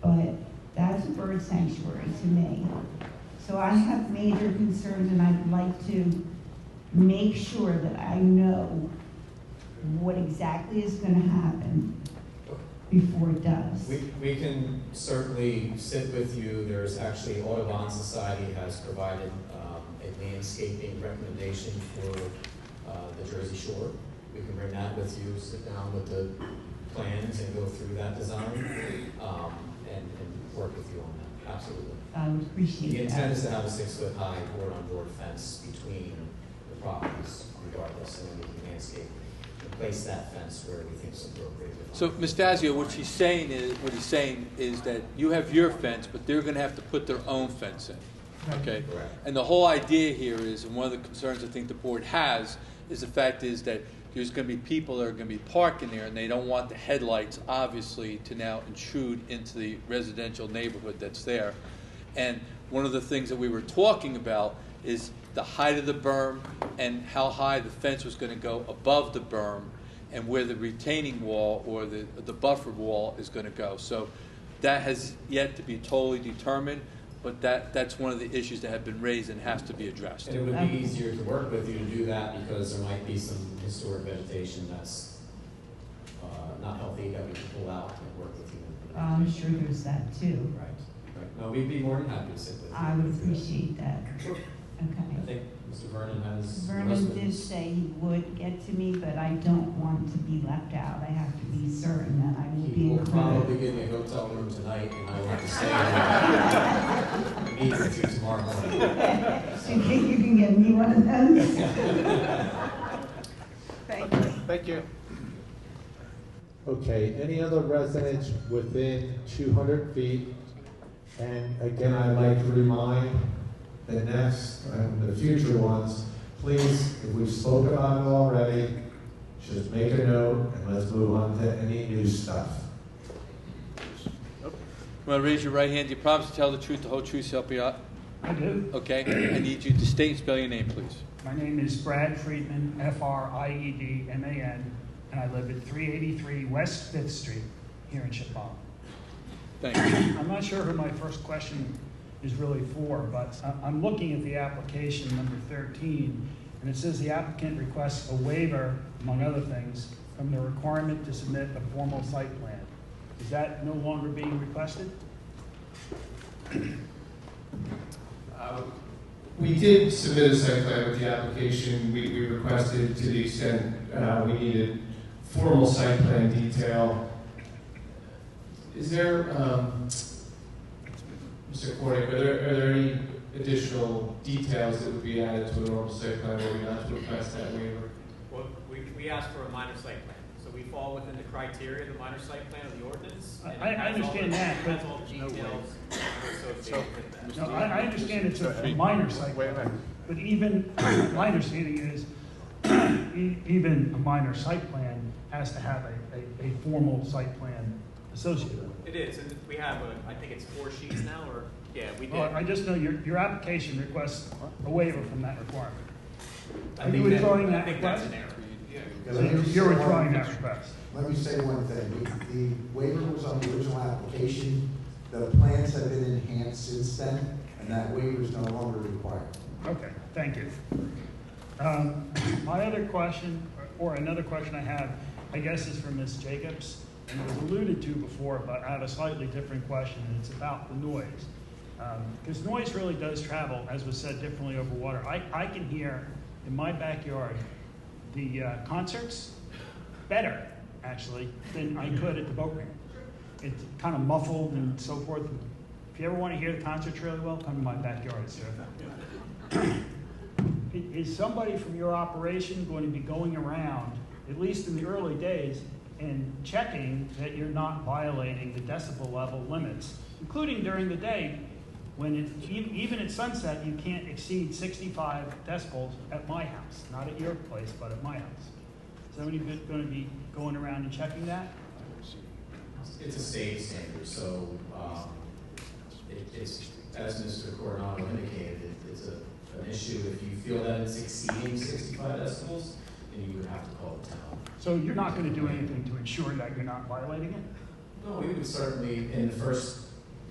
but that's a bird sanctuary to me. So I have major concerns, and I'd like to make sure that I know what exactly is going to happen before it does. We can certainly sit with you. There's actually, Audubon Society has provided a landscaping recommendation for the Jersey Shore. We can bring that with you, sit down with the plans and go through that design and work with you on that, absolutely. I would appreciate The that. intent is to have a 6-foot-high board-on-board fence between the properties regardless, and then we can landscape and place that fence where we think is appropriate. So, Ms. Dazio, what he's saying is that you have your fence, but they're going to have to put their own fence in. Okay? Correct. And the whole idea here is, and one of the concerns I think the board has, is the fact is that there's going to be people that are going to be parking there, and they don't want the headlights, obviously, to now intrude into the residential neighborhood that's there. And one of the things that we were talking about is the height of the berm and how high the fence was going to go above the berm and where the retaining wall or the buffer wall is going to go. So that has yet to be totally determined, but that's one of the issues that have been raised and has to be addressed. And it would be easier to work with you to do that because there might be some historic vegetation that's not healthy that we can pull out and work with you. I'm sure there's that too. Right. No, we'd be more than happy to sit with you. I would appreciate that. Sure. Okay. I think Mr. Vernon has. Vernon did say he would get to me, but I don't want to be left out. I have to be certain that I will be He will included. probably give me a hotel room tonight, and I will have to stay and meet with you tomorrow morning. Do you think you can get me one of those? Thank you. Thank you. Okay, any other residents within 200 feet? And again, I'd like to remind the next, the future ones, please, if we've spoken about it already, just make a note and let's move on to any new stuff. Want to raise your right hand? Do you promise to tell the truth, the whole truth, so help you out? I do. Okay. I need you to state and spell your name, please. My name is Brad Friedman, F-R-I-E-D-M-A-N, and I live at 383 West 5th Street here in Chippewa. Thank you. I'm not sure who my first question is really for, but I'm looking at the application number 13, and it says the applicant requests a waiver, among other things, from the requirement to submit a formal site plan. Is that no longer being requested? We did submit a site plan with the application. We requested, to the extent we needed formal site plan detail. Is there, Mr. Cornick, are there any additional details that would be added to a normal site plan where we not to request that waiver? Well, we asked for a minor site plan, so we fall within the criteria of the minor site plan of the ordinance. And I understand that, but all the details associated with that. No, I understand it's a minor site plan, but even, my understanding is, even a minor site plan has to have a formal site plan associated with it. It is, and we have, I think it's 4 sheets now, or, yeah, we did. Well, I just know your application requests a waiver from that requirement. I Are you think withdrawing I that think request? that's an error. So you're withdrawing that request? Let me say one thing. The waiver was on the original application. The plans have been enhanced since then, and that waiver is no longer required. Okay, thank you. My other question, or another question I have, I guess is for Ms. Jacobs, and it was alluded to before, but I have a slightly different question, and it's about the noise. Because noise really does travel, as was said, differently over water. I can hear in my backyard the concerts better, actually, than I could at the boat ramp. It's kind of muffled and so forth. If you ever want to hear the concerts really well, come to my backyard, sir. Is somebody from your operation going to be going around, at least in the early days, and checking that you're not violating the decibel level limits, including during the day, when even at sunset, you can't exceed 65 decibels at my house, not at your place, but at my house. Is somebody going to be going around and checking that? It's a state standard, so it's, as Mr. Coronado indicated, it's an issue. If you feel that it's exceeding 65 decibels, then you would have to call the town. So you're not going to do anything to ensure that you're not violating it? No, we would certainly, in the first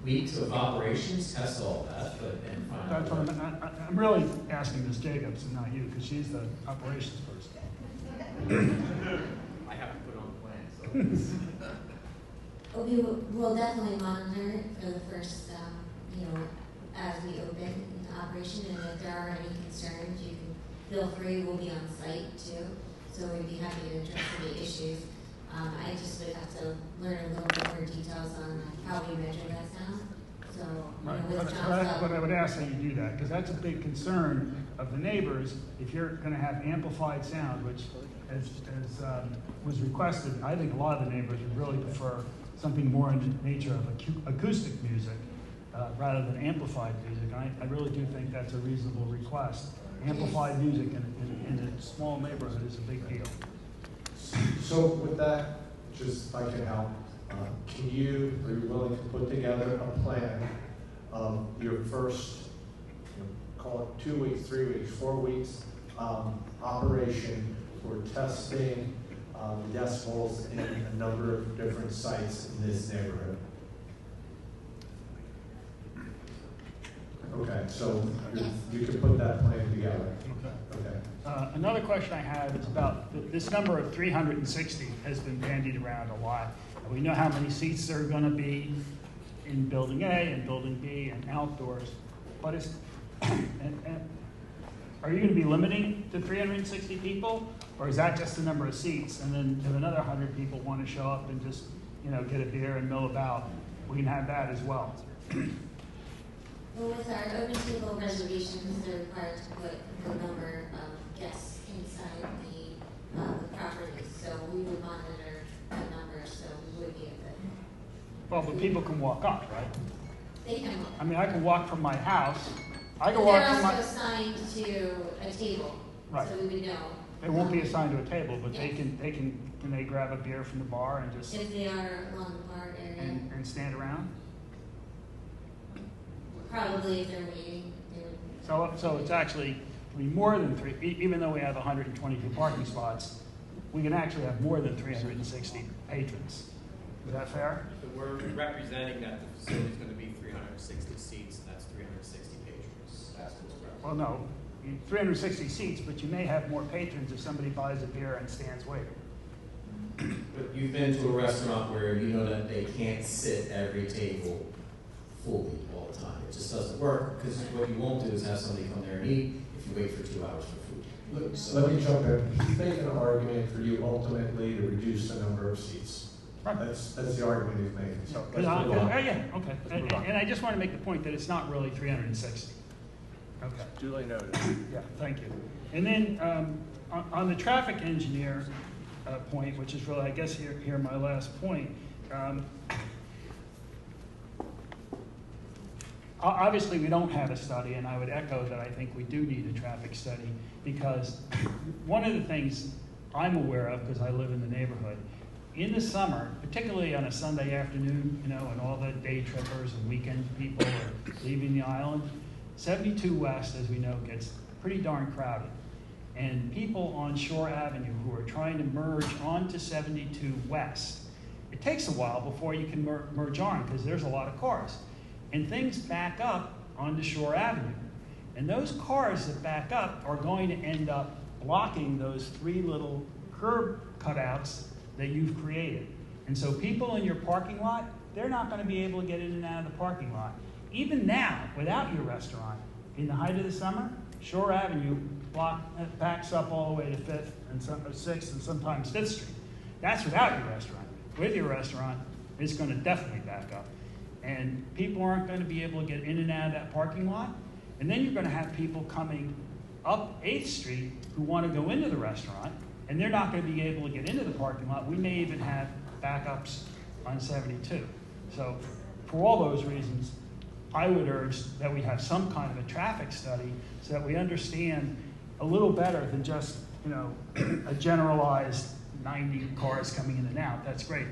weeks of operations, test all that, but and find That's out. what I'm really asking Ms. Jacobs and not you, because she's the operations person. I have to put on the plan, so. We will definitely monitor it for the first, as we open into operation, and if there are any concerns, you can feel free. We'll be on site too, so we'd be happy to address any issues. I just would have to learn a little bit more details on how we measure that sound. So, But I would ask that you do that, because that's a big concern of the neighbors. If you're going to have amplified sound, which as was requested, I think a lot of the neighbors would really prefer something more in the nature of acoustic music rather than amplified music. And I really do think that's a reasonable request. Amplified music in a small neighborhood is a big deal. So with that, just if I can help, are you willing to put together a plan of your first, call it 2 weeks, 3 weeks, 4 weeks operation for testing the decibels in a number of different sites in this neighborhood? Okay, so you can put that plan together. Okay. Another question I have is about this number of 360 has been bandied around a lot. We know how many seats there are going to be in Building A and Building B and outdoors, but are you going to be limiting to 360 people, or is that just the number of seats? And then if another 100 people want to show up and just get a beer and mill about, we can have that as well. Well, with our open table reservations, they're required to put the number of guests inside the property. So we would monitor that number, so we would be able to. Well, but people can walk up, right? They can walk. I mean, I can walk from my house. I can But walk they're from my. also assigned to a table, Right. so we would know. They won't be assigned to a table, but Yes. can they grab a beer from the bar and just If they are along the bar area, and stand around? probably if they're waiting, they would. So it's actually, more than three, even though we have 122 parking spots, we can actually have more than 360 patrons. Is that fair? So we're representing that the facility is going to be 360 seats, and that's 360 patrons. That's what's represented. Well, no, 360 seats, but you may have more patrons if somebody buys a beer and stands waiting. But you've been to a restaurant where you know that they can't sit every table fully all the time. It just doesn't work, because what you won't do is have somebody come there and eat if you wait for 2 hours for food. Let me jump in. He's making an argument for you ultimately to reduce the number of seats. Right. That's the argument he's making. So let's Yeah, move on. okay. And I just want to make the point that it's not really 360. Okay. Duly noted. Yeah, thank you. And then on the traffic engineer point, which is really, I guess, here my last point. Obviously, we don't have a study, and I would echo that I think we do need a traffic study, because one of the things I'm aware of, because I live in the neighborhood, in the summer, particularly on a Sunday afternoon, and all the day trippers and weekend people are leaving the island, 72 West, as we know, gets pretty darn crowded. And people on Shore Avenue who are trying to merge onto 72 West, it takes a while before you can merge on, because there's a lot of cars. And things back up onto Shore Avenue. And those cars that back up are going to end up blocking those 3 little curb cutouts that you've created. And so people in your parking lot, they're not going to be able to get in and out of the parking lot. Even now, without your restaurant, in the height of the summer, Shore Avenue backs up all the way to 5th and 6th and sometimes 5th Street. That's without your restaurant. With your restaurant, it's going to definitely back up. And people aren't going to be able to get in and out of that parking lot. And then you're going to have people coming up 8th Street who want to go into the restaurant, and they're not going to be able to get into the parking lot. We may even have backups on 72. So for all those reasons, I would urge that we have some kind of a traffic study so that we understand a little better than just, a generalized 90 cars coming in and out. That's great,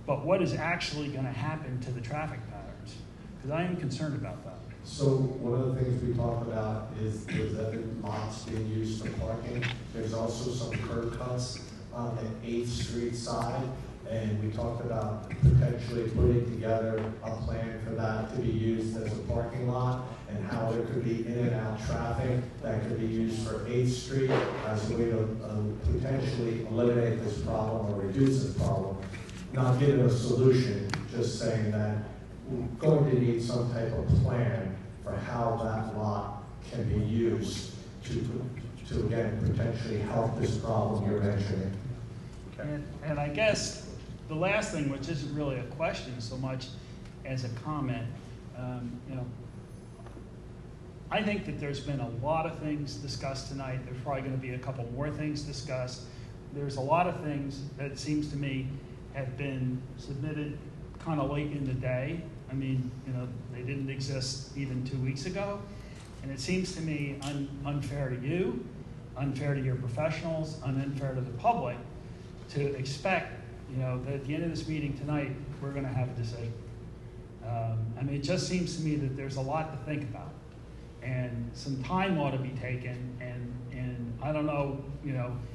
but what is actually going to happen to the traffic patterns? Because I am concerned about that. So one of the things we talked about is that the lots being used for parking. There's also some curb cuts on the 8th Street side, and we talked about potentially putting together a plan for that to be used as a parking lot, and how there could be in and out traffic that could be used for 8th Street as a way to potentially eliminate this problem or reduce this problem. Not giving a solution, just saying that we're going to need some type of plan for how that lot can be used to again, potentially help this problem you're mentioning. And I guess the last thing, which isn't really a question so much as a comment, I think that there's been a lot of things discussed tonight. There's probably going to be a couple more things discussed. There's a lot of things that it seems to me have been submitted kind of late in the day. I mean, they didn't exist even 2 weeks ago. And it seems to me unfair to you, unfair to your professionals, unfair to the public to expect, that at the end of this meeting tonight, we're going to have a decision. It just seems to me that there's a lot to think about. And some time ought to be taken, and I don't know,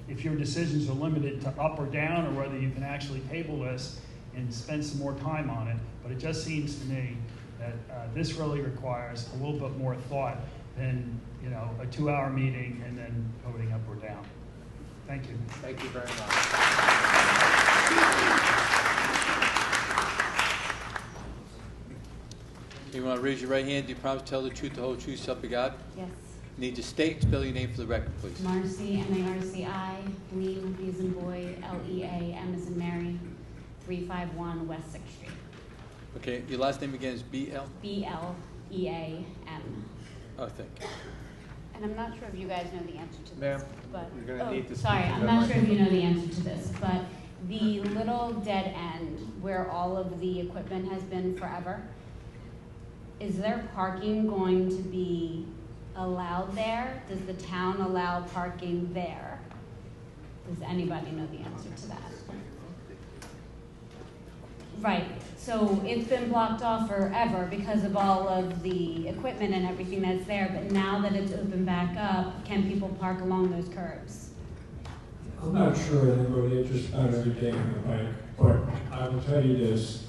if your decisions are limited to up or down, or whether you can actually table this and spend some more time on it. But it just seems to me that this really requires a little bit more thought than, a 2-hour meeting and then voting up or down. Thank you. Thank you very much. You want to raise your right hand? Do you promise to tell the truth, the whole truth, so help you God? Yes. Need to state and spell your name for the record, please. Marcy, M-A-R-C-I, Lean, B as in boy, L-E-A, M as in Mary, 351 West 6th Street. Okay, your last name again is B-L? B-L-E-A-M. Oh, thank you. And I'm not sure if you guys know the answer to this, Ma'am, but you're going to need to speak sorry, to I'm the not sure if you microphone. know the answer to this, but the little dead end where all of the equipment has been forever, is there parking going to be allowed there? Does the town allow parking there? Does anybody know the answer to that? Right, so it's been blocked off forever because of all of the equipment and everything that's there, but now that it's opened back up, can people park along those curbs? I'm not sure anybody interested about every day on the bike, but I will tell you this,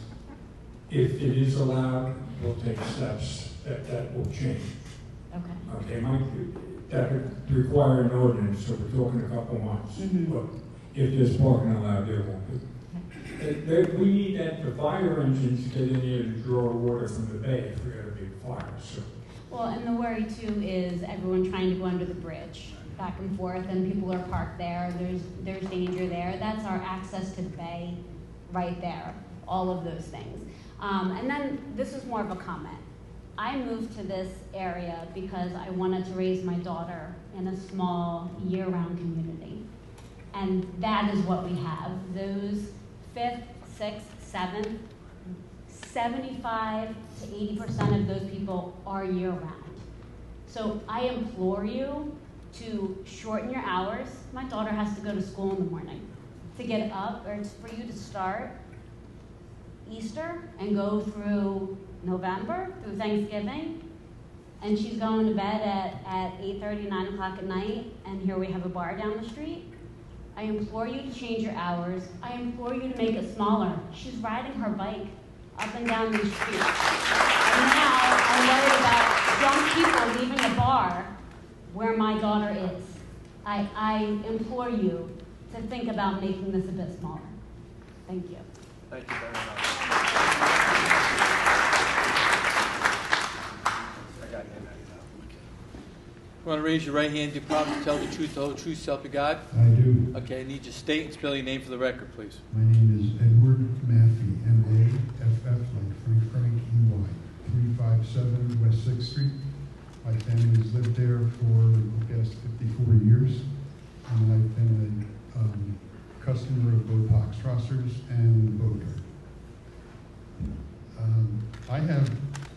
if it is allowed, we'll take steps that will change. Okay. Okay, that would require an ordinance, so we're talking a couple months. Mhm. But if there's parking allowed, there won't be. We need that, the fire engines get in there to draw water from the bay if we got a big fire, so. Well, and the worry too is everyone trying to go under the bridge, back and forth, and people are parked there, there's danger there. That's our access to the bay right there, all of those things. And then this is more of a comment. I moved to this area because I wanted to raise my daughter in a small year-round community. And that is what we have. Those 5th, 6th, 7th, 75 to 80% of those people are year-round. So I implore you to shorten your hours. My daughter has to go to school in the morning. To get up, or for you to start Easter and go through November, through Thanksgiving, and she's going to bed at 8:30, 9 o'clock at night, and here we have a bar down the street. I implore you to change your hours. I implore you to make it smaller. She's riding her bike up and down these streets. And now I'm worried about young people leaving the bar where my daughter is. I implore you to think about making this a bit smaller. Thank you. Thank you very much. Want to raise your right hand? Do you promise to tell the truth, the whole truth, so help you God? I do. Okay, I need you to state and spell your name for the record, please. My name is Edward Maffey, M-A-F-F, like Frank E-Y, 357 West 6th Street. My family has lived there for the past 54 years, and I've been a customer of both Hochstrassers and Boker. I have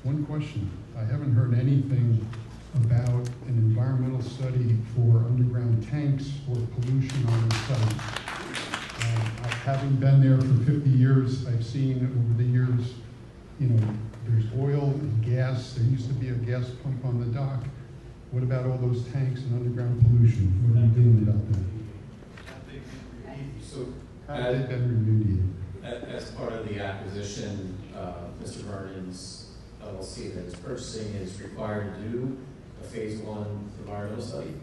one question. I haven't heard anything about an environmental study for underground tanks or pollution on the site. Having been there for 50 years, I've seen over the years, you know, there's oil and gas. There used to be a gas pump on the dock. What about all those tanks and underground pollution? What are you doing about that? So, have they been remediated? As part of the acquisition, Mr. Vernon's LLC that is purchasing is required to do a phase 1 environmental study.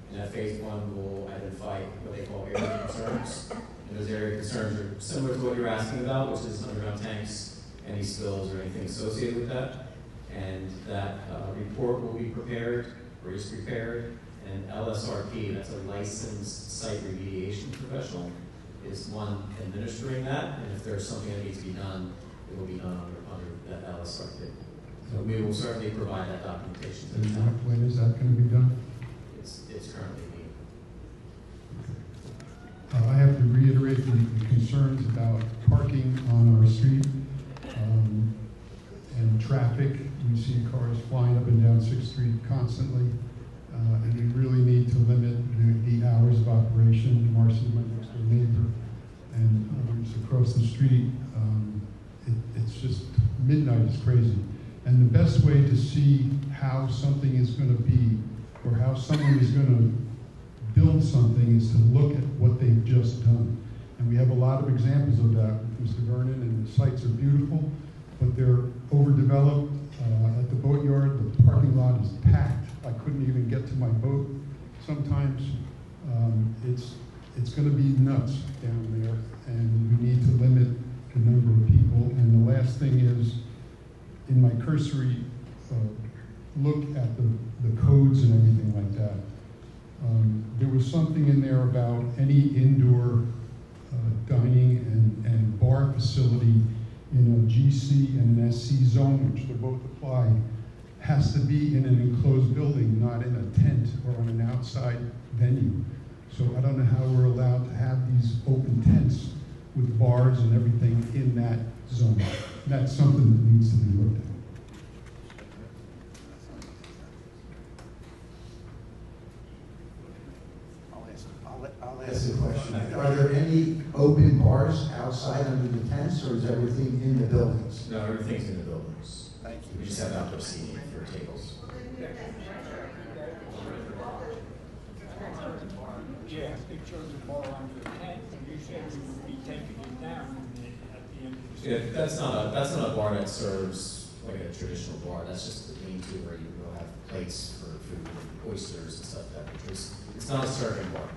And that phase 1 will identify what they call area concerns. And those area concerns are similar to what you're asking about, which is underground tanks, any spills or anything associated with that. And that report will be prepared, or is prepared, and LSRP, that's a licensed site remediation professional, is one administering that, and if there's something that needs to be done, it will be done under that LSRP. So we will certainly provide that documentation to the town. When is that going to be done? It's currently being. I have to reiterate the concerns about parking on our street and traffic. We see cars flying up and down 6th Street constantly, and we really need to limit the hours of operation. Marcy, my next door neighbor, and others across the street. It's just midnight is crazy. And the best way to see how something is going to be, or how someone is going to build something, is to look at what they've just done. And we have a lot of examples of that with Mr. Vernon, and the sites are beautiful, but they're overdeveloped. At the boatyard, the parking lot is packed. I couldn't even get to my boat. Sometimes it's going to be nuts down there, and we need to limit the number of people. And the last thing is, in my cursory look at the codes and everything like that, there was something in there about any indoor dining and bar facility in a GC and an SC zone, which they both apply, has to be in an enclosed building, not in a tent or on an outside venue. So I don't know how we're allowed to have these open tents with bars and everything in that zone. That's something that needs to be looked at. I'll ask a question. Are there any open bars outside under the tents, or is everything in the buildings? No, everything's in the buildings. Thank you. We just have outdoor seating for tables. Yeah, it shows a bar under the tent, and you said you would be taking it down at the end of the Yeah, that's not a bar that serves like a traditional bar. That's just the lean-to where you will have plates for food, and oysters and stuff like that. It's not a serving bar.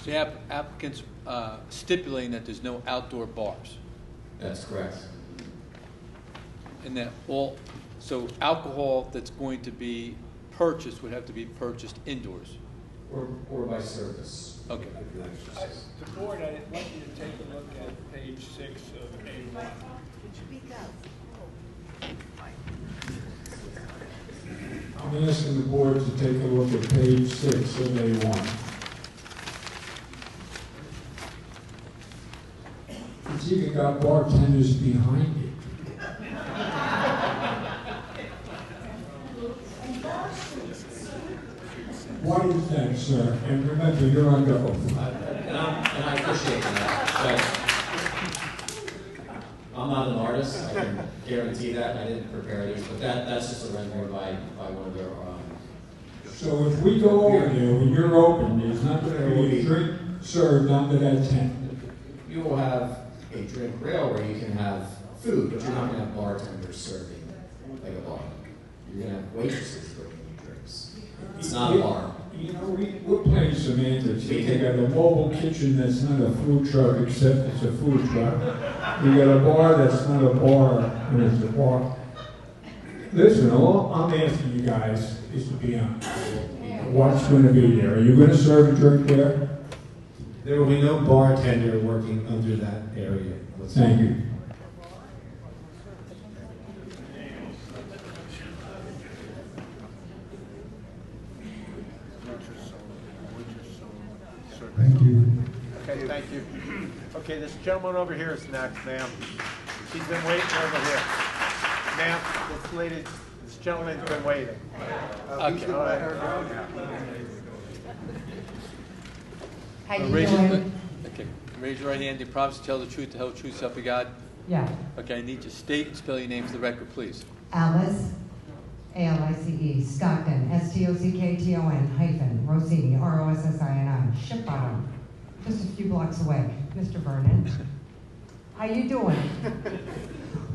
So the applicant's stipulating that there's no outdoor bars. That's correct. And that so alcohol that's going to be purchased would have to be purchased indoors. Or by service. Okay. The board, I want you to take a look at page 6 of A1. I'm asking the board to take a look at page 6 of A1. It's even got bartenders behind it. What is that, sir? And remember, you're on go. And I appreciate that. But I'm not an artist. I can guarantee that. I didn't prepare these, but that's just a rendering by one of their. So if we go over there when you're open, there's not going to be a drink served under that tent. You will have a drink rail where you can have food, but you're not going to have bartenders serving like a bar. You're going to have waitresses bringing you drinks. It's not a bar. You know, we're playing semantics. You got a mobile kitchen that's not a food truck, except it's a food truck. You got a bar that's not a bar, and it's a bar. Listen, all I'm asking you guys is to be honest. What's going to be there? Are you going to serve a drink there? There will be no bartender working under that area. Thank you. Thank you. Okay, thank you. Okay, this gentleman over here is next, ma'am. He's been waiting over here. Ma'am, this gentleman's been waiting. Okay. All right. How you Raise doing? okay. Raise your right hand. Do you promise to tell the truth, the whole truth, so help you God? Yeah. Okay, I need you to state and spell your name for the record, please. Alice, A-L-I-C-E, Stockton, S-T-O-C-K-T-O-N, hyphen, Rossini, R-O-S-S-I-N-I, Ship Bottom, just a few blocks away. Mr. Vernon, how you doing?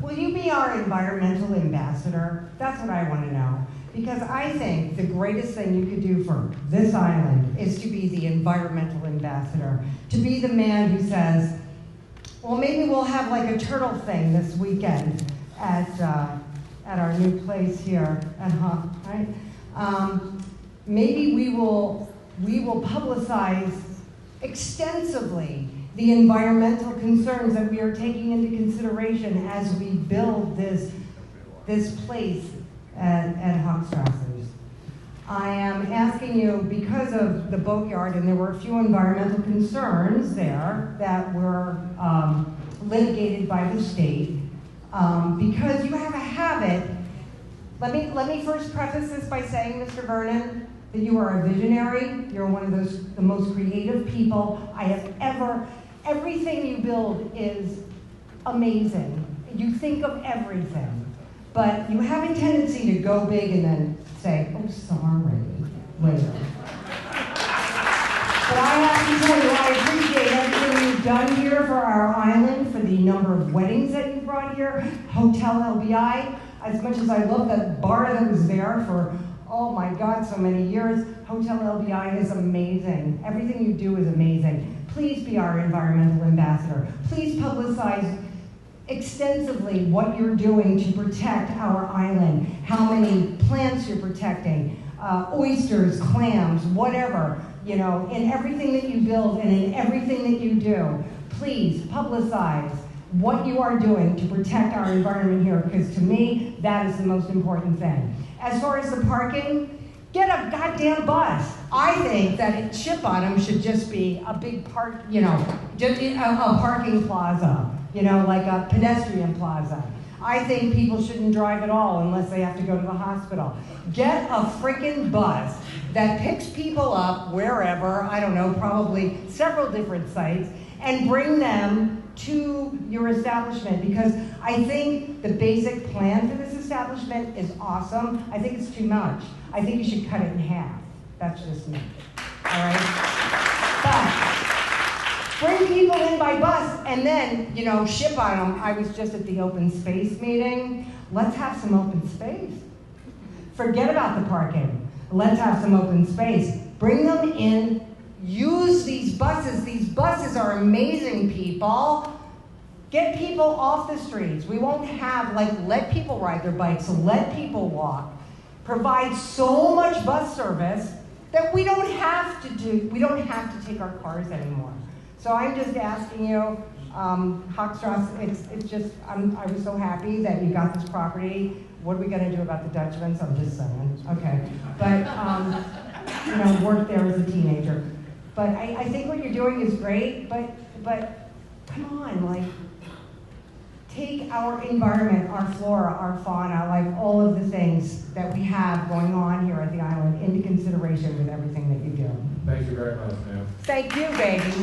Will you be our environmental ambassador? That's what I want to know. Because I think the greatest thing you could do for this island is to be the environmental ambassador, to be the man who says, well, maybe we'll have like a turtle thing this weekend at our new place here at Huck, right? Maybe we will publicize extensively the environmental concerns that we are taking into consideration as we build this place at Hochstrasser's. I am asking you, because of the boatyard, and there were a few environmental concerns there that were litigated by the state, because you have a habit. Let me first preface this by saying, Mr. Vernon, that you are a visionary. You're one of the most creative people I have ever. Everything you build is amazing. You think of everything. But you have a tendency to go big and then say, oh, sorry, later. But I have to tell you, I appreciate everything you've done here for our island, for the number of weddings that you brought here, Hotel LBI, as much as I love that bar that was there for, oh my God, so many years. Hotel LBI is amazing. Everything you do is amazing. Please be our environmental ambassador. Please publicize extensively what you're doing to protect our island, how many plants you're protecting, oysters, clams, whatever, you know, in everything that you build and in everything that you do. Please publicize what you are doing to protect our environment here, because to me, that is the most important thing. As far as the parking, get a goddamn bus. I think that Ship Bottom should just be a big park, you know, just a parking plaza. You know, like a pedestrian plaza. I think people shouldn't drive at all unless they have to go to the hospital. Get a freaking bus that picks people up wherever, I don't know, probably several different sites, and bring them to your establishment, because I think the basic plan for this establishment is awesome. I think it's too much. I think you should cut it in half. That's just me. All right? But bring people in by bus, and then, you know, Ship Bottom. I was just at the open space meeting. Let's have some open space. Forget about the parking. Let's have some open space. Bring them in. Use these buses. These buses are amazing, people. Get people off the streets. We won't have, like, let people ride their bikes, let people walk. Provide so much bus service that we don't have to take our cars anymore. So I'm just asking you, Hochstrasse, it's just, I was so happy that you got this property. What are we gonna do about the Dutchmans? I'm just saying, okay. But, you know, worked there as a teenager. But I think what you're doing is great, but come on, like, take our environment, our flora, our fauna, like all of the things that we have going on here at the island into consideration with everything that you do. Thank you very much, ma'am. Thank you, baby.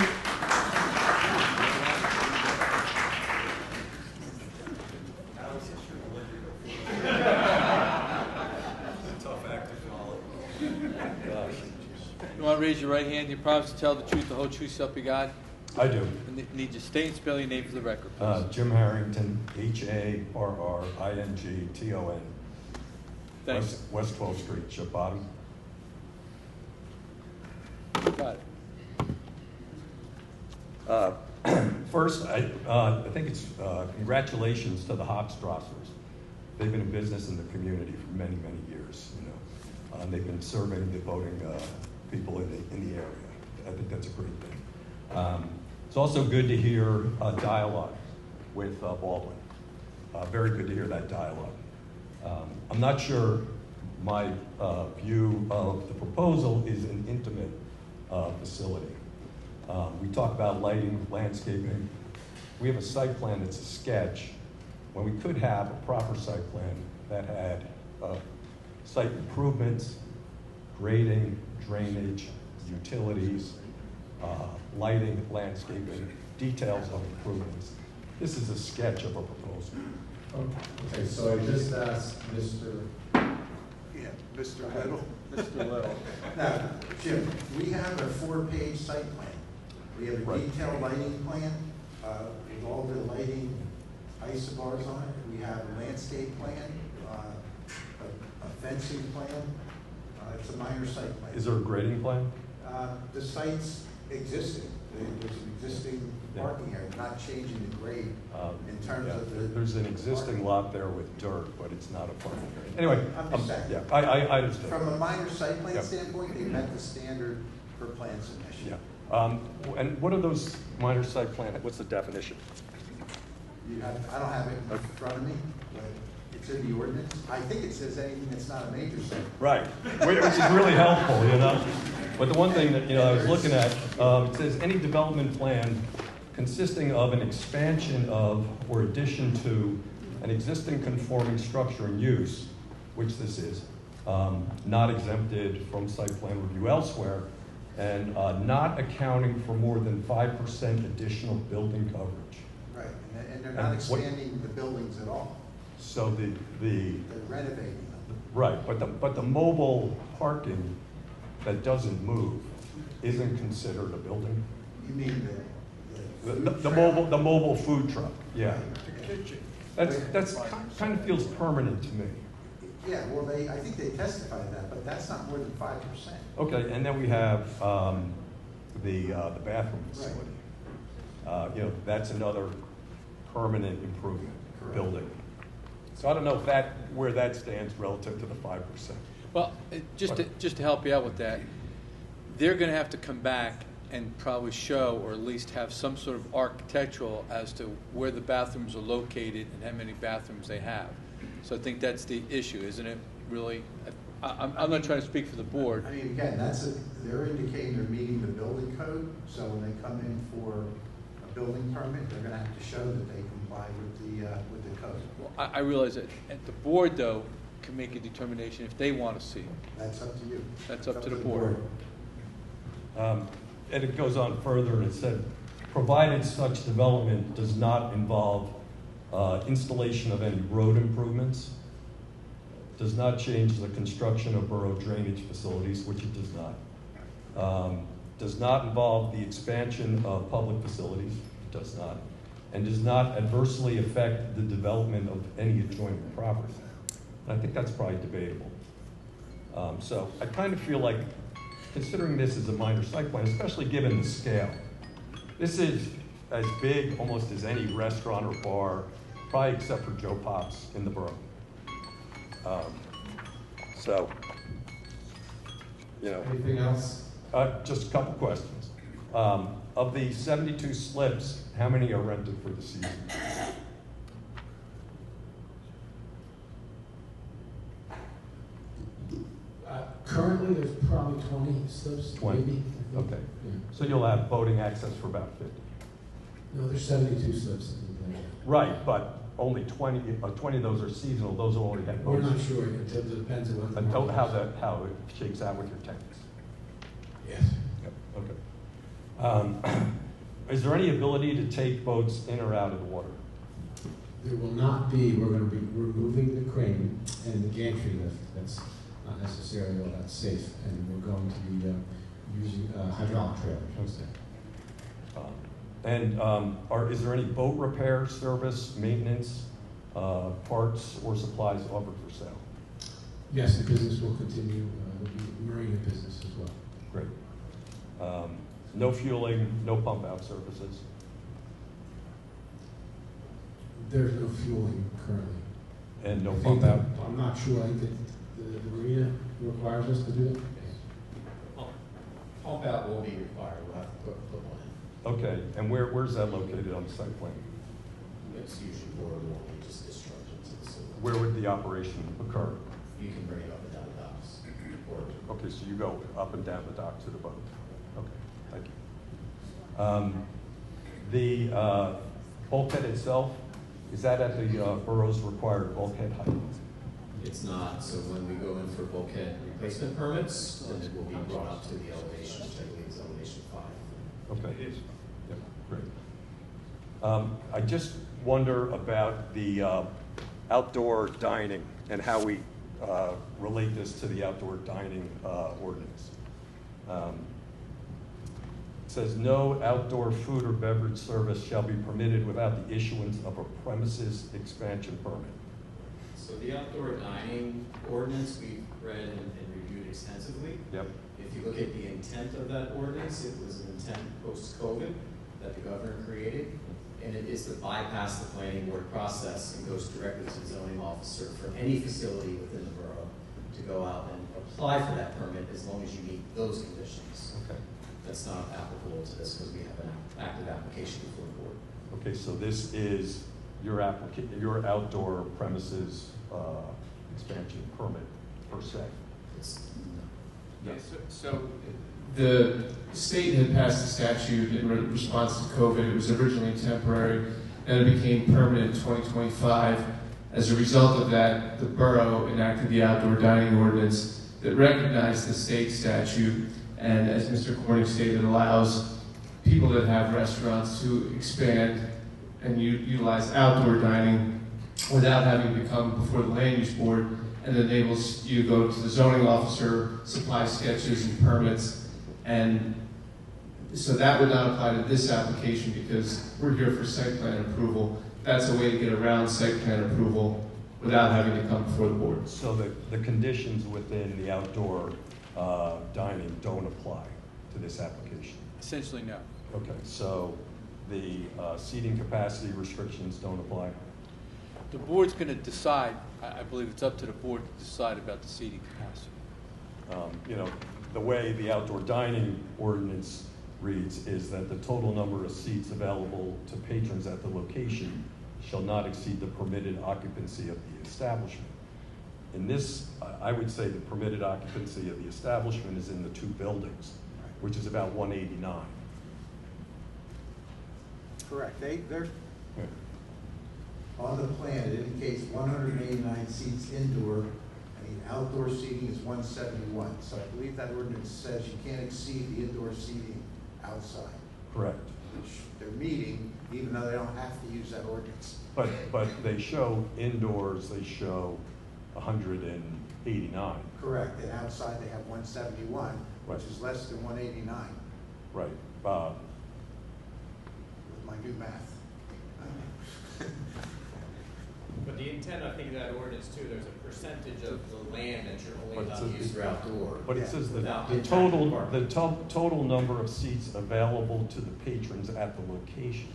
You want to raise your right hand? You promise to tell the truth, the whole truth, so help you God? I do. And need you state and spell your name for the record, please. Jim Harrington, Harrington. Thanks. West 12th Street, Ship Bottom. First, I think it's congratulations to the Hochstrassers. They've been in business in the community for many, many years. You know, and they've been serving the voting people in the area. I think that's a great thing. It's also good to hear dialogue with Baldwin. Very good to hear that dialogue. I'm not sure my view of the proposal is an intimate facility. We talk about lighting, landscaping. We have a site plan that's a sketch when we could have a proper site plan that had site improvements, grading, drainage, utilities, lighting, landscaping, details of improvements. This is a sketch of a proposal. Okay, so I just asked Mr. Yeah, Mr. Little. Mr. Little. Now, Jim, we have a 4-page site plan. We have a Right. detailed lighting plan with all the lighting isobars on it. We have a landscape plan, a fencing plan. It's a minor site plan. Is there a grading plan? The site's existing. There's an existing parking area, not changing the grade in terms of the. There's an existing lot there with dirt, but it's not a parking area. Anyway, I'm just saying. yeah, I understand. From a minor site plan Yeah. standpoint, they met the standard for plan submission. Yeah. And what are those minor site plan? What's the definition? I don't have it in front of me, but it's in the ordinance. I think it says anything that's not a major site. Right, which is really helpful, you know. But the one thing that I was looking at, it says any development plan consisting of an expansion of or addition to an existing conforming structure and use, which this is, not exempted from site plan review elsewhere, and not accounting for more than 5% additional building coverage. Right, and they're not expanding the buildings at all. So They're renovating them. right, but the mobile parking that doesn't move isn't considered a building? You mean The mobile food truck, yeah. That's kind of feels permanent to me. Yeah, well, I think they testified that, but that's not more than 5%. Okay, and then we have the bathroom facility. That's another permanent improvement building. So I don't know where that stands relative to the 5%. Well, just to help you out with that, they're going to have to come back and probably show, or at least have some sort of architectural as to where the bathrooms are located and how many bathrooms they have. So I think that's the issue, isn't it, really? I'm not trying to speak for the board. I mean, again, they're indicating they're meeting the building code, so when they come in for a building permit, they're gonna have to show that they comply with the code. Well, I realize that the board, though, can make a determination if they want to see it. That's up to you. That's up to the board. And it goes on further, and it said, provided such development does not involve installation of any road improvements, does not change the construction of borough drainage facilities, which it does not involve the expansion of public facilities, it does not, and does not adversely affect the development of any adjoining property. And I think that's probably debatable. So I kind of feel like, considering this as a minor site plan, especially given the scale, this is as big almost as any restaurant or bar, probably except for Joe Pop's in the borough. Anything else? Just a couple questions. Of the 72 slips, how many are rented for the season? Currently, there's probably 20 slips, 20? maybe. Okay. Yeah. So you'll have boating access for about 50? No, there's 72 slips. Right, but only 20 of those are seasonal. Those will only have We're boats. not sure. It depends on what the Until market is. how it shakes out with your tenants. Yes. Yep, okay. Is there any ability to take boats in or out of the water? There will not be. We're going to be removing the crane and the gantry lift. That's not necessarily all that safe, and we're going to be using hydraulic trailers. And is there any boat repair, service, maintenance, parts, or supplies offered for sale? Yes, the business will continue. There'll be marina business as well. Great. No fueling, no pump out services. There's no fueling currently. And no I think pump that- out? I'm not sure, I think that the marina requires us to do that. Pump out will be required, we'll have to put one in. Okay, and where's that located on the site plan? It's usually boardable, we just discharge it to the sewer. Where would the operation occur? You can bring it up and down the docks. Or Okay, so you go up and down the dock to the boat. Okay, thank you. The bulkhead itself, is that at the borough's required bulkhead height? it's not, so when we go in for bulkhead replacement permits, then it will be brought up to the elevation, which I believe is elevation 5. Okay. It is. Yep, great. I just wonder about the outdoor dining and how we relate this to the outdoor dining ordinance. It says no outdoor food or beverage service shall be permitted without the issuance of a premises expansion permit. So the outdoor dining ordinance we've read and reviewed extensively. Yep. If you look at the intent of that ordinance, it was an intent post-COVID that the governor created, and it is to bypass the planning board process and goes directly to the zoning officer for any facility within the borough to go out and apply for that permit as long as you meet those conditions. Okay. That's not applicable to this because we have an active application before the board. Okay, so this is your outdoor premises expansion permit per se. Yes. So the state had passed a statute in response to COVID. It was originally temporary, and it became permanent in 2025. As a result of that, the borough enacted the outdoor dining ordinance that recognized the state statute, and as Mr. Corning stated, allows people that have restaurants to expand and utilize outdoor dining without having to come before the land use board, and enables you to go to the zoning officer, supply sketches and permits. And so that would not apply to this application because we're here for site plan approval. That's a way to get around site plan approval without having to come before the board. So the conditions within the outdoor dining don't apply to this application? Essentially, no. Okay, so the seating capacity restrictions don't apply? The board's going to decide. I believe it's up to the board to decide about the seating capacity. You know, the way the outdoor dining ordinance reads is that the total number of seats available to patrons at the location shall not exceed the permitted occupancy of the establishment. In this, I would say the permitted occupancy of the establishment is in the two buildings, which is about 189. Correct. They're on the plan, it indicates 189 seats indoor, and the outdoor seating is 171. So I believe that ordinance says you can't exceed the indoor seating outside. Correct. Which they're meeting, even though they don't have to use that ordinance. But they show indoors, they show 189. Correct, and outside they have 171, which is less than 189 Right. with my new math. But the intent, I think, of that ordinance too, there's a percentage of the land that you're only But it allowed to use says- for outdoor. But it says without the impacting total number of seats available to the patrons at the location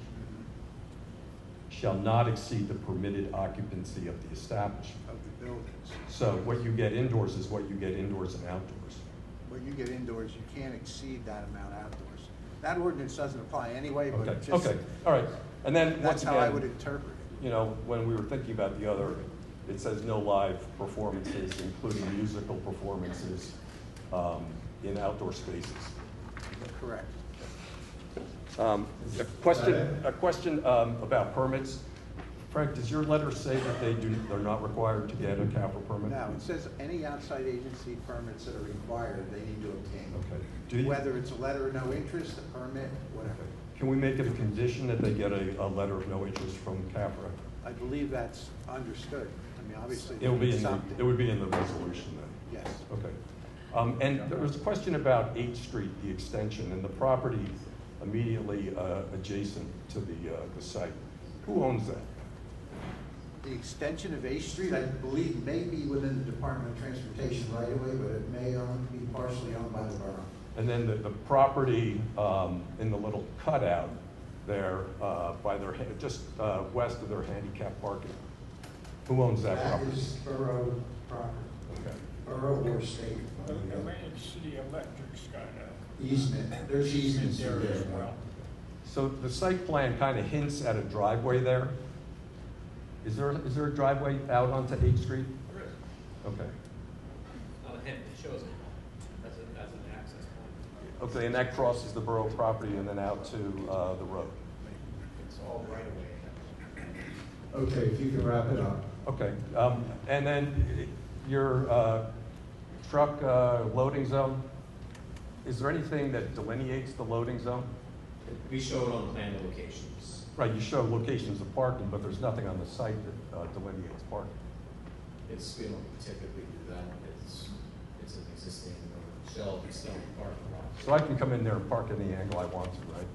shall not exceed the permitted occupancy of the establishment. Of the buildings. So what you get indoors is what you get indoors and outdoors. When you get indoors, you can't exceed that amount outdoors. That ordinance doesn't apply anyway, but Okay, it just, okay, all right. And then, once that's how I again, would interpret it. you know, when we were thinking about the other, it says no live performances, including musical performances, in outdoor spaces. Correct. A question about permits. Frank, does your letter say that they're not required to get a CAFR permit? No, it says any outside agency permits that are required, they need to obtain. Okay. Do you- Whether it's a letter of no interest, a permit, whatever. Can we make it a condition that they get a letter of no interest from CAFRA? I believe that's understood. I mean, obviously. It would be something. it would be in the resolution then? Yes. Okay. And there was a question about 8th Street, the extension, and the property immediately adjacent to the site. Who owns that? The extension of 8th Street, I believe, may be within the Department of Transportation right away, but it may be partially owned by the borough. And then the property in the little cutout there by their, just west of their handicap parking. Who owns that property? That is borough property. Okay. Borough or state. The main city electric's got a Easement, there's easements there there as well. So the site plan kind of hints at a driveway there. Is there a driveway out onto 8th Street? There is. Okay. Not a hint, it shows it as an access point. Okay, and that crosses the borough property and then out to the road. It's all right away. Okay, if you can wrap it up. Okay, and then your truck loading zone, is there anything that delineates the loading zone? We show it on the plan, the locations. Right, you show locations of parking, but there's nothing on the site that delineates parking. We don't typically do that. It's an existing shelved stone parking lot. So I can come in there and park any angle I want to, right?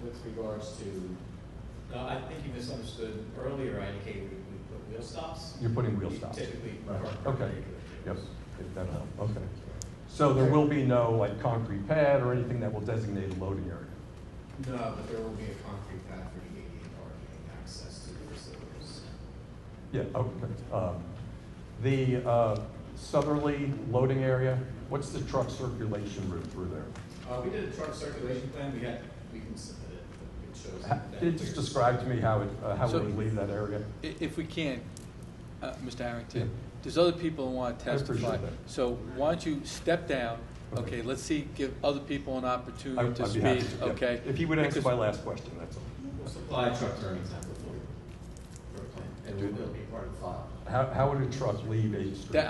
With regards to, I think you misunderstood earlier. I indicated we put wheel stops. You're putting wheel We stops. typically Right. park. Okay. Yep. That'll help. Okay. So there will be no like concrete pad or anything that will designate a loading area. No, but there will be a concrete pad for the ADA parking access to the facilities. Yeah. Okay. The southerly loading area. What's the truck circulation route through there? We did a truck circulation plan. We can submit it. It shows. Can you just describe to me how it So- would leave that area? If we can, Mr. Harrington, Yeah. there's other people who want to I appreciate testify. that. So why don't you step down? Okay, let's see, give other people an opportunity I'd to be happy speak, to, yeah. okay? If you would answer Because- my last question, that's all. We'll supply a truck turning template for a plan, and it'll be part of the file. How would a truck leave 8th Street?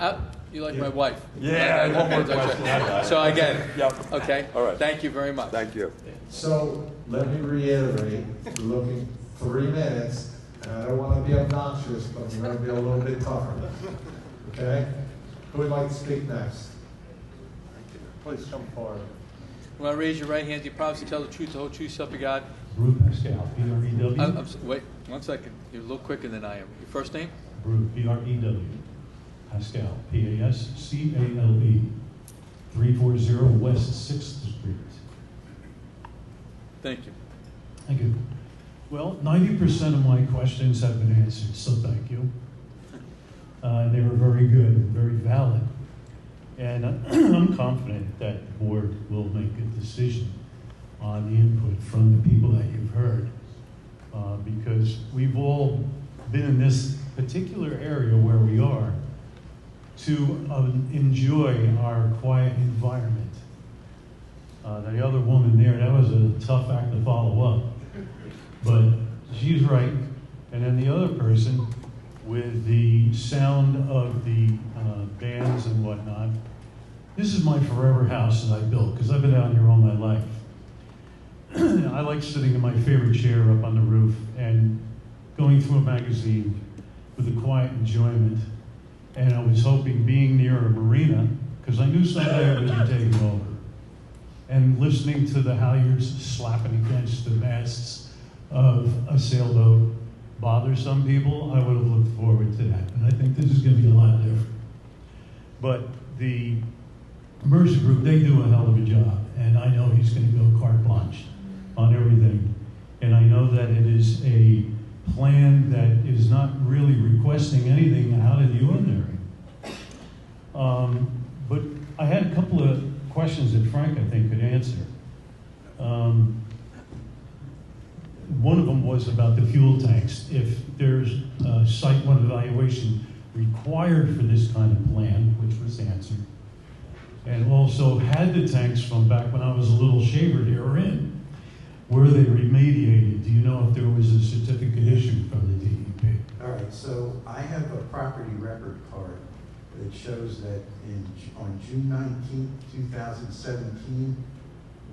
You like my wife? Yeah, one more question. So I get it. Yep. Okay? All right. Thank you very much. Thank you. So let me reiterate, we're looking 3 minutes, and I don't want to be obnoxious, but we're going to be a little bit tougher. Okay? Who would like to speak next? Please come forward. You want to raise your right hand? Do you promise to tell the truth, the whole truth, so help you God? Brew Pascal, B-R-E-W. Wait, 1 second. You're a little quicker than I am. Your first name? Brew, B-R-E-W. Pascal, P-A-S-C-A-L-E. 340 West 6th Street. Thank you. Thank you. Well, 90% of my questions have been answered, so thank you. They were very good and very valid. And I'm confident that the board will make a decision on the input from the people that you've heard. Because we've all been in this particular area where we are to enjoy our quiet environment. The other woman there, that was a tough act to follow up. But she's right. And then the other person with the sound of the bands and whatnot. This is my forever house that I built because I've been out here all my life. I like sitting in my favorite chair up on the roof and going through a magazine with a quiet enjoyment. And I was hoping being near a marina, because I knew someday I would be taking over, and listening to the halyards slapping against the masts of a sailboat bother some people, I would have looked forward to that. And I think this is going to be a lot different. But the Mercer Group, they do a hell of a job. And I know he's going to go carte blanche on everything. And I know that it is a plan that is not really requesting anything out of the ordinary. But I had a couple of questions that Frank, I think, could answer. One of them was about the fuel tanks. If there's a Site 1 evaluation required for this kind of plan, which was answered, and also had the tanks from back when I was a little shaver here in, were they remediated? Do you know if there was a certificate issued from the DEP? All right, so I have a property record card that shows that on June 19th, 2017,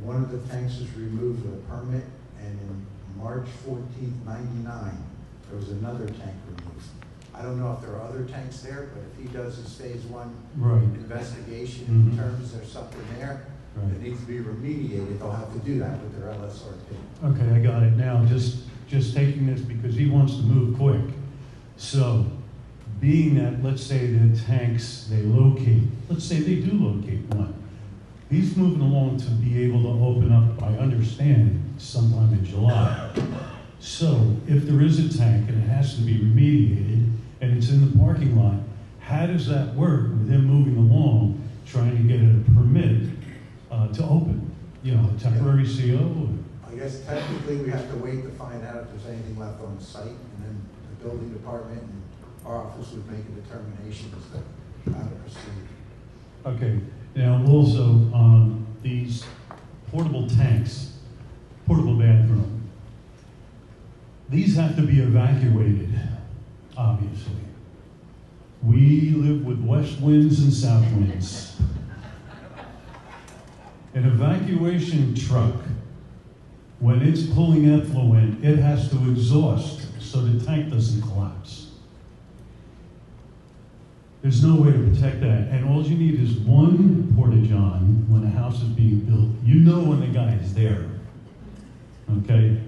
one of the tanks was removed with a permit, and in March 14th, 99, there was another tank removed. I don't know if there are other tanks there, but if he does his phase 1 Right. investigation, Mhm. determines there's something there that Right. needs to be remediated, they'll have to do that with their LSRP. Okay, I got it now. Just taking this because he wants to move quick. So, being that, let's say the tanks, they locate, let's say they do locate one, He's moving along to be able to open up, I understand, sometime in July. So if there is a tank and it has to be remediated and it's in the parking lot, how does that work with him moving along, trying to get a permit to open? You know, a temporary CO? Or? I guess technically we have to wait to find out if there's anything left on the site, and then the building department and our office would make a determination as to how to proceed. Okay. Now also, these portable tanks, portable bathroom, these have to be evacuated, obviously. We live with west winds and south winds. An evacuation truck, when it's pulling effluent, it has to exhaust so the tank doesn't collapse. There's no way to protect that. And all you need is one porta-john when a house is being built. You know when the guy is there. Okay?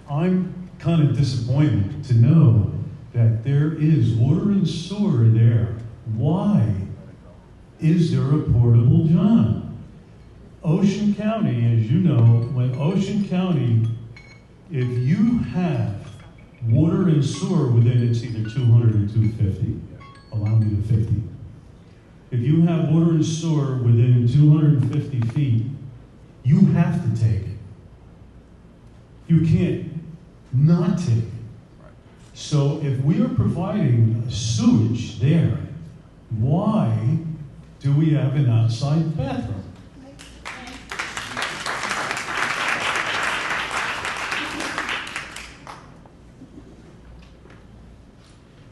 I'm kind of disappointed to know that there is water and sewer there. Why is there a portable john? Ocean County, as you know, when Ocean County, if you have water and sewer within, it's either 200 or 250. Allow me to 50. If you have water and sewer within 250 feet, you have to take it. You can't not take it. So if we are providing sewage there, why do we have an outside bathroom?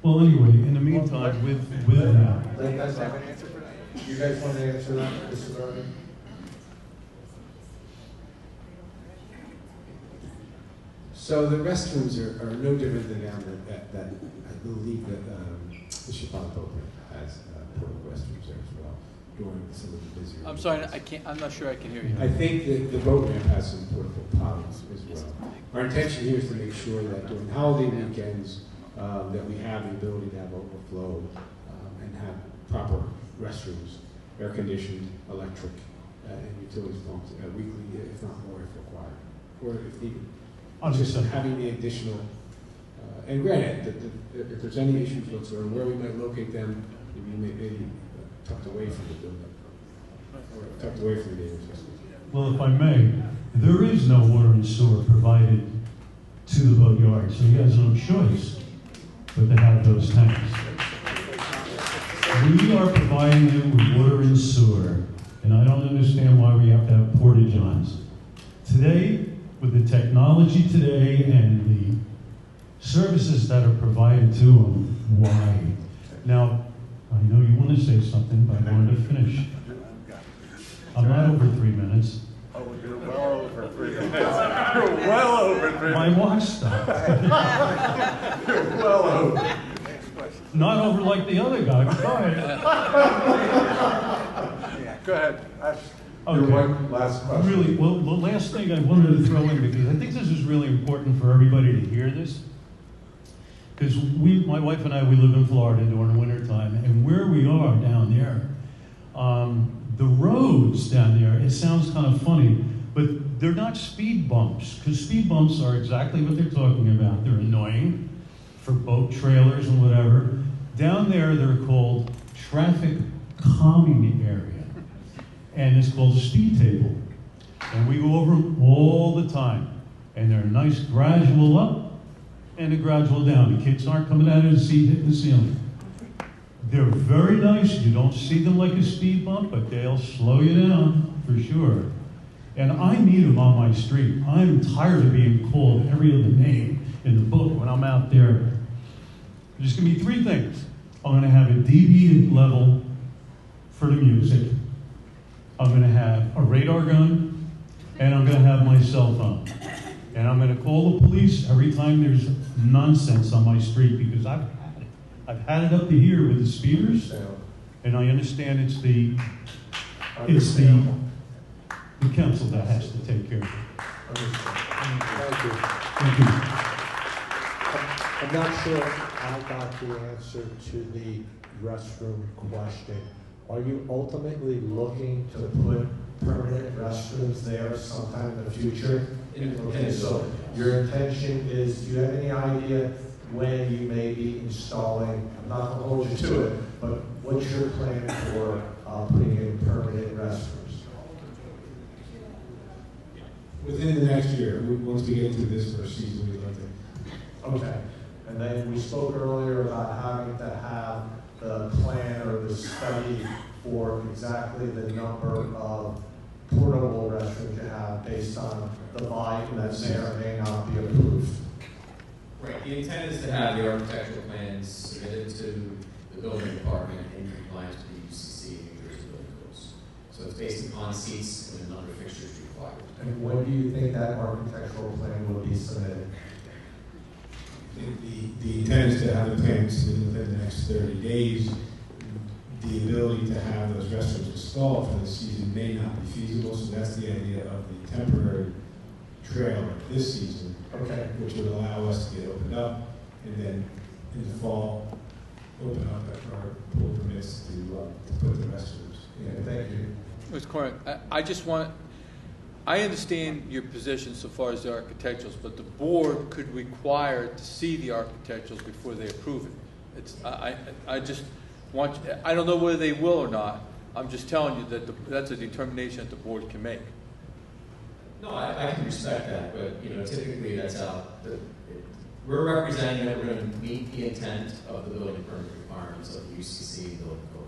Well, anyway, in the meantime, with Do you guys have an answer for that? You guys want to answer that, Mrs. Irving? So the restrooms are no different than down that I believe that the Chicago program has portable restrooms there as well during some of the busier. I'm sorry, I'm not sure I can hear you. I think that the boat ramp has some portable potties as well. Our intention here is to make sure that during holiday weekends that we have the ability to have overflow and have proper restrooms, air conditioned, electric, and utilities pumped weekly, if not more, if required, or if needed. Just having the additional, and granted, if there's any issues whatsoever, where we might locate them, maybe tucked away from the building, or tucked away from the data system. Well, if I may, there is no water and sewer provided to the boatyard, so he has no choice but to have those tanks. We are providing him with water and sewer, and I don't understand why we have to have porta-johns. Today, with the technology today and the services that are provided to them, why? Now, I know you want to say something, but I wanted to finish. I'm not over 3 minutes. Oh, you're well over 3 minutes. You're well over 3 minutes. My watch stopped. You're well over. Not over like the other guy. Go ahead. Yeah, go ahead. Okay. Your one last question. Really, well, the last thing I wanted to throw in, because I think this is really important for everybody to hear this, because my wife and I, we live in Florida during the winter time, and where we are down there, the roads down there, it sounds kind of funny, but they're not speed bumps, because speed bumps are exactly what they're talking about. They're annoying for boat trailers and whatever. Down there, they're called traffic calming area. And it's called a speed table. And we go over them all the time. And they're a nice gradual up and a gradual down. The kids aren't coming out of the seat hitting the ceiling. They're very nice. You don't see them like a speed bump, but they'll slow you down for sure. And I need them on my street. I'm tired of being called every other name in the book when I'm out there. There's going to be 3 things. I'm going to have a dB level for the music. I'm going to have a radar gun, and I'm going to have my cell phone. And I'm going to call the police every time there's nonsense on my street, because I've had it. I've had it up to here with the speeders, and I understand it's the council that has to take care of it. Thank you. Thank you. I'm not sure I got the answer to the restroom question. Are you ultimately looking to put permanent restrooms there sometime in the future? In Okay, so your intention is, do you have any idea when you may be installing, I'm not going to hold you to it, but what's your plan for putting in permanent restrooms? Within the next year, once we get into this first season, we'd like to. Okay, and then we spoke earlier about having to have the plan or the study for exactly the number of portable restrooms you have based on the volume that may or may not be approved. Right, the intent is to have the architectural plans submitted to the building department in compliance with the UCC and New Jersey building codes. So it's based upon seats and the number of fixtures required. And when do you think that architectural plan will be submitted? The intent is to have the plans within the next 30 days. The ability to have those restrooms installed for the season may not be feasible, so that's the idea of the temporary trailer this season, okay, which would allow us to get opened up, and then in the fall, open up our pool permits to put the restrooms. Yeah, thank you. Mr. Cornick, I just want, I understand your position so far as the architecturals, but the board could require to see the architecturals before they approve it. It's, I just want, I don't know whether they will or not. I'm just telling you that that's a determination that the board can make. No, I can respect that, but typically that's out. We're representing that we're going to meet the intent of the building permit requirements of the UCC building code.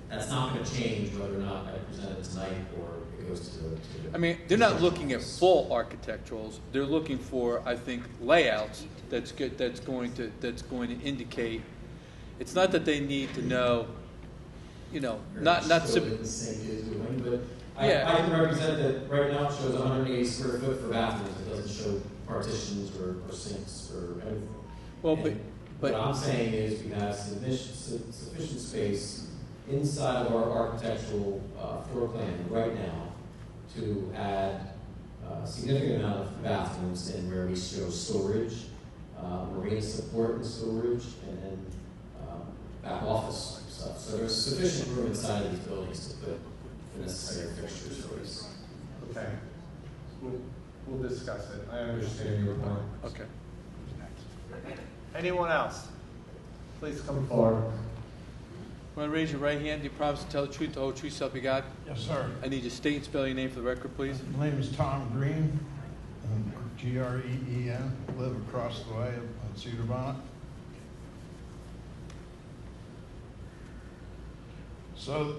That's not going to change whether or not I present it tonight or it goes to the. I mean, they're not looking at full architecturals. They're looking for, I think, layouts that's good. That's going to indicate. It's not that they need to know. Not simply. But I can represent that right now it shows 180 square foot for bathrooms. It doesn't show partitions or sinks or anything. Well, but what I'm saying is we have sufficient space inside of our architectural floor plan right now to add a significant amount of bathrooms in where we show storage, marine support and storage, and then back office stuff. So there's sufficient room inside of these buildings to put the necessary fixtures for us. Okay. We'll discuss it. I understand your point. Okay. Anyone else? Please come forward. Want to raise your right hand? Do you promise to tell the truth, the whole truth, so help you God? Yes, sir. I need you to state and spell your name for the record, please. My name is Tom Green, Green. Live across the way on Cedar Bonnet. So,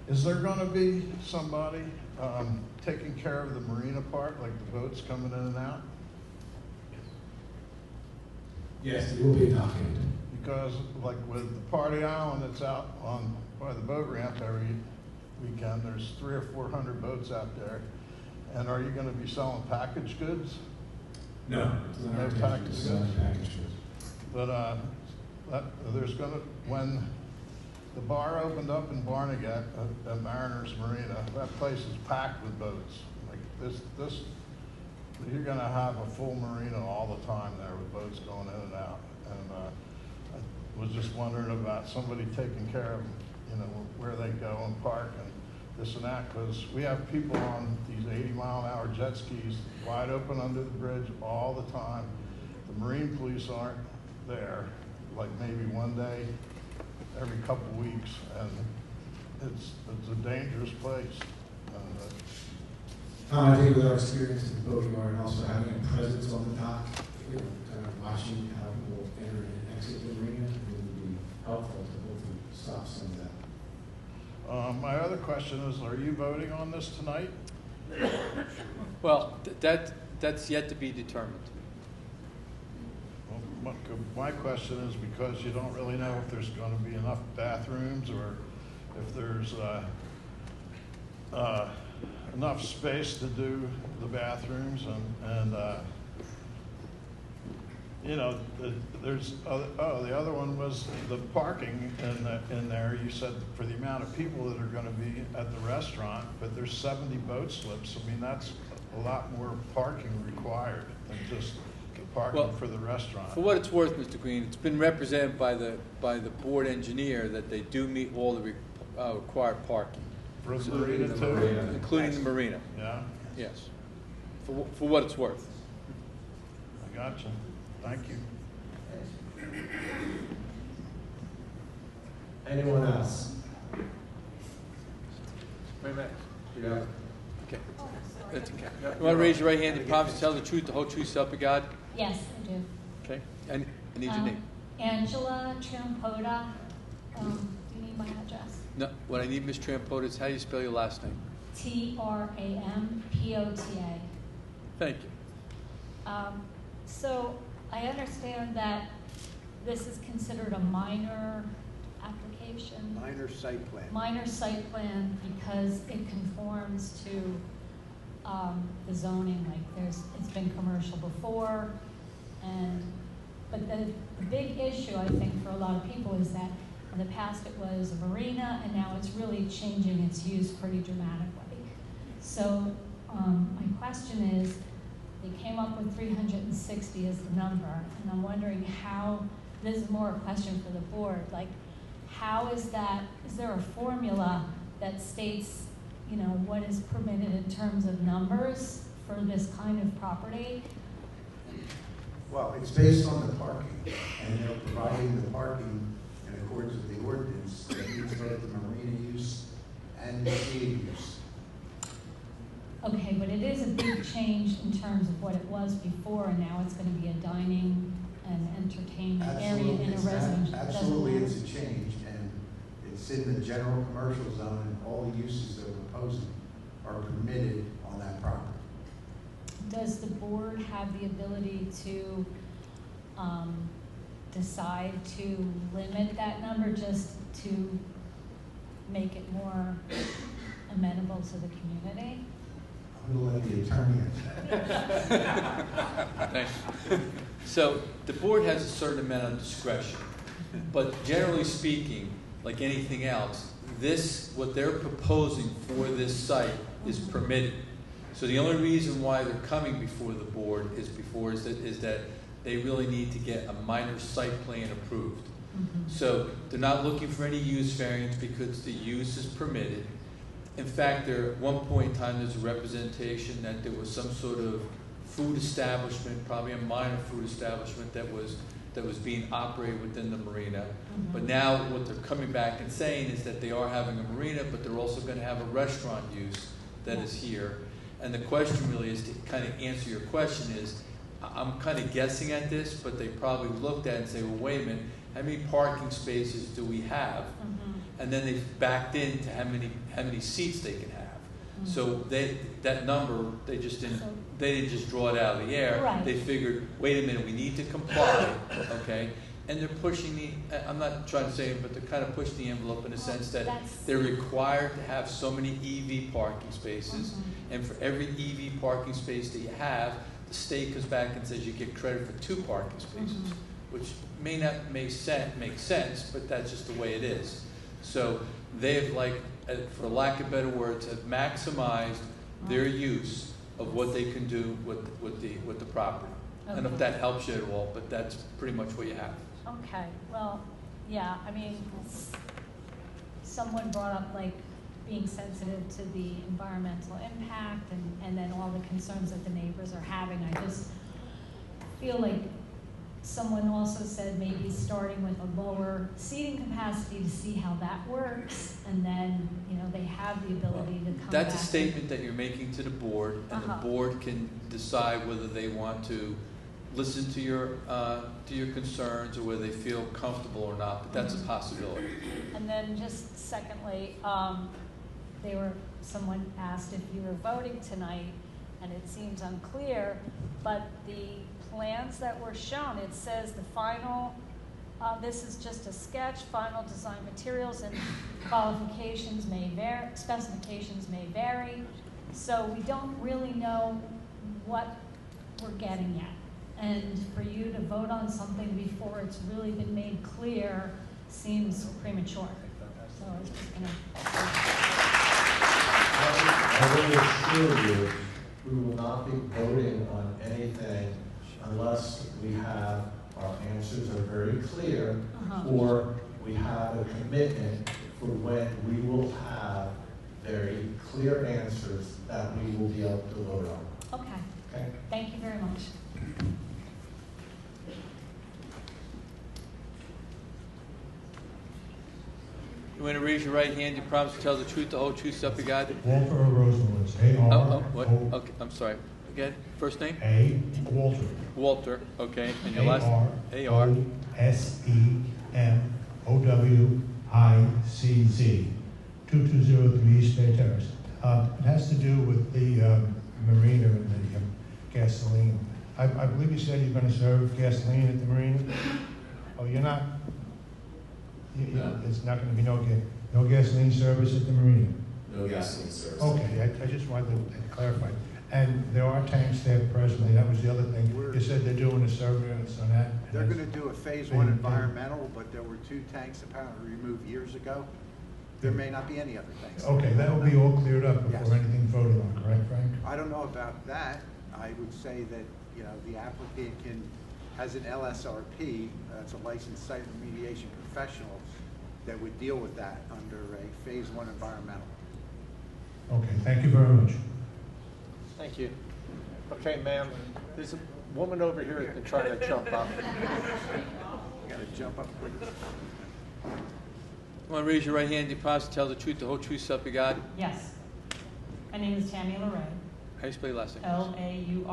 is there going to be somebody taking care of the marina part, like the boats coming in and out? Yes, there will be a dockade. Because, like with the Party Island that's out on by the boat ramp every weekend, there's 300 or 400 boats out there. And are you going to be selling packaged goods? No, no packaged goods. But there's going to, when the bar opened up in Barnegat at Mariners Marina, that place is packed with boats. Like this, you're going to have a full marina all the time there with boats going in and out. And I was just wondering about somebody taking care of, where they go and park and this and that, because we have people on these 80-mile-an-hour jet skis wide open under the bridge all the time. The Marine police aren't there, like maybe one day every couple weeks, and it's a dangerous place. I think with our experience in the boating yard and also having a presence on the dock, kind of watching how people enter and exit the marina, it would be helpful to hopefully stop some of that. My other question is, are you voting on this tonight? Well, that's yet to be determined. Well, my question is because you don't really know if there's going to be enough bathrooms or if there's enough space to do the bathrooms and there's the other one was the parking in there. You said for the amount of people that are going to be at the restaurant, but there's 70 boat slips. I mean, that's a lot more parking required than just the parking for the restaurant. For what it's worth, Mr. Green, it's been represented by the board engineer that they do meet all the required parking Marina too? Including the marina. Yeah, Yes. For what it's worth. I got you. Thank you. Anyone else? Wait a minute. Yeah. Okay. That's okay. You want to raise your right hand and promise to tell the truth, the whole truth, so help you God? Yes, I do. Okay. And I need your name. Angela Trampoda. Do you need my address? No, what I need, Ms. Trampota, is how do you spell your last name? Trampota. Thank you. So I understand that this is considered a minor application. Minor site plan. Minor site plan because it conforms to the zoning, like it's been commercial before, but the big issue I think for a lot of people is that in the past it was a marina and now it's really changing its use pretty dramatically. So my question is, they came up with 360 as the number, and I'm wondering how, this is more a question for the board, like how is that, is there a formula that states, you know, what is permitted in terms of numbers for this kind of property? Well, it's based on the parking, and they're providing the parking in accordance with the ordinance that meets both the marina use and the seating use. Okay, but it is a big change in terms of what it was before, and now it's going to be a dining and entertainment area in a residential. Absolutely, it's a change, and it's in the general commercial zone, and all the uses that we're proposing are permitted on that property. Does the board have the ability to decide to limit that number just to make it more amenable to the community? I'm going to let the attorney answer. Thanks. So the board has a certain amount of discretion, but generally speaking, like anything else, what they're proposing for this site is permitted. So the only reason why they're coming before the board is that they really need to get a minor site plan approved. So they're not looking for any use variance because the use is permitted. In fact, at one point in time, there's a representation that there was some sort of food establishment, probably a minor food establishment that was being operated within the marina. But now what they're coming back and saying is that they are having a marina, but they're also going to have a restaurant use that is here. And the question really is, to kind of answer your question is, I'm kind of guessing at this, but they probably looked at it and say, well, wait a minute, how many parking spaces do we have? And then they've backed into how many seats they can have. So that number, they didn't just draw it out of the air. Right. They figured, wait a minute, we need to comply, okay? And they're pushing I'm not trying to say it, but they're kind of pushing the envelope in the sense that they're required to have so many EV parking spaces. And for every EV parking space that you have, the state comes back and says you get credit for 2 parking spaces, which may not make sense, but that's just the way it is. So they've, for lack of better words, have maximized their use of what they can do with the property. I don't know if that helps you at all, but that's pretty much what you have. Okay, well, yeah, I mean, someone brought up being sensitive to the environmental impact and then all the concerns that the neighbors are having. I just feel like someone also said maybe starting with a lower seating capacity to see how that works, and then, they have the ability to come back. That's a statement that you're making to the board, and the board can decide whether they want to listen to your concerns or whether they feel comfortable or not, but that's a possibility. And then just secondly, someone asked if you were voting tonight, and it seems unclear, but the plans that were shown, it says the final, this is just a sketch, final design materials and specifications may vary. So we don't really know what we're getting yet. And for you to vote on something before it's really been made clear seems premature. So I was just gonna. I will assure you, we will not be voting on anything unless we have, our answers are very clear, or we have a commitment for when we will have very clear answers that we will be able to vote on. Okay. Okay? Thank you very much. You want to raise your right hand, you promise to tell the truth, the whole truth, so help you God? Walter Rosenwitz, What? Okay, I'm sorry. Again, first name? Walter. Walter, okay, and your last? A-R-O-S-E-M-O-W-I-C-Z, 2203 East Bay Terrace. It has to do with the marina and the gasoline. I believe you said you're going to serve gasoline at the marina? Oh, you're not? It's not going to be no gasoline service at the marina? No gasoline service. Okay, I just wanted to clarify. And there are tanks there presently, that was the other thing. You said they're doing a surveillance on that. They're going to do a phase one environmental, but there were 2 tanks apparently removed years ago. There may not be any other tanks. Okay, that will be all cleared up before anything voted on, correct, Frank? I don't know about that. I would say that, you know, the applicant has an LSRP, that's a licensed site remediation professional, that would deal with that under a phase one environmental. Okay, thank you very much. Thank you. Okay, ma'am, there's a woman over here that's been trying to jump up. You got to jump up quick. You want to raise your right hand, you promise to tell the truth, the whole truth, so help you God? Yes. My name is Tammy LaRae. How do you spell your last name? L-A-U-R-E-I-G-H.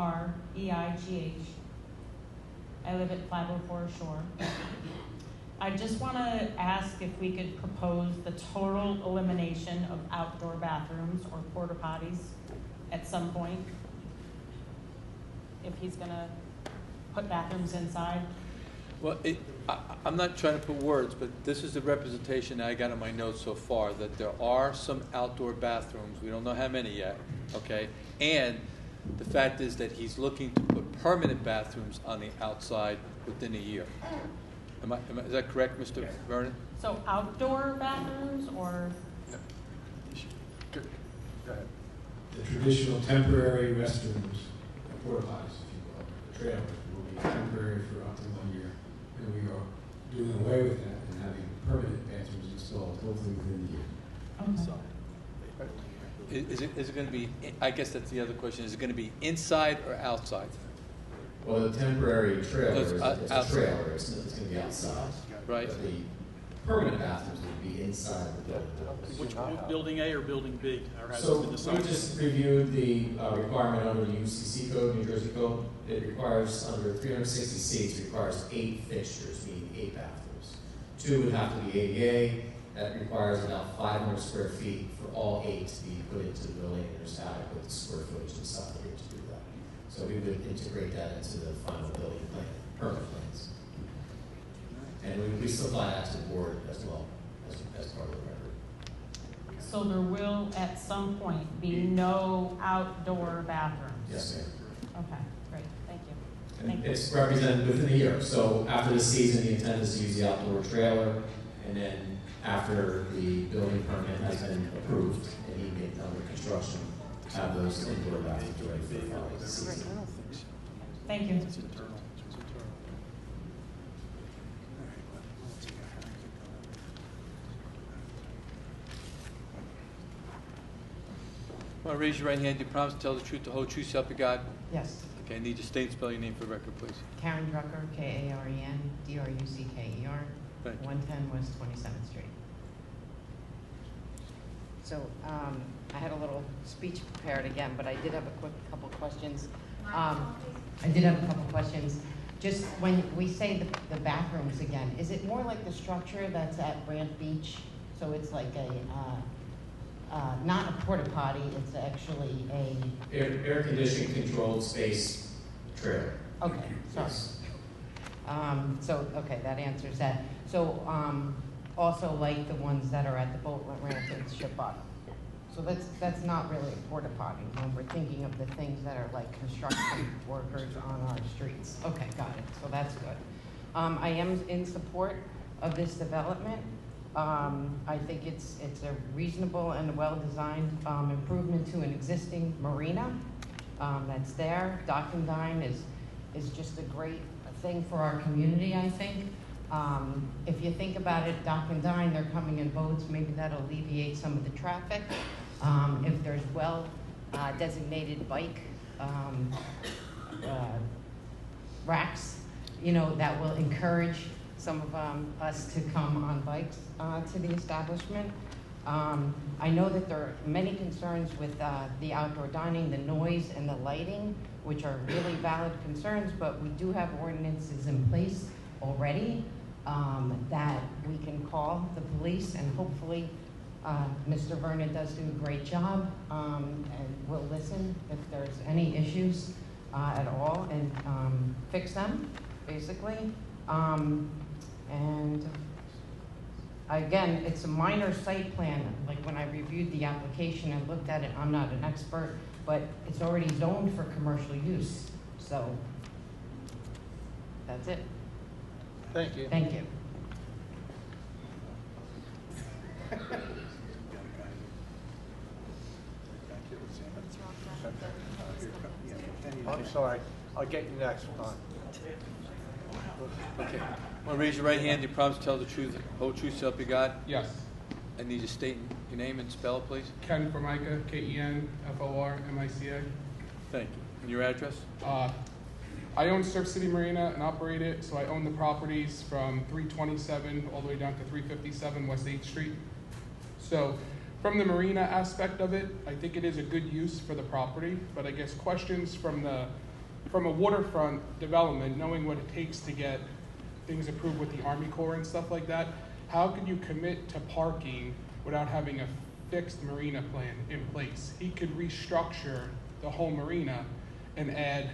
I live at 504 Shore. I just want to ask if we could propose the total elimination of outdoor bathrooms or porta potties at some point, if he's going to put bathrooms inside. Well, I'm not trying to put words, but this is the representation that I got in my notes so far, that there are some outdoor bathrooms. We don't know how many yet, okay? And the fact is that he's looking to put permanent bathrooms on the outside within a year. Is that correct, Mr. Vernon? So outdoor bathrooms or? Go ahead. The traditional temporary restrooms, porta potties, if you will, the trailers, will be temporary for up to 1 year. And we are doing away with that and having permanent bathrooms installed hopefully within the year. Is it going to be, I guess that's the other question, is it going to be inside or outside? Well, the temporary trailer is a outside. trailer, it's going to be outside. Right. But the permanent bathrooms would be inside the building. Which, building A or building B? Or has it So been we decided? just reviewed the requirement under the UCC code, New Jersey code. It requires, under 360 seats, requires 8 fixtures, meaning 8 bathrooms. 2 would have to be ADA. That requires about 500 square feet for all 8 to be put into the building, and there's adequate square footage inside here to do that. So we would integrate that into the final building plan, permit plans. And we supply that to the board as well, as part of the record. So there will, at some point, be no outdoor bathrooms? Yes, ma'am. Okay, great, thank you. And it's represented within a year. So after the season, the intent is to use the outdoor trailer, and then after the building permit has been approved and he can get under construction, have those indoor bathrooms ready for the following season. Thank you. Want to raise your right hand, you promise to tell the truth, the whole truth, so help you God? Yes. Okay, I need you to state and spell your name for the record, please. Karen Drucker, Karen, Drucker, Thank you. 110 West 27th Street. So I had a little speech prepared again, but I did have a quick couple questions. Just when we say the bathrooms again, is it more like the structure that's at Brant Beach? So it's like a, not a porta potty, it's actually a... Air conditioning controlled space trailer. Okay, sorry. Yes. Okay, that answers that. So, also like the ones that are at the boat ramp and ship bottom. So that's not really a porta potty when we're thinking of the things that are like construction workers on our streets. Okay, got it. So that's good. I am in support of this development. I think it's a reasonable and well-designed improvement to an existing marina that's there. Dock and Dine is just a great thing for our community, I think. If you think about it, Dock and Dine, they're coming in boats, maybe that'll alleviate some of the traffic. If there's designated bike racks, that will encourage some of us to come on bikes to the establishment. I know that there are many concerns with the outdoor dining, the noise and the lighting, which are really valid concerns, but we do have ordinances in place already that we can call the police, and hopefully Mr. Vernon does do a great job and will listen if there's any issues at all and fix them, basically. And again, it's a minor site plan. Like when I reviewed the application and looked at it, I'm not an expert, but it's already zoned for commercial use. So that's it. Thank you. Thank you. I'm sorry. I'll get you next time. Okay. Want to raise your right hand? Do you promise to tell the truth, whole truth, so help you God? Yes. I need you to state your name and spell it, please. Ken Formica, Kenformica. Thank you. And your address? I own Surf City Marina and operate it, so I own the properties from 327 all the way down to 357 West 8th Street. So from the marina aspect of it, I think it is a good use for the property, but I guess questions from a waterfront development, knowing what it takes to get things approved with the Army Corps and stuff like that, how can you commit to parking without having a fixed marina plan in place? He could restructure the whole marina and add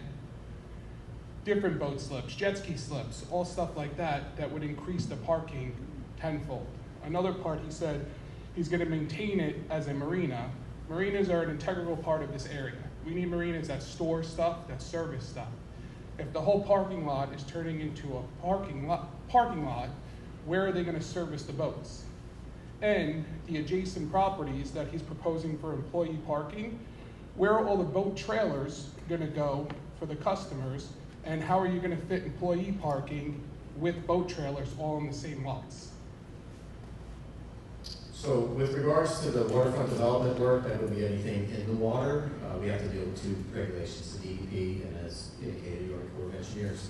different boat slips, jet ski slips, all stuff like that, that would increase the parking tenfold. Another part, he said he's going to maintain it as a marina. Marinas are an integral part of this area. We need marinas that store stuff, that service stuff. If the whole parking lot is turning into a parking lot, where are they going to service the boats? And the adjacent properties that he's proposing for employee parking, where are all the boat trailers going to go for the customers? And how are you going to fit employee parking with boat trailers all in the same lots? So with regards to the waterfront development work, that would be anything in the water. We have to deal with two regulations, the DEP and, as indicated, the Army Corps of Engineers.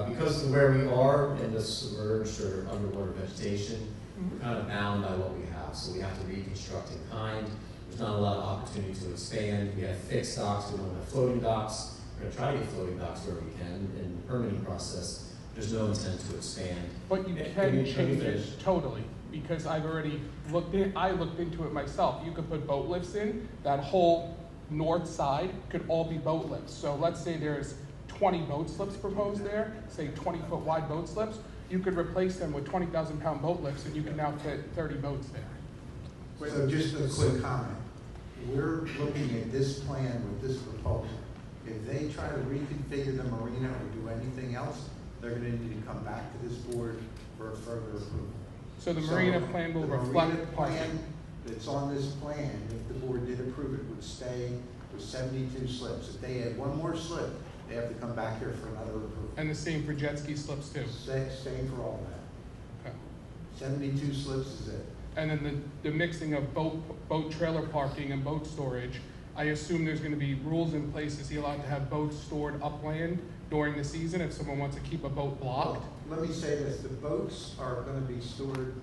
Because of where we are in the submerged or underwater vegetation, we're kind of bound by what we have. So we have to reconstruct in kind. There's not a lot of opportunity to expand. We have fixed docks, we don't have floating docks. We're going to try to get floating docks where we can. In the permitting process, there's no intent to expand. But you can change it totally, because I looked into it myself. You could put boat lifts in. That whole north side could all be boat lifts. So let's say there's 20 boat slips proposed there, say 20-foot wide boat slips. You could replace them with 20,000-pound boat lifts, and you can now fit 30 boats there. So just a quick comment. We're looking at this plan with this proposal. If they try to reconfigure the marina or do anything else, they're going to need to come back to this board for further approval. So the marina plan will reflect the plan that's on this plan, if the board did approve it, would stay with 72 slips. If they add one more slip, they have to come back here for another approval. And the same for jet ski slips too? Same for all that. Okay. 72 slips is it. And then the mixing of boat trailer parking and boat storage, I assume there's going to be rules in place. Is he allowed to have boats stored upland during the season if someone wants to keep a boat blocked? Well, let me say this, the boats are going to be stored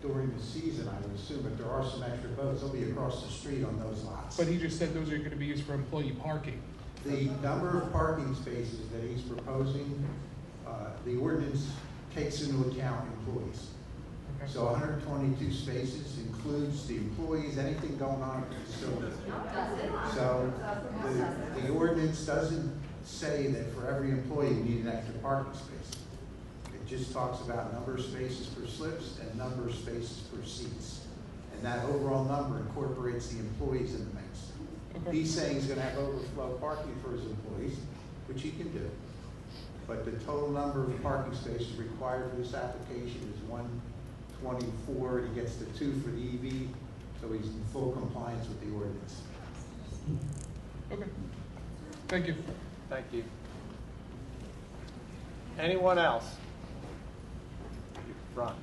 during the season, I would assume, but there are some extra boats. They'll be across the street on those lots. But he just said those are going to be used for employee parking. The number of parking spaces that he's proposing, the ordinance takes into account employees. Okay. So 122 spaces includes the employees, anything going on at the facility. So the ordinance doesn't say that for every employee you need an extra parking space. It just talks about number of spaces per slips and number of spaces per seats. And that overall number incorporates the employees in the mix. Okay. He's saying he's going to have overflow parking for his employees, which he can do. But the total number of parking spaces required for this application is 124. He gets the 2 for the EV, so he's in full compliance with the ordinance. Okay. Thank you. Thank you. Anyone else? Front.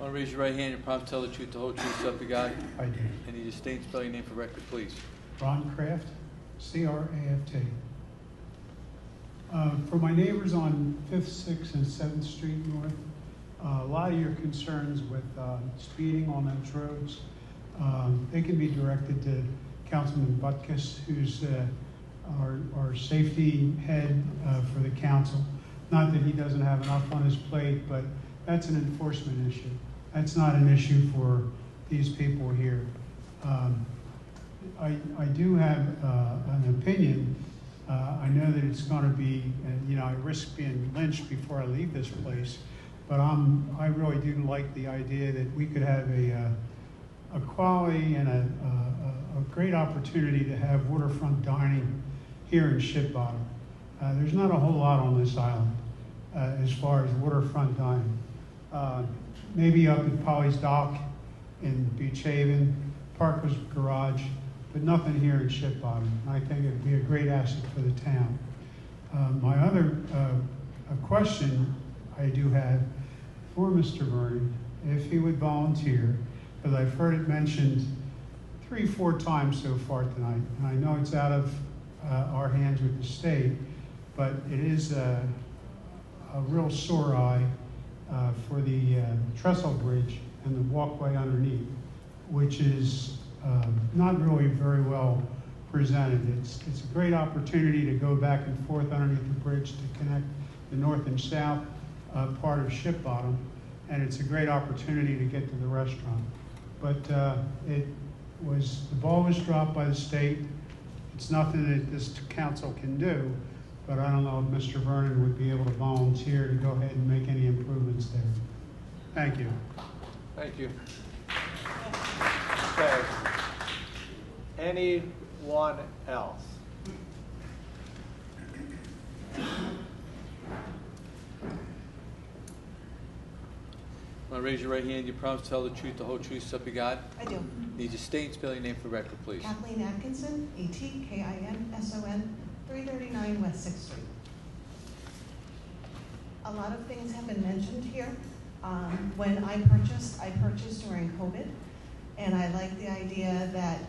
Want to raise your right hand and promise to tell the truth, the whole truth, so help you God? I do. And you just state and spell your name for record, please. Ron Kraft, C-R-A-F-T. For my neighbors on 5th, 6th, and 7th Street North, a lot of your concerns with speeding on those roads, they can be directed to Councilman Butkus, who's our safety head for the council. Not that he doesn't have enough on his plate, but that's an enforcement issue. That's not an issue for these people here. I do have an opinion. I know that it's going to be, I risk being lynched before I leave this place, but I really do like the idea that we could have a quality and a great opportunity to have waterfront dining here in Ship Bottom. There's not a whole lot on this island as far as waterfront dining. Maybe up at Polly's Dock in Beach Haven, Parker's Garage, but nothing here in Ship Bottom. I think it would be a great asset for the town. My other question I do have for Mr. Vernon, if he would volunteer, because I've heard it mentioned 3-4 times so far tonight, and I know it's out of our hands with the state, but it is a real sore eye for the trestle bridge and the walkway underneath, which is not really very well presented. It's a great opportunity to go back and forth underneath the bridge to connect the north and south part of Ship Bottom, and it's a great opportunity to get to the restaurant. But the ball was dropped by the state. It's nothing that this council can do, but I don't know if Mr. Vernon would be able to volunteer to go ahead and make any improvements there. Thank you. Thank you. Okay. Anyone else? Want to raise your right hand? You promise to tell the truth, the whole truth, so help you God? I do. Need you state and spell your name for the record, please. Kathleen Atkinson, A-T-K-I-N-S-O-N, 339 West 6th Street. A lot of things have been mentioned here. When I purchased during COVID, and I liked the idea that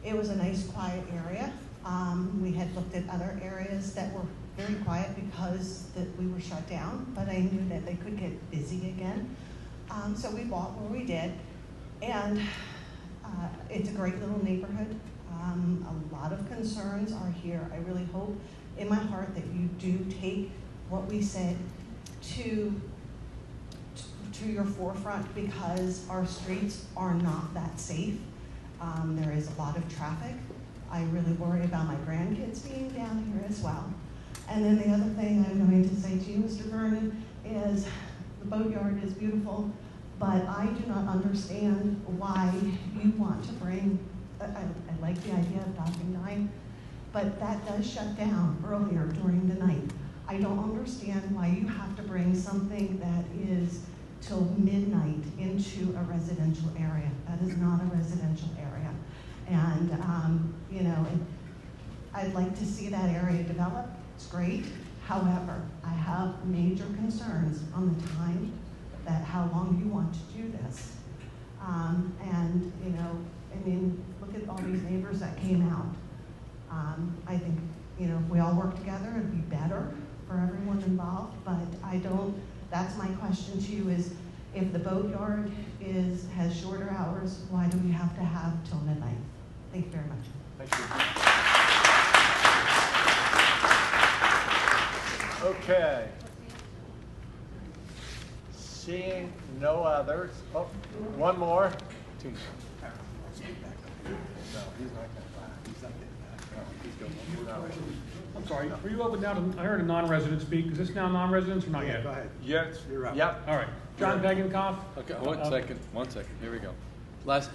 it was a nice, quiet area. We had looked at other areas that were very quiet because we were shut down, but I knew that they could get busy again. So we bought where we did, and it's a great little neighborhood. A lot of concerns are here. I really hope in my heart that you do take what we said to your forefront, because our streets are not that safe. There is a lot of traffic. I really worry about my grandkids being down here as well. And then the other thing I'm going to say to you, Mr. Vernon, is the boatyard is beautiful, but I do not understand why you want to bring, I like the idea of Docking 9, but that does shut down earlier during the night. I don't understand why you have to bring something that is till midnight into a residential area. That is not a residential area. And, I'd like to see that area develop. It's great. However, I have major concerns on the time, that how long you want to do this. Look at all these neighbors that came out. I think, if we all work together, it'd be better for everyone involved, but that's my question to you is, if the boatyard has shorter hours, why do we have to have till midnight? Thank you very much. Thank you. Okay. Seeing no others. Oh, one more. Two more. No, he's not going to. I'm sorry, were you open now to, I heard a non-resident speak. Is this now non-residents or not yet? Go ahead. Yes. You're up. Yep. All right. John Peginkoff. Okay, one second. Here we go.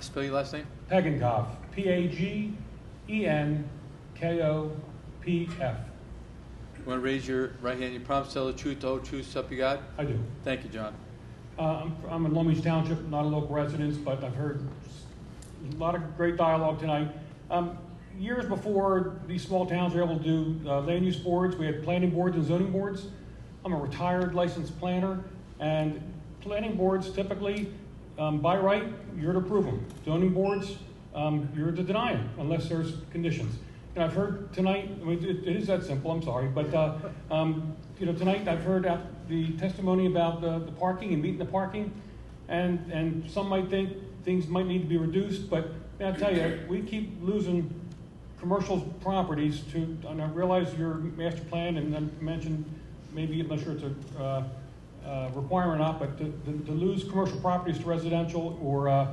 Spell your last name? Peginkoff. P-A-G-E-N-K-O-P-F. You want to raise your right hand? You promise to tell the truth, the whole truth, so help you God? I do. Thank you, John. I'm in Long Beach Township, not a local resident, but I've heard a lot of great dialogue tonight. Years before these small towns were able to do land use boards, we had planning boards and zoning boards. I'm a retired licensed planner, and planning boards typically, by right, you're to approve them. Zoning boards, you're to deny them unless there's conditions. And I've heard tonight, I mean, it is that simple, I'm sorry, but tonight I've heard the testimony about the parking and meeting the parking, and some might think things might need to be reduced, but I'll tell you, we keep losing commercial properties to, and I realize your master plan, and then mentioned, maybe, I'm not sure it's a requirement or not, but to lose commercial properties to residential, or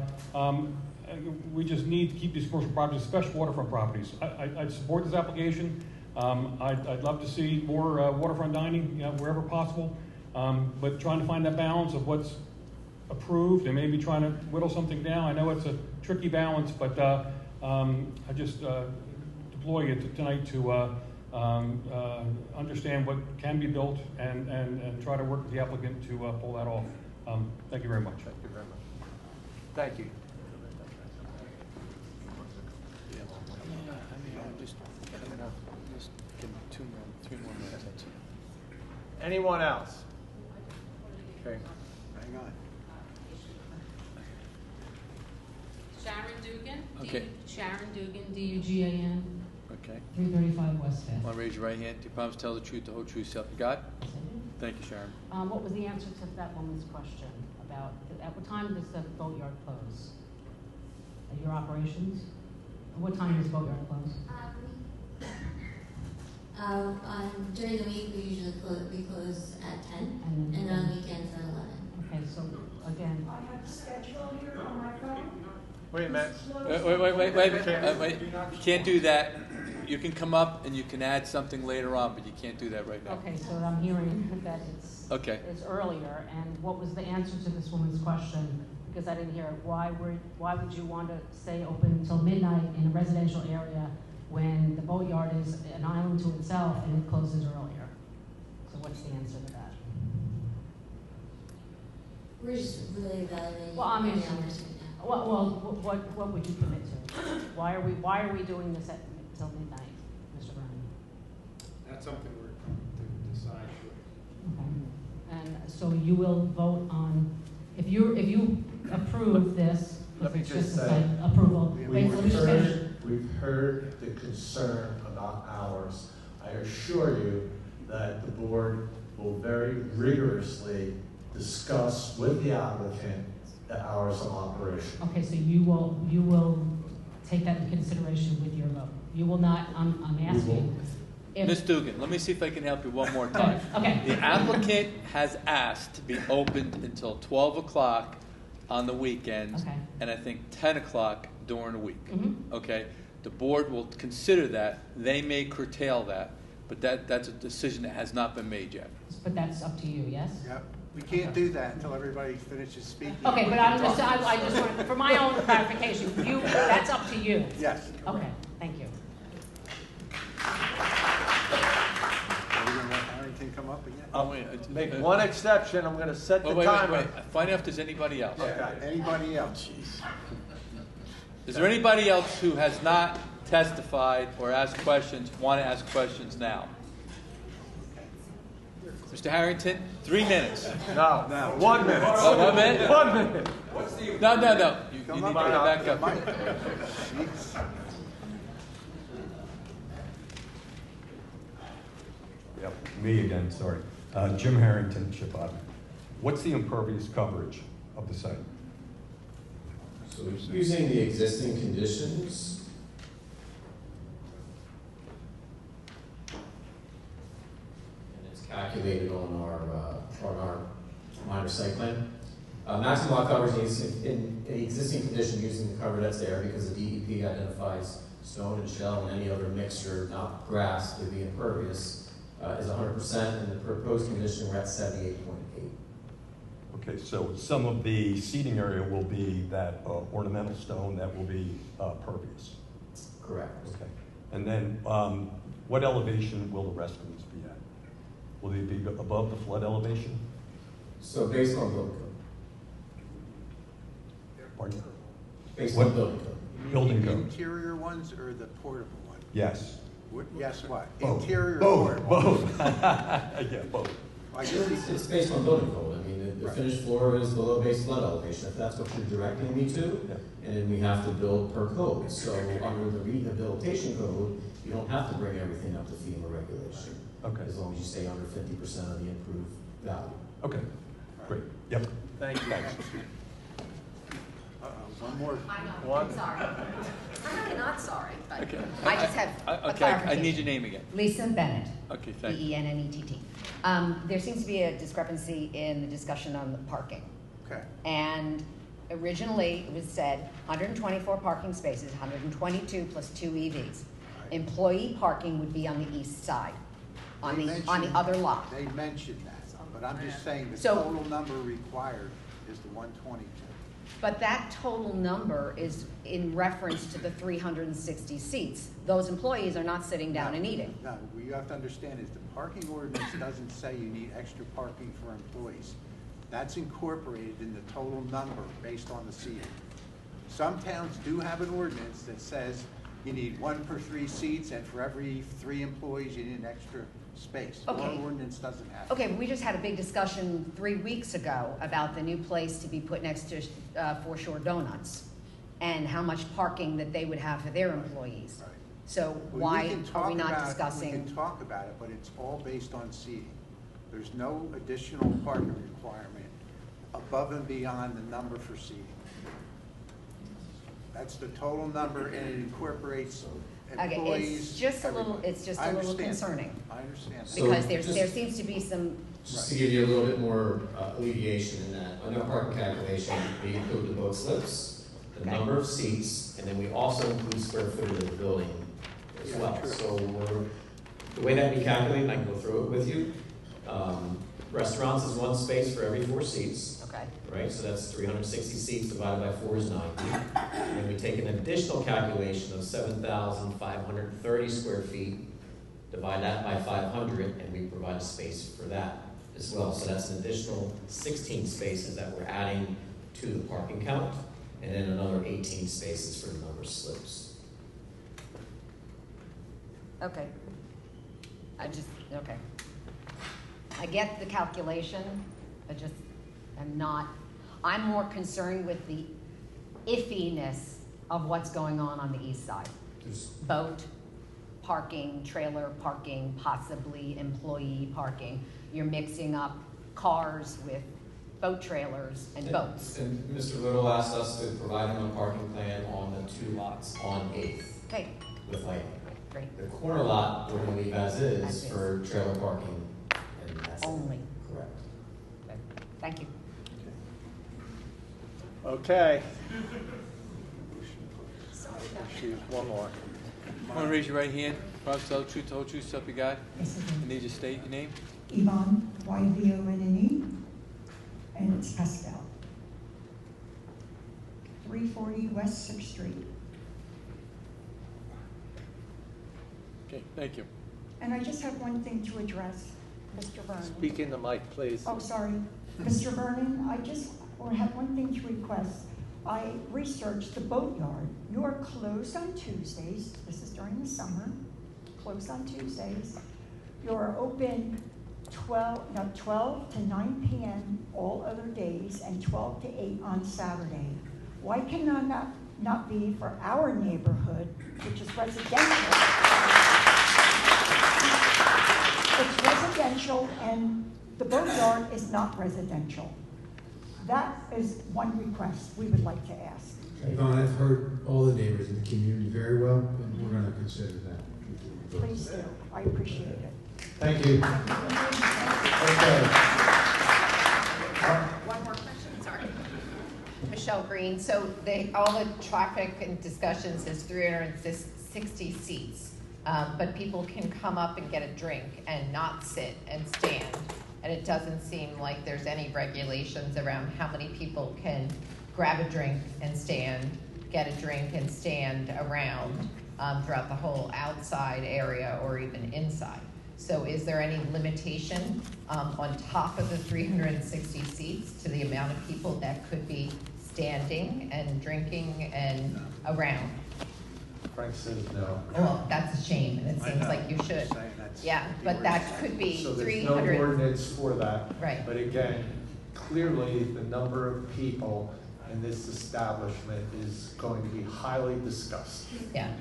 we just need to keep these commercial properties, especially waterfront properties. I support this application. I'd love to see more waterfront dining, wherever possible, but trying to find that balance of what's approved and maybe trying to whittle something down. I know it's a tricky balance, but I just deploy you tonight to understand what can be built and try to work with the applicant to pull that off. Thank you very much. Thank you very much. Thank you. Anyone else? Okay. Hang on. Sharon Dugan. Okay. Sharon Dugan, D-U-G-A-N. Okay. 335 West Fifth. Want to raise your right hand? Do you promise to tell the truth, the whole truth, self you got? Thank you, Sharon. What was the answer to that woman's question about, at what time does the boatyard close? At your operations? At what time does boatyard close? During the week, we usually close at 10, and on weekends at 11. Okay, so again. I have the schedule here on my phone. Wait a minute. Wait. You can't do that. You can come up and you can add something later on, but you can't do that right now. Okay, so I'm hearing that it's earlier, and what was the answer to this woman's question? Because I didn't hear it. Why would you want to stay open until midnight in a residential area when the boatyard is an island to itself and it closes earlier? So what's the answer to that? We're just really evaluating. Well, I mean, what would you commit to? Why are we doing this until midnight, Mr. Brown? That's something we're going to decide. Okay. And so you will vote on, if you approve this, Let me it's just just a say, site approval. Wait, let me just finish. we've heard the concern about hours. I assure you that the board will very rigorously discuss with the applicant the hours of operation. Okay, so you will take that into consideration with your vote. You will not, I'm asking. Ms. Dugan, let me see if I can help you one more time. Okay. The applicant has asked to be opened until 12 o'clock on the weekends, Okay. and I think 10 o'clock during the week. Mm-hmm. Okay? The board will consider that. They may curtail that, but that's a decision that has not been made yet. But that's up to you, yes? Yep. We can't do that until everybody finishes speaking. Okay, but I just want, for my own clarification, that's up to you. Yes. Okay, thank you. Are we going to let Harrington come up again? I'll make one exception. I'm going to set the timer. Wait. Find out if there's anybody else. Okay, anybody else? Is there anybody else who has not testified or asked questions, want to ask questions now? Mr. Harrington, 3 minutes. No, 1 minute. Oh, 1 minute? 1 minute. No. You need to get back up. Yep, me again, sorry. Jim Harrington, Chippewa. What's the impervious coverage of the site? So using the existing conditions, and it's calculated on our minor site plan. Maximum lot coverage needs in the existing condition using the cover that's there because the DEP identifies stone and shell and any other mixture, not grass, to be impervious, is 100%, and the proposed condition we're at 78.8. Okay, so some of the seating area will be that ornamental stone that will be pervious. Correct. Okay, and then what elevation will the restrooms be at? Will they be above the flood elevation? So based on building code. Pardon? Based What? on building code. Building The code. interior ones or the portable ones? Yes. Yes, what? Both. Interior or Both. portable? Both. Yeah, both. I guess It's based on building code. I mean, The finished floor is below base flood elevation, if that's what you're directing me to, and we have to build per code. So under the rehabilitation code, you don't have to bring everything up to FEMA regulation. Okay. As long as you stay under 50% of the improved value. Okay, great, yep. Thank you. Thanks. One more. I know, One. I'm sorry. I'm really not sorry, but Okay. I just have a Okay, I need clarification. your name again. Lisa Bennett. Okay, thank you. Bennett. There seems to be a discrepancy in the discussion on the parking. Okay. And originally, it was said 124 parking spaces, 122 plus 2 EVs. Employee parking would be on the east side, on the other lot. They mentioned that, but I'm just saying the So- total number required is the 122. But that total number is in reference to the 360 seats. Those employees are not sitting down and eating. No, what you have to understand is the parking ordinance doesn't say you need extra parking for employees. That's incorporated in the total number based on the seating. Some towns do have an ordinance that says you need 1 per 3 seats, and for every 3 employees, you need an extra space. Okay. Our ordinance doesn't have it. Okay, but we just had a big discussion 3 weeks ago about the new place to be put next to Foreshore Donuts and how much parking that they would have for their employees. Right. So Well, why can are talk we not about- discussing? We can talk about it, but it's all based on seating. There's no additional parking requirement above and beyond the number for seating. That's the total number, and it incorporates Okay, employees. it's just a little, everybody. it's just I a little understand. concerning. I understand. So Because just- there seems to be some, Just to give you a little bit more alleviation in that, on our parking calculation, we include the boat slips, the number of seats, and then we also include square footage of the building as Yeah, well. true. So the way that we calculate, and I can go through it with you, restaurants is 1 space for every 4 seats. okay, Right, so that's 360 seats divided by 4 is 90. And we take an additional calculation of 7,530 square feet, divide that by 500, and we provide a space for that as well. So that's an additional 16 spaces that we're adding to the parking count, and then another 18 spaces for the number of slips. okay. Okay. I get the calculation, I'm more concerned with the iffiness of what's going on the east side. Boat parking, trailer parking, possibly employee parking. You're mixing up cars with boat trailers and boats. And Mr. Little asked us to provide him a parking plan on the 2 lots on 8th. Okay, With lighting. great. The corner lot, we're gonna leave as is As is. for trailer parking, and that's it. Only. Correct. Okay. Thank you. Okay. One more. Want to raise your right hand? Promise to tell the truth, the whole truth, so help you God? Yes, I I need you to state your name. Yvonne, YVONNE, and it's Pascal. 340 West 6th Street. Okay, thank you. And I just have one thing to address, Mr. Vernon. Speak in the mic, please. Oh, sorry. Mr. Vernon, I just have one thing to request. I researched the boatyard. You are closed on Tuesdays. This is during the summer. Closed on Tuesdays. You're open 12 to 9 p.m. all other days and 12 to 8 on Saturday. Why can that not be for our neighborhood, which is residential? It's residential and the boatyard is not residential. That is one request we would like to ask. Yvonne, I've heard all the neighbors in the community very well, and we're going to consider that. Please do. I appreciate it. Thank you. Okay. One more question, sorry. Michelle Green, so all the traffic and discussions is 360 seats, but people can come up and get a drink and not sit and stand. And it doesn't seem like there's any regulations around how many people can grab a drink and stand, get a drink and stand around throughout the whole outside area or even inside. So is there any limitation on top of the 360 seats to the amount of people that could be standing and drinking and around? Frank says no. Well, that's a shame, and it I seems know. like you should. Saying that's Yeah, the but that ordinance. could be So there's no 300. ordinance for that. Right. But again, clearly the number of people in this establishment is going to be highly discussed. Yeah.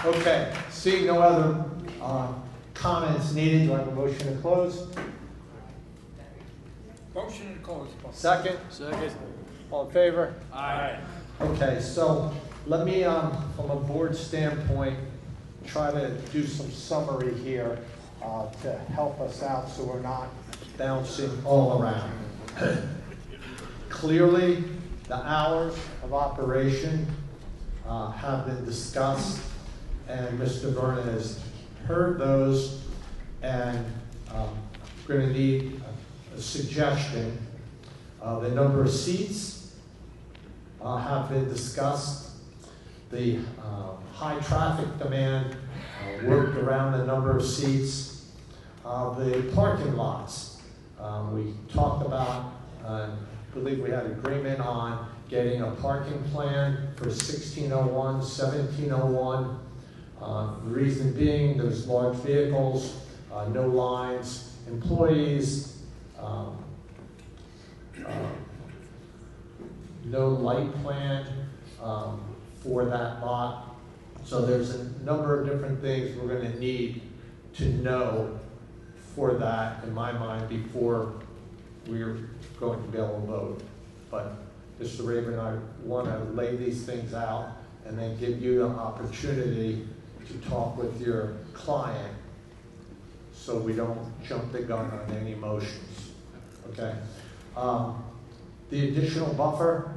Okay, seeing no other comments needed, do I have a motion to close? Motion to close. Second? Second. All in favor? Aye. Okay, so let me, from a board standpoint, try to do some summary here to help us out so we're not bouncing all around. Clearly, the hours of operation have been discussed, and Mr. Vernon has heard those, and we're going to need a suggestion. The number of seats have been discussed. The high traffic demand worked around the number of seats. The parking lots, we talked about, I believe we had agreement on getting a parking plan for 1601, 1701. The reason being, there's large vehicles, no lines, employees, no light plan for that lot. So there's a number of different things we're going to need to know for that, in my mind, before we're going to be able to vote. But Mr. Raven, I want to lay these things out and then give you an opportunity to talk with your client so we don't jump the gun on any motions, okay? The additional buffer,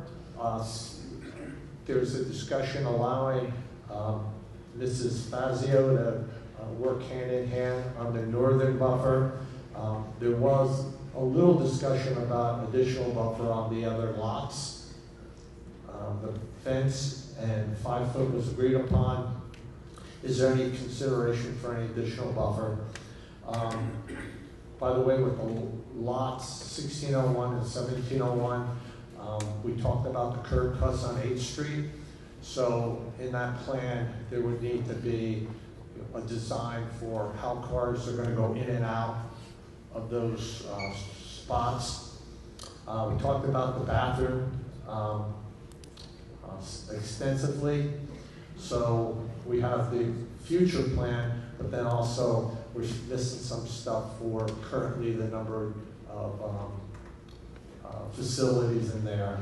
there's a discussion allowing Mrs. Fazio to work hand in hand on the northern buffer. There was a little discussion about additional buffer on the other lots. The fence and 5 foot was agreed upon. Is there any consideration for any additional buffer? By the way, with the lots 1601 and 1701, we talked about the curb cuts on 8th Street. So in that plan, there would need to be a design for how cars are going to go in and out of those spots. We talked about the bathroom extensively. So we have the future plan, but then also we're missing some stuff for currently the number of facilities in there.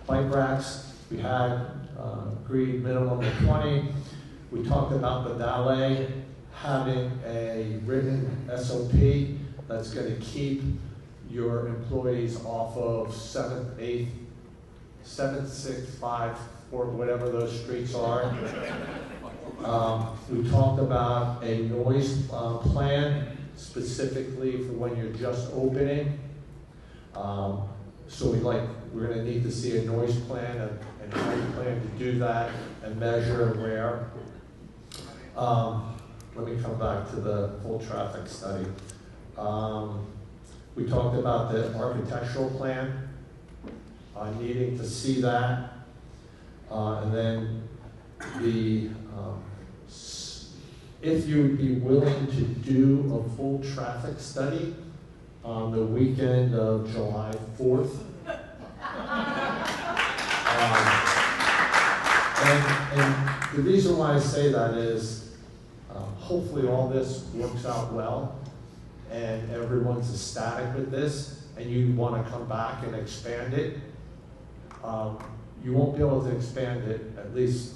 Bike racks, we had agreed minimum of 20. We talked about the valet having a written SOP that's going to keep your employees off of 7th, 8th, 7th, 6th, 5th, or whatever those streets are. We talked about a noise plan specifically for when you're just opening. So we're going to need to see a noise plan and how you plan to do that and measure where. Let me come back to the full traffic study. We talked about the architectural plan, needing to see that. And then if you would be willing to do a full traffic study on the weekend of July 4th. And the reason why I say that is hopefully all this works out well and everyone's ecstatic with this and you want to come back and expand it. You won't be able to expand it, at least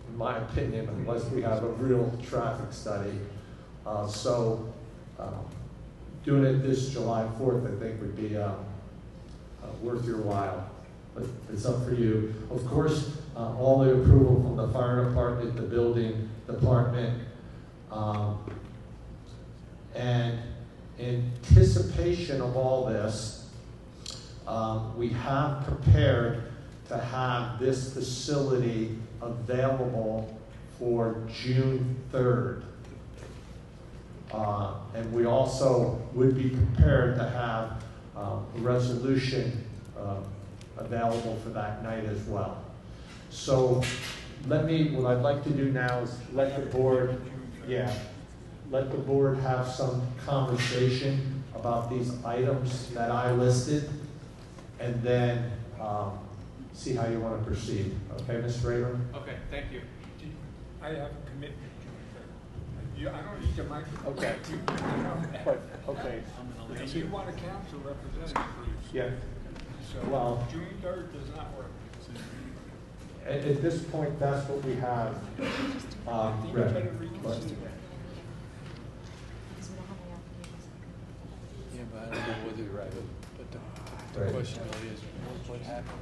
in my opinion, unless we have a real traffic study. Doing it this July 4th, I think, would be worth your while. But it's up for you. Of course, all the approval from the fire department, the building department, and in anticipation of all this, we have prepared to have this facility available for June 3rd. And we also would be prepared to have a resolution available for that night as well. So what I'd like to do now is let the board, let the board have some conversation about these items that I listed, and then see how you want to proceed. Okay, Mr. Rayburn? Okay, thank you. I have a commitment to it. I don't need your microphone. Okay. But, okay. And you want a council representative, please. Yeah. So Well- June 3rd does not work. At this point, that's what we have. You Ready. better reconsider. Yeah, but I don't know whether you're right, but the Right. question really is, what happened?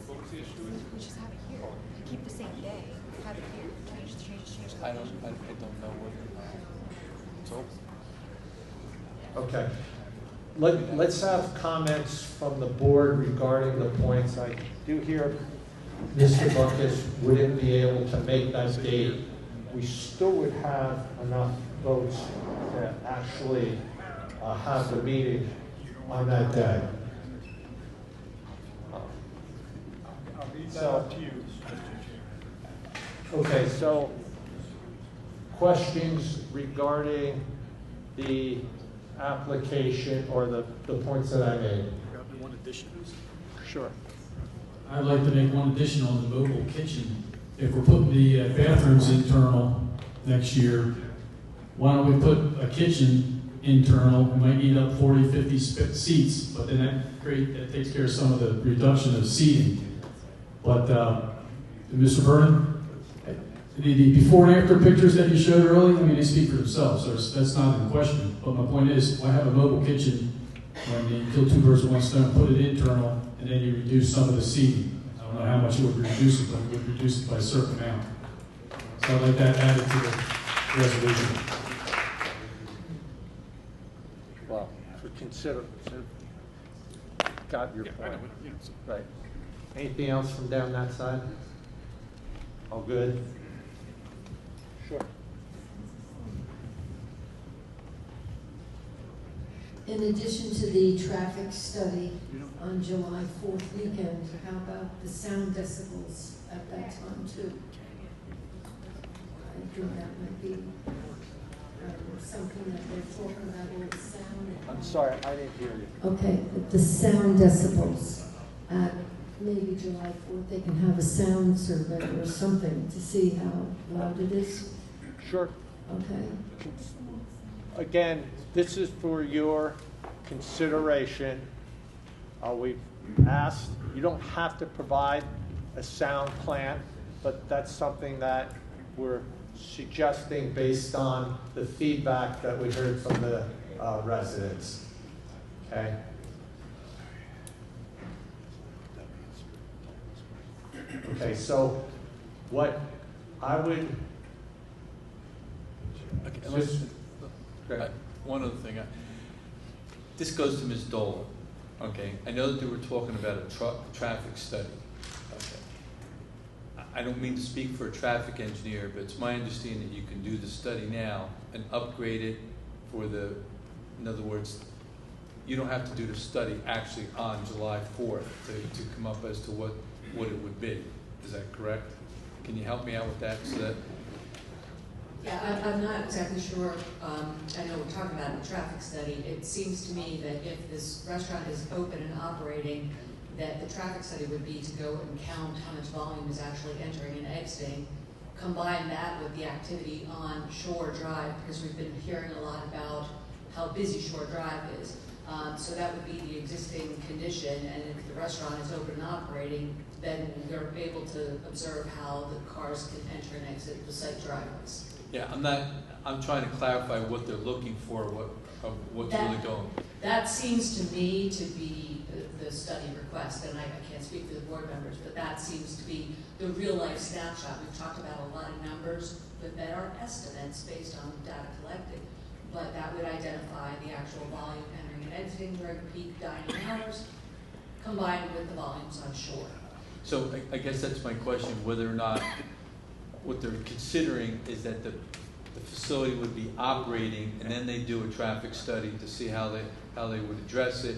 What was the issue? We just have it here. Keep the same day. Have it here. Change. I don't know whether it's open. Okay. Let's have comments from the board regarding the points. I do hear Mr. Buckus wouldn't be able to make that date. We still would have enough votes to actually have the meeting on that day. I'll leave that So- up to you, Mr. Chair. Okay, so questions regarding the application or the points that I made? One addition. Sure. I'd like to make one addition on the mobile kitchen. If we're putting the bathrooms internal next year, why don't we put a kitchen internal? We might need up 40, 50 seats, but then that takes care of some of the reduction of seating. But Mr. Vernon, the before and after pictures that you showed earlier, I mean, they speak for themselves, so that's not in question. But my point is, why have a mobile kitchen when you kill two birds with one stone, put it internal, and then you reduce some of the seating? I don't know how much it would reduce it, but it would reduce it by a certain amount. So I'd like that added to the resolution. Well, got your point. Right. Anything else from down that side? All good? Sure. In addition to the traffic study on July 4th weekend, how about the sound decibels at that time too? I think that might be something that they're talking about with sound. I'm sorry, I didn't hear you. Okay, the sound decibels at maybe July 4th, they can have a sound survey or something to see how loud it is. Sure. Okay. Again, this is for your consideration. We've asked, you don't have to provide a sound plan, but that's something that we're suggesting based on the feedback that we heard from the residents. Okay? Okay, so what I would One other thing. This goes to Ms. Dolan. Okay, I know that they were talking about a traffic study. Okay, I don't mean to speak for a traffic engineer, but it's my understanding that you can do the study now and upgrade it for the. In other words, you don't have to do the study actually on July 4th to come up as to what it would be. Is that correct? Can you help me out with that? So that. Yeah, I'm not exactly sure. I know we're talking about a traffic study. It seems to me that if this restaurant is open and operating, that the traffic study would be to go and count how much volume is actually entering and exiting. Combine that with the activity on Shore Drive, because we've been hearing a lot about how busy Shore Drive is. So that would be the existing condition, and if the restaurant is open and operating, then you're able to observe how the cars can enter and exit the site driveways. Yeah, I'm trying to clarify what they're looking for, what's really going. That seems to me to be the study request, and I can't speak for the board members, but that seems to be the real life snapshot. We've talked about a lot of numbers, but that are estimates based on data collected. But that would identify the actual volume entering and exiting during peak dining hours, combined with the volumes on shore. So I guess that's my question, whether or not what they're considering is that the facility would be operating, and then they do a traffic study to see how they would address it.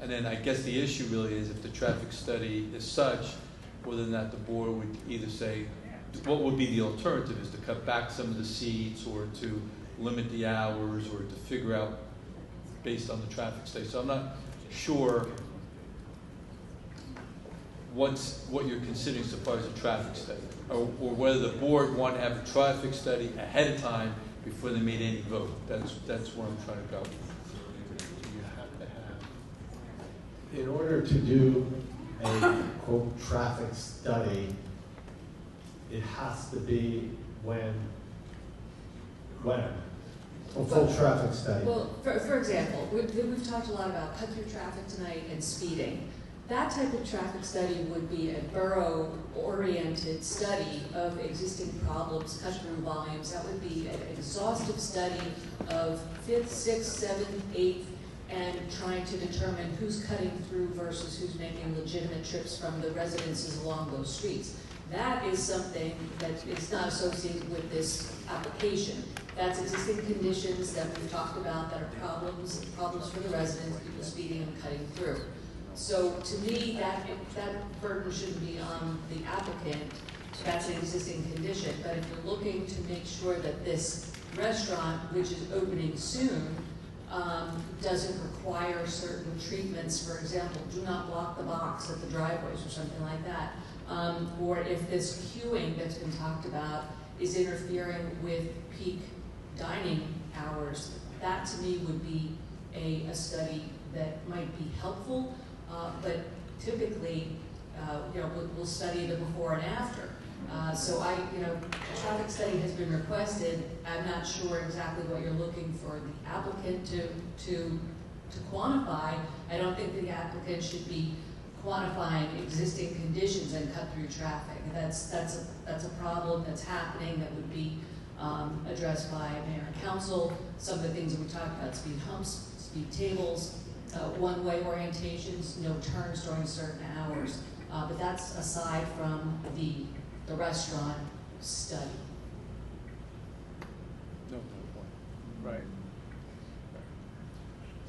And then I guess the issue really is if the traffic study is such, whether or not the board would either say what would be the alternative is to cut back some of the seats or to limit the hours or to figure out based on the traffic study. So I'm not sure what you're considering so far as a traffic study, or whether the board want to have a traffic study ahead of time before they made any vote. That's where I'm trying to go. You have to have. In order to do a quote traffic study, it has to be when? A full traffic study. Well, for example, we've talked a lot about cut-through traffic tonight and speeding. That type of traffic study would be a borough-oriented study of existing problems, cut-through volumes. That would be an exhaustive study of 5th, 6th, 7th, 8th, and trying to determine who's cutting through versus who's making legitimate trips from the residences along those streets. That is something that is not associated with this application. That's existing conditions that we've talked about that are problems for the residents, people speeding and cutting through. So to me, that burden shouldn't be on the applicant. That's an existing condition. But if you're looking to make sure that this restaurant, which is opening soon, doesn't require certain treatments, for example, do not block the box at the driveways or something like that, or if this queuing that's been talked about is interfering with peak dining hours, that to me would be a study that might be helpful, but typically, we'll study the before and after. So a traffic study has been requested. I'm not sure exactly what you're looking for the applicant to quantify. I don't think the applicant should be quantifying existing conditions and cut through traffic. That's a problem that's happening that would be addressed by mayor and council. Some of the things that we talked about: speed humps, speed tables, one-way orientations, no turns during certain hours. But that's aside from the restaurant study. No point. Right.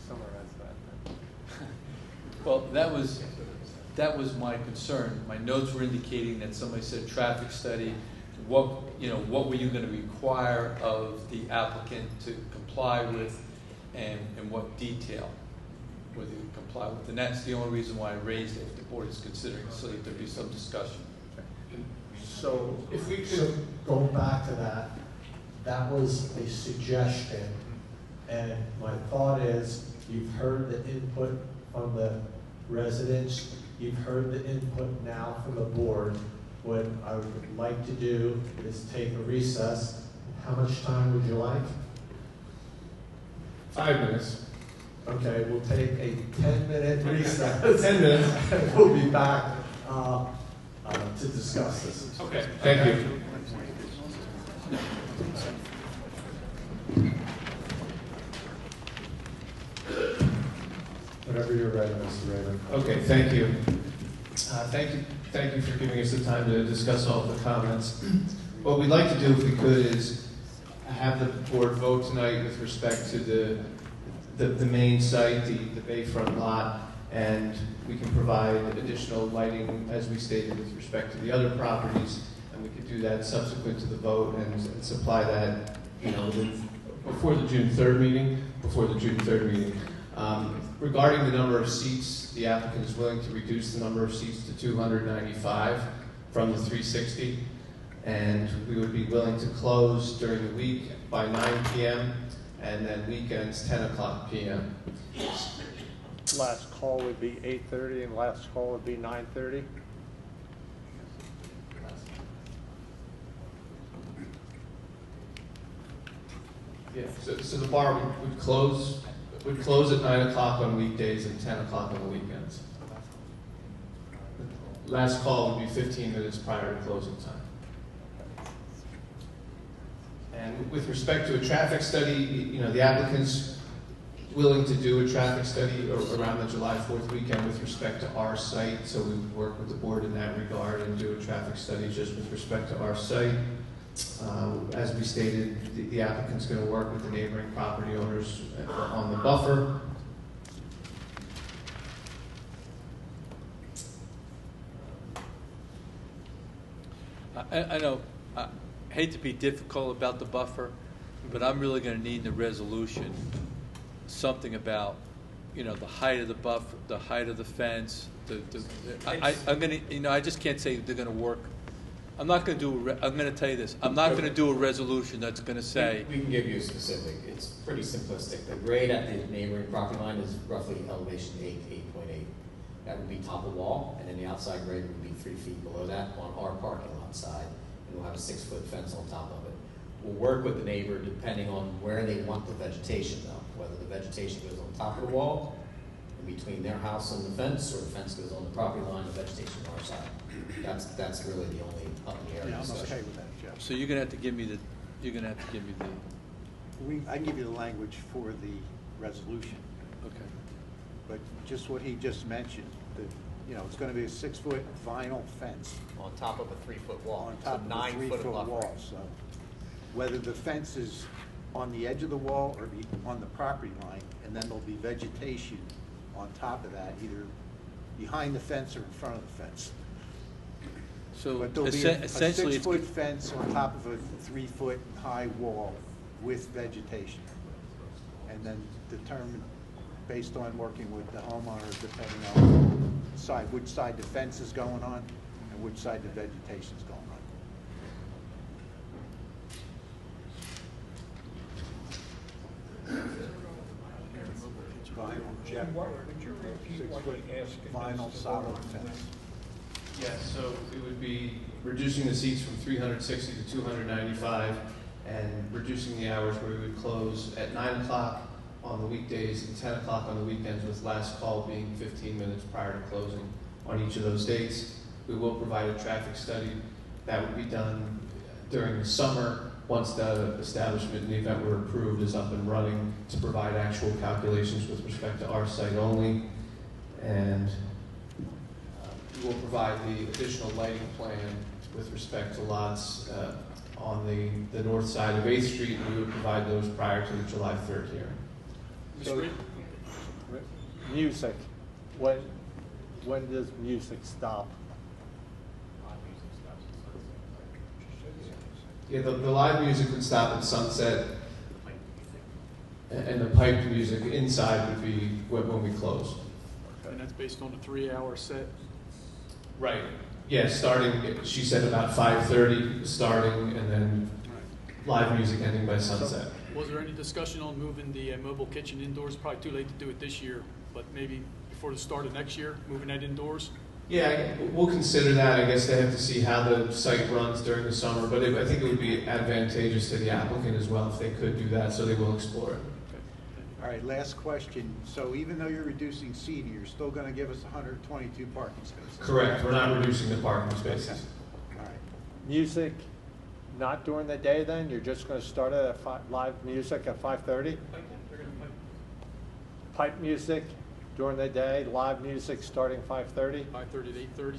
Summarize that. Well, that was my concern. My notes were indicating that somebody said traffic study. What were you going to require of the applicant to comply with, and what detail whether you comply with? And that's the only reason why I raised it. If the board is considering, so that there'd be some discussion. So if we could go back to that, that was a suggestion, and my thought is, you've heard the input from the residents, you've heard the input now from the board. What I would like to do is take a recess. How much time would you like? 5 minutes. Okay, we'll take a 10-minute recess. 10 minutes. And we'll be back to discuss this. Okay, thank you. Whenever you're ready, Mr. Raymond. Okay, thank you. Thank you for giving us the time to discuss all the comments. What we'd like to do, if we could, is have the board vote tonight with respect to the main site, the bayfront lot, and we can provide additional lighting, as we stated, with respect to the other properties, and we could do that subsequent to the vote and supply that, before the June 3rd meeting. Regarding the number of seats, the applicant is willing to reduce the number of seats to 295 from the 360, and we would be willing to close during the week by 9 p.m. and then weekends 10 o'clock p.m. Last call would be 8:30 and last call would be 9:30. Yeah, so the bar would close at 9 o'clock on weekdays and 10 o'clock on the weekends. Last call would be 15 minutes prior to closing time. And with respect to a traffic study, the applicant's willing to do a traffic study around the July 4th weekend with respect to our site, so we would work with the board in that regard and do a traffic study just with respect to our site. As we stated, the applicant's going to work with the neighboring property owners on the buffer. I know I hate to be difficult about the buffer, but I'm really gonna need in the resolution something about, you know, the height of the buffer, the height of the fence, I'm gonna, you know, I just can't say they're gonna work. I'm not gonna do, I'm gonna tell you this, I'm not gonna do a resolution that's gonna say. We can give you a specific, it's pretty simplistic. The grade at the neighboring property line is roughly elevation 8 to 8.8. That would be top of wall, and then the outside grade would be 3 feet below that on our parking lot side, and we'll have a 6-foot fence on top of it. We'll work with the neighbor depending on where they want the vegetation though, whether the vegetation goes on top of the wall, in between their house and the fence, or the fence goes on the property line, the vegetation on our side. That's really the only up in the air Yeah, I'm discussion. okay with that, Jeff. So you're gonna have to give me the, I can give you the language for the resolution. Okay. But just what he just mentioned, that, you know, it's gonna be a 6-foot vinyl fence. On top of a 3-foot wall. On top so of 9 a foot 3-foot of wall, buffer. so whether the fence is on the edge of the wall or on the property line, and then there'll be vegetation on top of that, either behind the fence or in front of the fence. So But there'll be essentially a 6-foot fence on top of a 3-foot high wall with vegetation. And then determine, based on working with the homeowners, depending on which side the fence is going on and which side the vegetation is going on. Vinyl solid fence. Yes, so it would be reducing the seats from 360 to 295 and reducing the hours where we would close at 9 o'clock on the weekdays and 10 o'clock on the weekends, with last call being 15 minutes prior to closing on each of those dates. We will provide a traffic study that would be done during the summer once the establishment in the event we're approved is up and running, to provide actual calculations with respect to our site only. And we will provide the additional lighting plan with respect to lots on the north side of 8th Street, and we would provide those prior to the July 3rd hearing. So, music, when does music stop? Yeah, the live music would stop at sunset, and the piped music inside would be when we close. And that's based on a 3-hour set? Right. Yeah, starting, she said about 5:30 starting, and then live music ending by sunset. Was there any discussion on moving the mobile kitchen indoors? Probably too late to do it this year, but maybe before the start of next year, moving that indoors? Yeah, we'll consider that. I guess they have to see how the site runs during the summer, but I think it would be advantageous to the applicant as well if they could do that, so they will explore it. All right, last question. So even though you're reducing seating, you're still gonna give us 122 parking spaces? Correct. We're not reducing the parking spaces. Okay. All right. Music, not during the day then? You're just gonna start it at live music at 5:30? Pipe music during the day, live music starting 5:30? 5:30 to 8:30?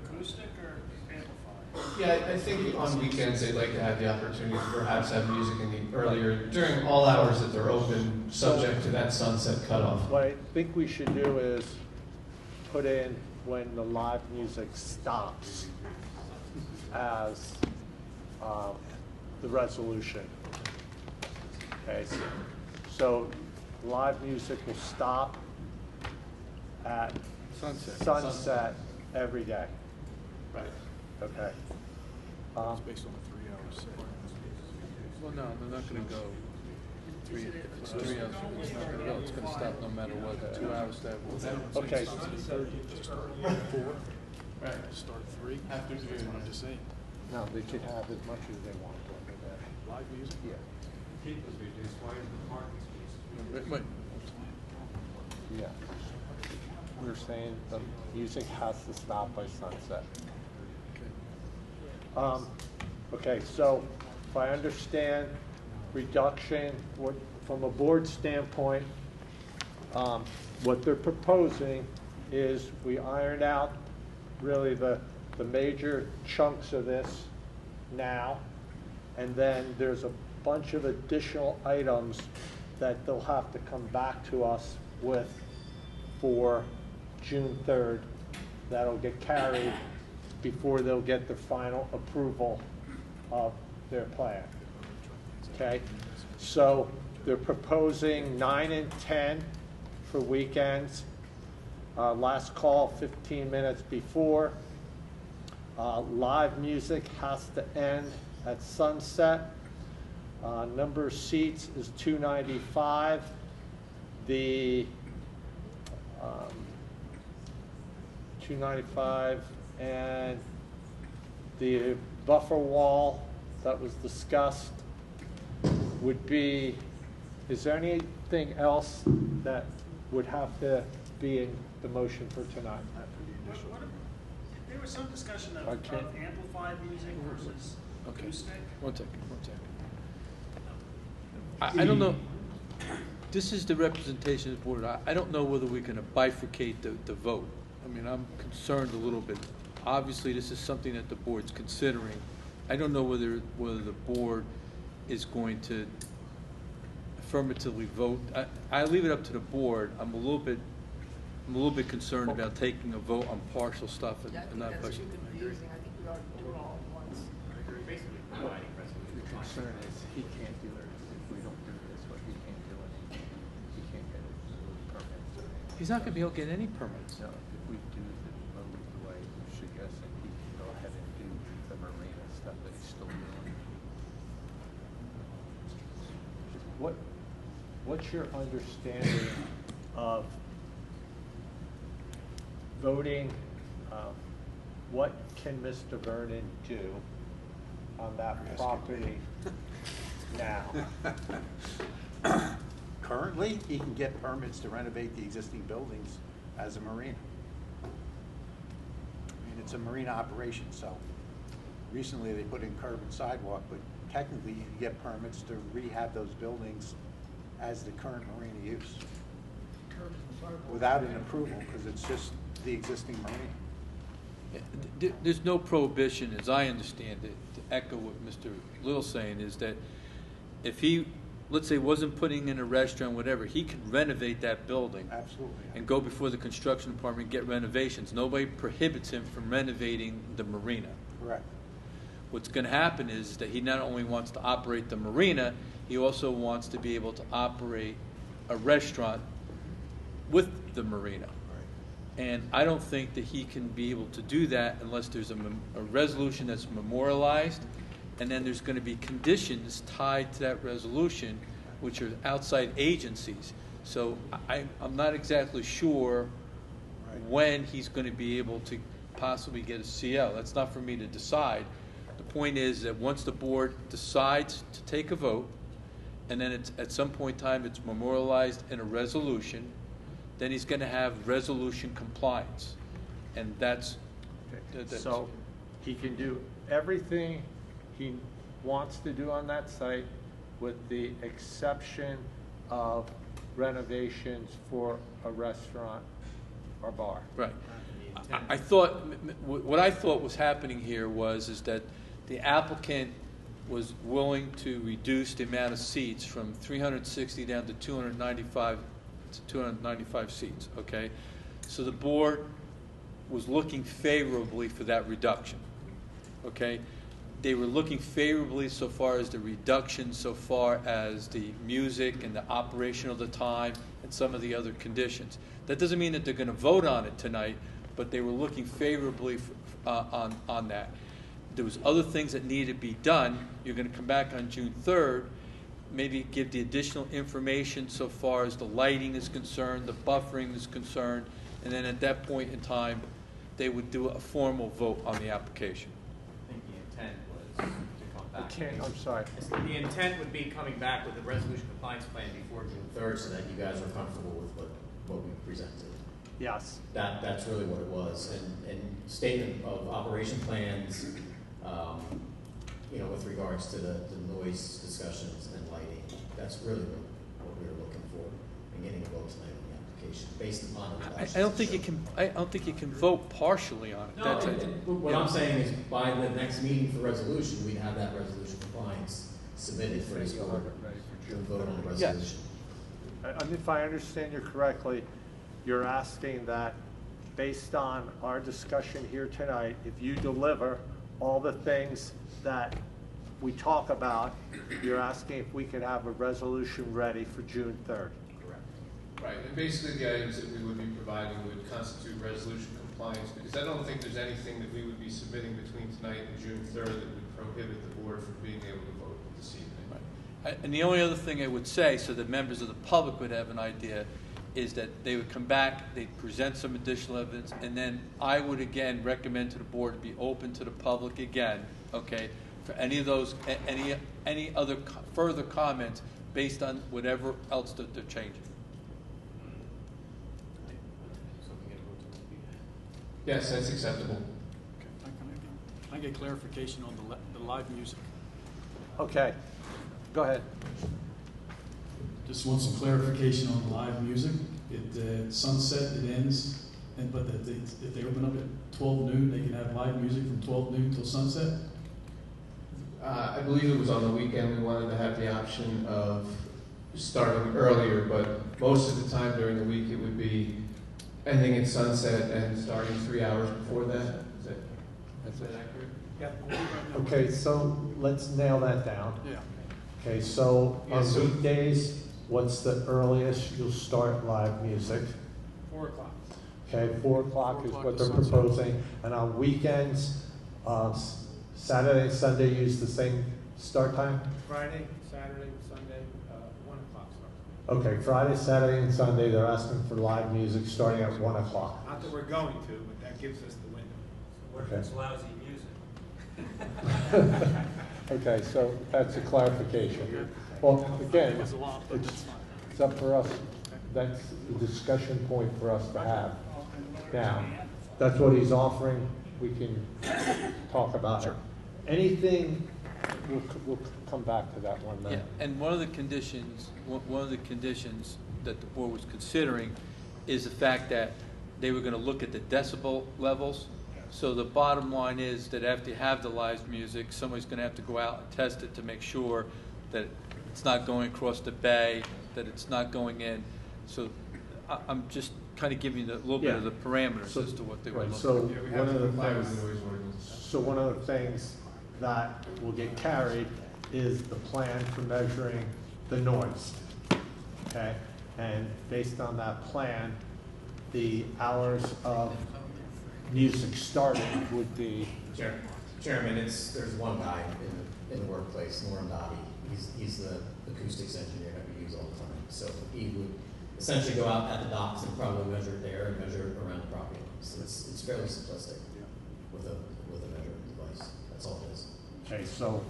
Acoustic or amplified? Yeah, I think on weekends they'd like to have the opportunity to perhaps have music in the earlier, during all hours that they're open, subject to that sunset cutoff. What I think we should do is put in when the live music stops as the resolution. Okay, so live music will stop at sunset every day. Right. Okay. It's based on a 3-hour set. Well, no, they're not gonna go if it's 3 hours, it's not gonna go, it's gonna stop no matter what, 2 hours that will. Okay. Start at 4. Right. Start at 3. After That's what I'm just saying. No, they could have as much as they want during the day. Live music? Yeah. Wait. Yeah. We're saying the music has to stop by sunset. Okay, so if I understand reduction, from a board standpoint, what they're proposing is we iron out really the major chunks of this now, and then there's a bunch of additional items that they'll have to come back to us with for June 3rd. That'll get carried before they'll get the final approval of their plan. Okay, so they're proposing 9 and 10 for weekends. Last call 15 minutes before. Live music has to end at sunset. Number of seats is 295. The 295 and the buffer wall that was discussed would be, is there anything else that would have to be in the motion for tonight? There was some discussion of Okay. amplified music versus acoustic. One second. I don't know, this is the representation of the board. I don't know whether we can bifurcate the vote. I mean, I'm concerned a little bit. Obviously, this is something that the board's considering. I don't know whether the board is going to affirmatively vote. I leave it up to the board. I'm a little bit concerned about taking a vote on partial stuff and not pushing. I think we ought to do it all at once. Basically, providing resolution. The concern is he can't do it if we don't do this, but he can't do it. He can't get it permits. He's not going to be able to get any permits. No, if we do the vote the way we're suggesting, he can go ahead and do the marina stuff that he's still doing. What's your understanding of voting? What can Mr. Vernon do on that property now? Currently, he can get permits to renovate the existing buildings as a marina. I mean, it's a marina operation, so recently they put in curb and sidewalk, but technically you can get permits to rehab those buildings as the current marina use without an approval, because it's just the existing marina. There's no prohibition, as I understand it, to echo what Mr. Little's saying, is that if he, let's say, wasn't putting in a restaurant, whatever, he could renovate that building. Absolutely. And go before the construction department and get renovations. Nobody prohibits him from renovating the marina. Correct. What's going to happen is that he not only wants to operate the marina, he also wants to be able to operate a restaurant with the marina. And I don't think that he can be able to do that unless there's a resolution that's memorialized, and then there's going to be conditions tied to that resolution, which are outside agencies. So I'm not exactly sure when he's going to be able to possibly get a CL. That's not for me to decide. The point is that once the board decides to take a vote, and then it's, at some point in time it's memorialized in a resolution, then he's going to have resolution compliance. And that's So he can do everything he wants to do on that site with the exception of renovations for a restaurant or bar. Right. I thought, what I thought was happening here is that the applicant was willing to reduce the amount of seats from 360 down to 295 seats, okay? So the board was looking favorably for that reduction, okay? They were looking favorably so far as the reduction, so far as the music and the operation of the time and some of the other conditions. That doesn't mean that they're going to vote on it tonight, but they were looking favorably on that. There was other things that needed to be done. You're going to come back on June 3rd, maybe give the additional information so far as the lighting is concerned, the buffering is concerned, and then at that point in time, they would do a formal vote on the application. I think the intent was to come back. I'm sorry. The intent would be coming back with a resolution compliance plan before June 3rd so that you guys are comfortable with what we presented. Yes. That's really what it was. And statement of operation plans, with regards to the noise discussions and lighting, that's really what we were looking for and getting a vote tonight on the application based upon the I don't think you can. I don't think you can vote partially on it. No, what I'm saying is by the next meeting for resolution, we'd have that resolution compliance submitted for this board to vote on the resolution. If I understand you correctly, you're asking that based on our discussion here tonight, if you deliver all the things that we talk about, you're asking if we could have a resolution ready for June 3rd. Correct. Right, and basically the items that we would be providing would constitute resolution compliance, because I don't think there's anything that we would be submitting between tonight and June 3rd that would prohibit the board from being able to vote this evening. And the only other thing I would say, so that members of the public would have an idea, is that they would come back, they'd present some additional evidence, and then I would again recommend to the board to be open to the public again, okay, for any of those, any other further comments based on whatever else that they're changing. Yes, that's acceptable. Can I get clarification on the live music? Okay, go ahead. Just want some clarification on the live music. At sunset, it ends, but if they open up at 12 noon, they can have live music from 12 noon till sunset? I believe it was on the weekend. We wanted to have the option of starting earlier, but most of the time during the week it would be ending at sunset and starting 3 hours before that. Is that accurate? Yeah. Okay, so let's nail that down. Yeah. Okay, so Yeah, on so- weekdays, what's the earliest you'll start live music? 4 o'clock. Okay, 4 o'clock is 4 what o'clock they're to sunset. proposing. And on weekends, Saturday and Sunday use the same start time? Friday, Saturday, Sunday, 1 o'clock start. Okay, Friday, Saturday, and Sunday, they're asking for live music starting at 1 o'clock. Not that we're going to, but that gives us the window. What if it's lousy music? Okay, so that's a clarification. Well, again, it's up for us, that's a discussion point for us to have. Now, that's what he's offering, we can talk about it. Anything, we'll come back to that one Yeah, then. and one of the conditions that the board was considering is the fact that they were going to look at the decibel levels. So the bottom line is that after you have the live music, somebody's going to have to go out and test it to make sure that it's not going across the bay, that it's not going in. So I'm just kind of giving you a little bit of the parameters as to what they were Right, looking so at. one of the things that will get carried is the plan for measuring the noise, okay? And based on that plan, the hours of music starting would be. Chairman, there's one guy in the workplace, Norm Dottie. He's the acoustics engineer that we use all the time. So he would essentially go out at the docks and probably measure it there and measure it around the property line. So it's fairly simplistic with a measuring device. That's all it is. Okay, so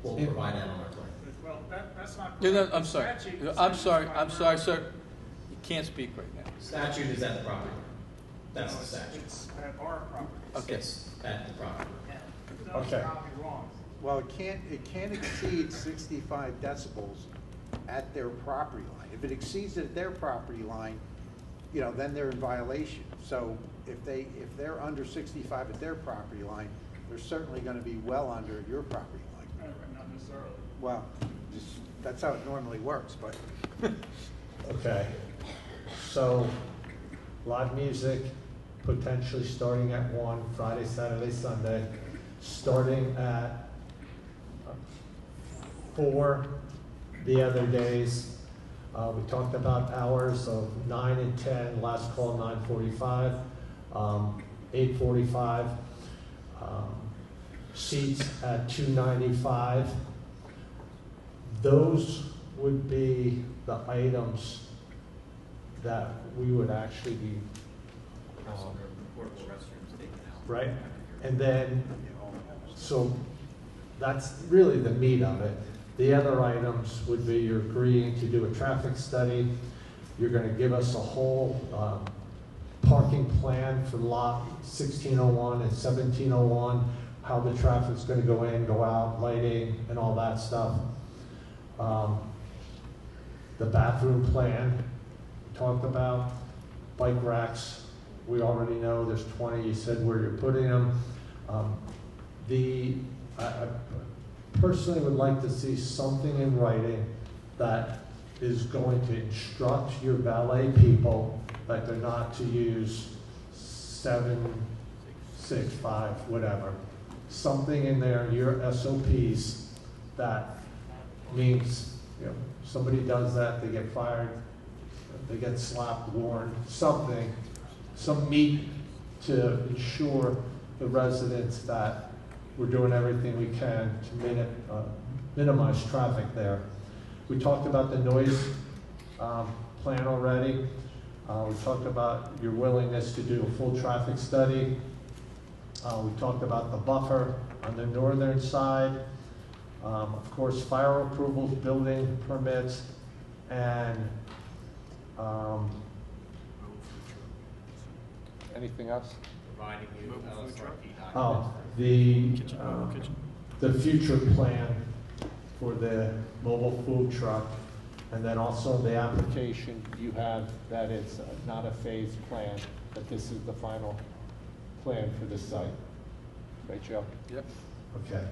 we'll provide that on our plan. Well, that's not. No, correct. I'm The sorry. statute I'm says sorry. by I'm sorry, right. sir. You can't speak right now. Statute is at the property line. That's No, the statute. It's at our property. Okay. It's at the property line. That was Okay. probably wrong. Well, it can't exceed 65 decibels at their property line. If it exceeds it at their property line, then they're in violation. So if they're under 65 at their property line, they're certainly going to be well under your property line. Not necessarily. Well, that's how it normally works, but. Okay, so live music potentially starting at 1, Friday, Saturday, Sunday, starting at 4 the other days. We talked about hours of 9 and 10, last call 9:45, 8:45, seats at 295. Those would be the items that we would actually be, Portable restrooms taken out. right? And then, so that's really the meat of it. The other items would be you're agreeing to do a traffic study. You're going to give us a whole parking plan for lot 1601 and 1701, how the traffic's going to go in, go out, lighting, and all that stuff. The bathroom plan, we talked about. Bike racks, we already know there's 20. You said where you're putting them. I personally would like to see something in writing that is going to instruct your valet people like they're not to use 765, whatever. Something in there, your SOPs, that means, you know, somebody does that, they get fired, they get slapped, warned, something, some meat to ensure the residents that we're doing everything we can to minimize traffic there. We talked about the noise plan already. We talked about your willingness to do a full traffic study. We talked about the buffer on the northern side. Of course, fire approvals, building permits, and anything else? Providing you LSRP documents. The future plan for the mobile food truck, and then also the application you have that it's not a phased plan, but this is the final plan for the site. Right, Joe? Yep. Okay.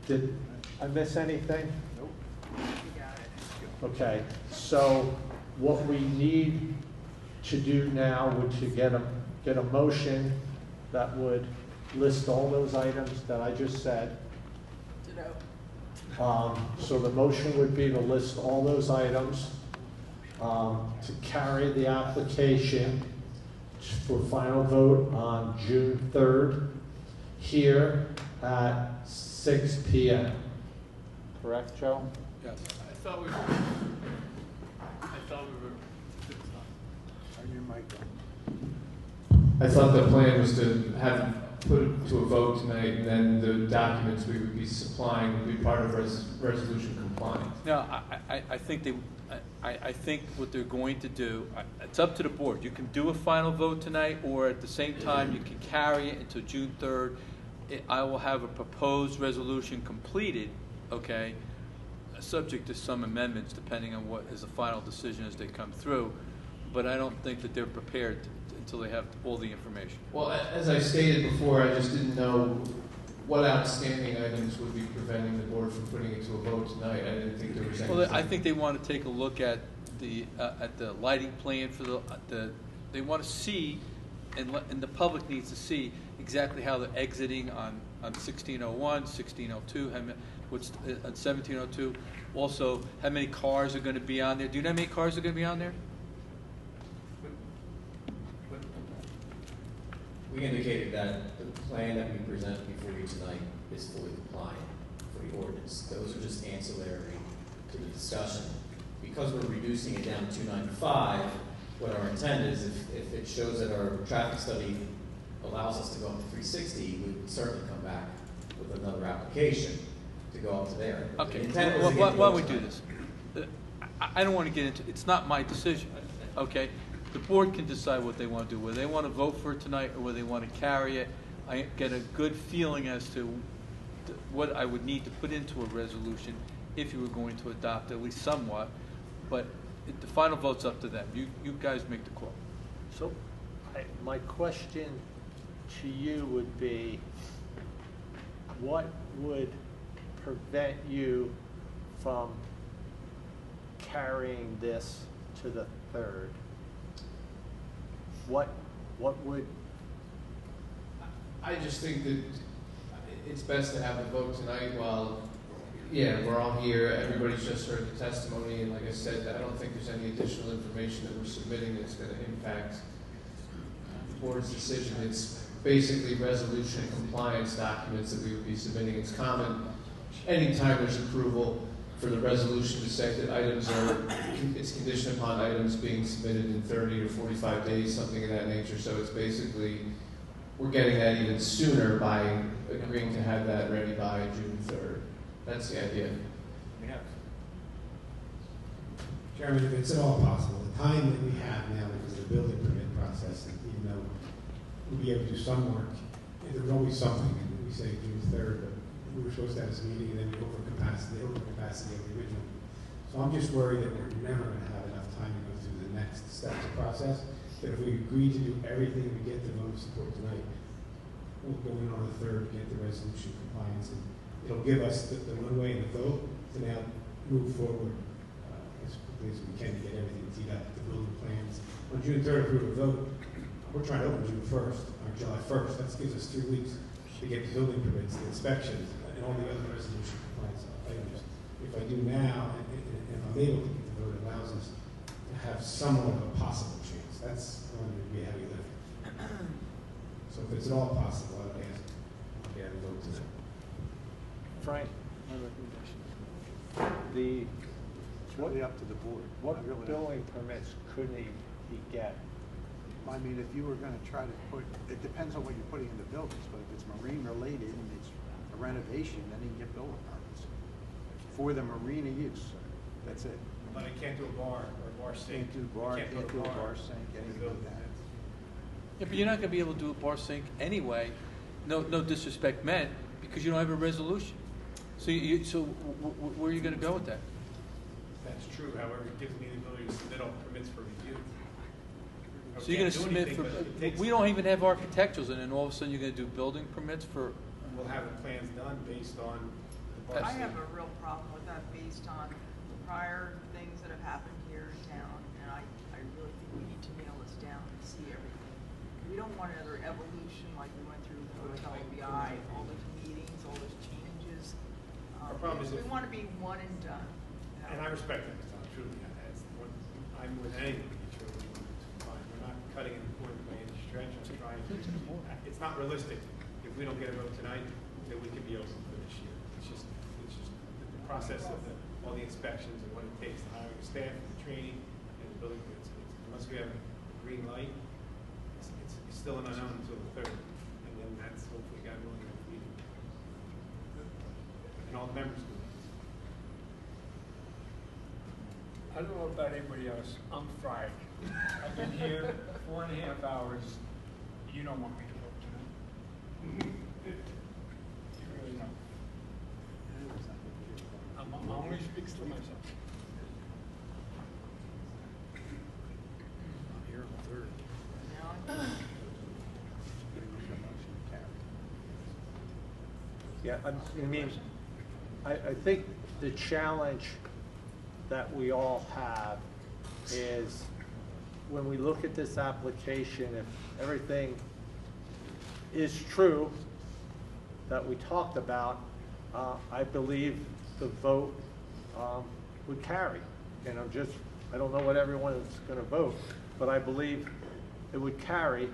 Did I miss anything? Nope. Okay, so what we need to do now would to get a motion that would list all those items that I just said. So the motion would be to list all those items, to carry the application for final vote on June 3rd here at 6 p.m. Correct, Joe? Yes. I thought we were. Turn your mic on. I thought the plan was to have put it to a vote tonight, and then the documents we would be supplying would be part of resolution compliance. No, I think I think what they're going to do, it's up to the board. You can do a final vote tonight, or at the same time, you can carry it until June 3rd. I will have a proposed resolution completed, okay, subject to some amendments depending on what is the final decision as they come through. But I don't think that they're prepared until they have all the information. Well, as I stated before, I just didn't know what outstanding items would be preventing the board from putting it to a vote tonight. I didn't think there was anything. Well, I think they want to take a look at the lighting plan for they want to see, and the public needs to see exactly how they're exiting on 1601, 1602, what's on 1702. Also, how many cars are going to be on there? Do you know how many cars are going to be on there? We indicated that the plan that we presented before you tonight is fully compliant for the ordinance. Those are just ancillary to the discussion. Because we're reducing it down to 295, what our intent is, if it shows that our traffic study allows us to go up to 360, we would certainly come back with another application to go up to there. Okay, why don't we do this? I don't want to get into, it's not my decision, okay? The board can decide what they want to do, whether they want to vote for it tonight or whether they want to carry it. I get a good feeling as to what I would need to put into a resolution if you were going to adopt at least somewhat, but the final vote's up to them. You guys make the call. So my question to you would be, what would prevent you from carrying this to the 3rd? What would? I just think that it's best to have the vote tonight while, yeah, we're all here, everybody's just heard the testimony, and like I said, I don't think there's any additional information that we're submitting that's going to impact the board's decision. It's basically resolution compliance documents that we would be submitting. It's common anytime there's approval for the resolution to say that items it's conditioned upon items being submitted in 30 to 45 days, something of that nature. So it's basically, we're getting that even sooner by agreeing to have that ready by June 3rd. That's the idea. Yeah. Chairman, if it's at all possible, the time that we have now, because of the building permit process, even though we'll be able to do some work, there's always something, and we say June 3rd, but we were supposed to have this meeting and then over capacity of the original. So I'm just worried that we're never going to have enough time to go through the next steps of process. That if we agree to do everything we get the vote of support tonight, we'll go in on the 3rd, get the resolution compliance, and it'll give us the runway and the vote to now move forward as quickly as we can to get everything teed up, the building plans. On June 3rd, if we were to vote, we're trying to open June 1st, or July 1st. That gives us 3 weeks to get the building permits, the inspections, and all the other resolution compliance items. If I do now, and I'm able to get the vote, it allows us to have somewhat of a possible chance. That's going to be a heavy lift. So if it's at all possible, I would ask to get a vote tonight. Frank? My recommendation. It's really up to the board. What I really- building permits could he get? I mean, if you were gonna try to put, it depends on what you're putting in the buildings, but if it's marine related and it's a renovation, then you can get building permits for the marina use. That's it. But I can't do a bar or a bar sink. Can't do bar, can't do a bar sink, anything like that. Yeah, but you're not gonna be able to do a bar sink anyway, no disrespect meant, because you don't have a resolution. So where are you gonna go with that? That's true, however, it gives me the ability to submit all permits for review. So you're gonna submit for, we don't even have architecturals, and then all of a sudden you're gonna do building permits for? We'll have the plans done based on the bar I sink. have a real problem with that based on prior things that have happened here in town, and I really think we need to nail this down and see everything. We don't want another evolution like we went through with Hotel BI, all those meetings, all those changes. Our problem is We if- want to be one and done. And I respect that, Tom, truly, I'm with anything you truly want to find. We're not cutting any point by any stretch, I'm trying to, it's not realistic. If we don't get a vote tonight, that we could be open for this year. It's just the process of all the inspections and what it takes, the hiring of staff, the training, and the building permits. Unless we have a green light, it's still an unknown until the 3rd. And then that's hopefully God willing that we, and all the members do. I don't know about anybody else, I'm fried. I've been here 4.5 hours, you don't want me to vote tonight. You really don't. I'm only speaks for myself. I'm here on the 3rd. Yeah, I mean, I think the challenge that we all have is when we look at this application, if everything is true that we talked about, I believe the vote would carry. And I don't know what everyone is going to vote, but I believe it would carry.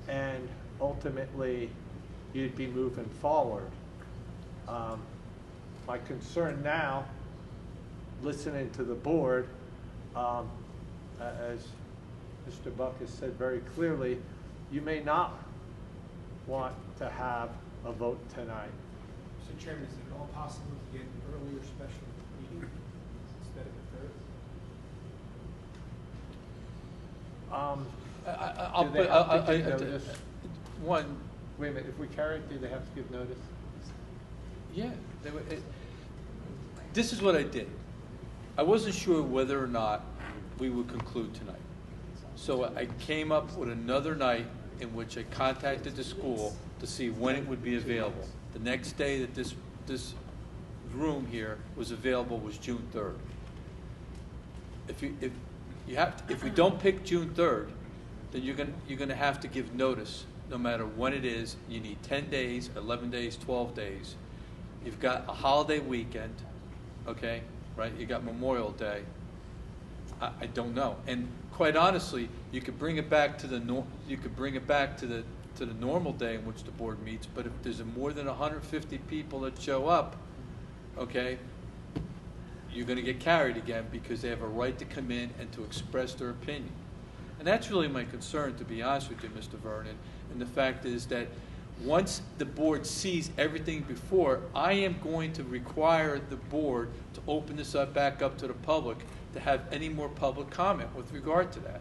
And ultimately, you'd be moving forward. My concern now, listening to the board, as Mr. Buck has said very clearly, you may not want to have a vote tonight. Mr. Chairman, is it all possible to get an earlier special meeting instead of the 3rd? Do they have to give notice? One. Wait a minute, if we carry it, do they have to give notice? Yeah. This is what I did. I wasn't sure whether or not we would conclude tonight. So I came up with another night in which I contacted the school to see when it would be available. The next day that this room here was available was June 3rd. If we don't pick June 3rd, then you're gonna have to give notice no matter when it is. You need 10 days, 11 days, 12 days. You've got a holiday weekend, okay, right? You got Memorial Day. I don't know. And quite honestly, you could bring it back to the normal day in which the board meets. But if there's more than 150 people that show up, okay, you're going to get carried again because they have a right to come in and to express their opinion. And that's really my concern, to be honest with you, Mr. Vernon. And the fact is that once the board sees everything before, I am going to require the board to open this back up to the public to have any more public comment with regard to that.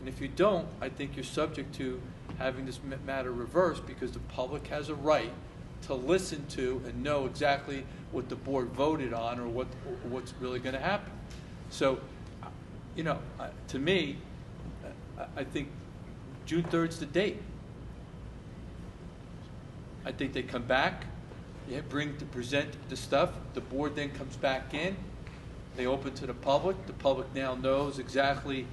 And if you don't, I think you're subject to having this matter reversed because the public has a right to listen to and know exactly what the board voted on or what's really going to happen. So, to me, I think June 3rd is the date. I think they come back, present the stuff, the board then comes back in, They open to the public. The public now knows exactly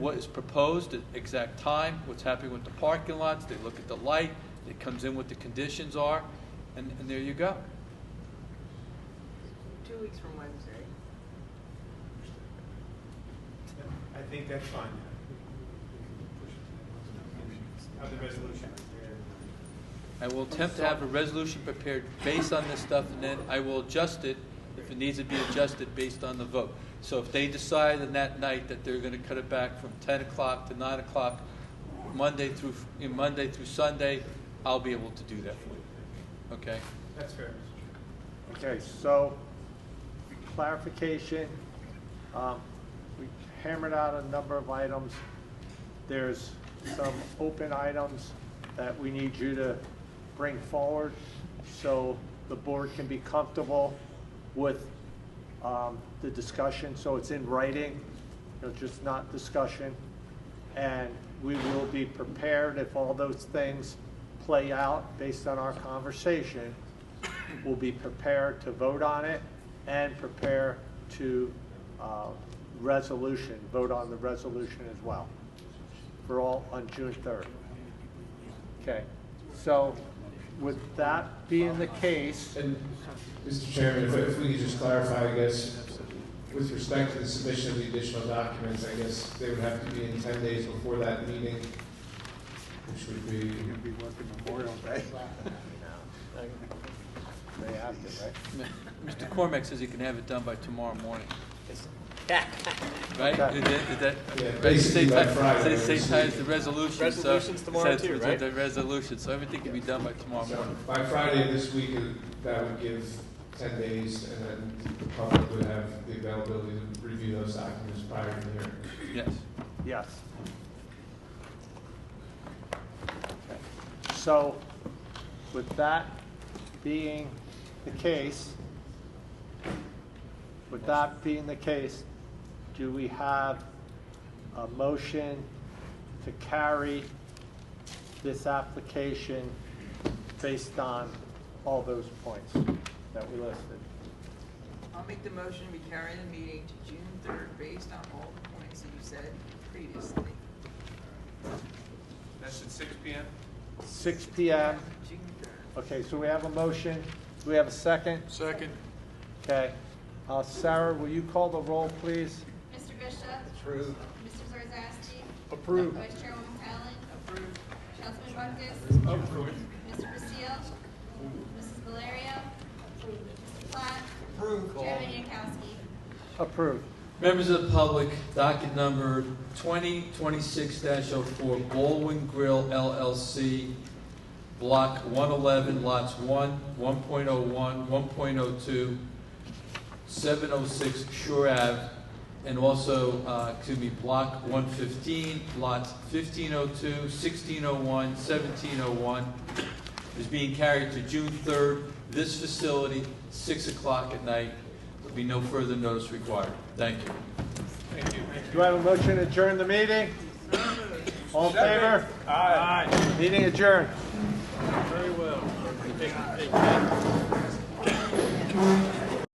what is proposed at exact time, what's happening with the parking lots. They look at the light. It comes in what the conditions are, and there you go. 2 weeks from Wednesday. I think that's fine. Have the resolution. I will attempt to have a resolution prepared based on this stuff, and then I will adjust it if it needs to be adjusted based on the vote. So if they decide on that night that they're going to cut it back from 10 o'clock to 9 o'clock, Monday through Sunday, I'll be able to do that for you. Okay? That's fair. Okay, so clarification, we hammered out a number of items. There's some open items that we need you to bring forward so the board can be comfortable with the discussion, so it's in writing, just not discussion. And we will be prepared if all those things play out based on our conversation. We'll be prepared to vote on it and prepare to vote on the resolution as well, for all on June 3rd. Okay, so with that being the case. And Mr. Chairman, if we could just clarify, I guess, with respect to the submission of the additional documents, I guess they would have to be in 10 days before that meeting, which would be... You're going to be working Memorial Day. They have to, right? Mr. Cormack says he can have it done by tomorrow morning. Right? Okay. Is that Yeah, basically by Friday. Same time as the resolution. Resolution's tomorrow too, right? The resolution, so everything can be done by tomorrow So morning. by Friday this week, that would give 10 days, and then the public would have the availability to review those documents prior to the hearing. Yes. Yes. Okay. So with that being the case, do we have a motion to carry this application based on all those points that we listed? I'll make the motion, we carry the meeting to June 3rd based on all the points that you said previously. That's at 6 p.m.? 6 p.m. June 3rd. Okay, so we have a motion. Do we have a second? Second. Okay. Sarah, will you call the roll, please? Mr. Bishop? Approved. Mr. Zarzasti? Approved. Vice Chairwoman Fallon? Approved. Councilman Buckus? Approved. Mr. Basile? Mrs. Valerio? Mr. Platt? Approved. Chairman Yankowski? Approved. Members of the public, docket number 2026-04, Baldwin Grill LLC, Block 111, Lots 1, 1.01, 1.02, 706 Shore Ave, and also, Block 115, Lots 1502, 1601, 1701, is being carried to June 3rd. This facility, 6 o'clock at night. There'll be no further notice required. Thank you. Thank you. Do I have a motion to adjourn the meeting? All in favor? Aye. Meeting adjourned. Very well. Take that.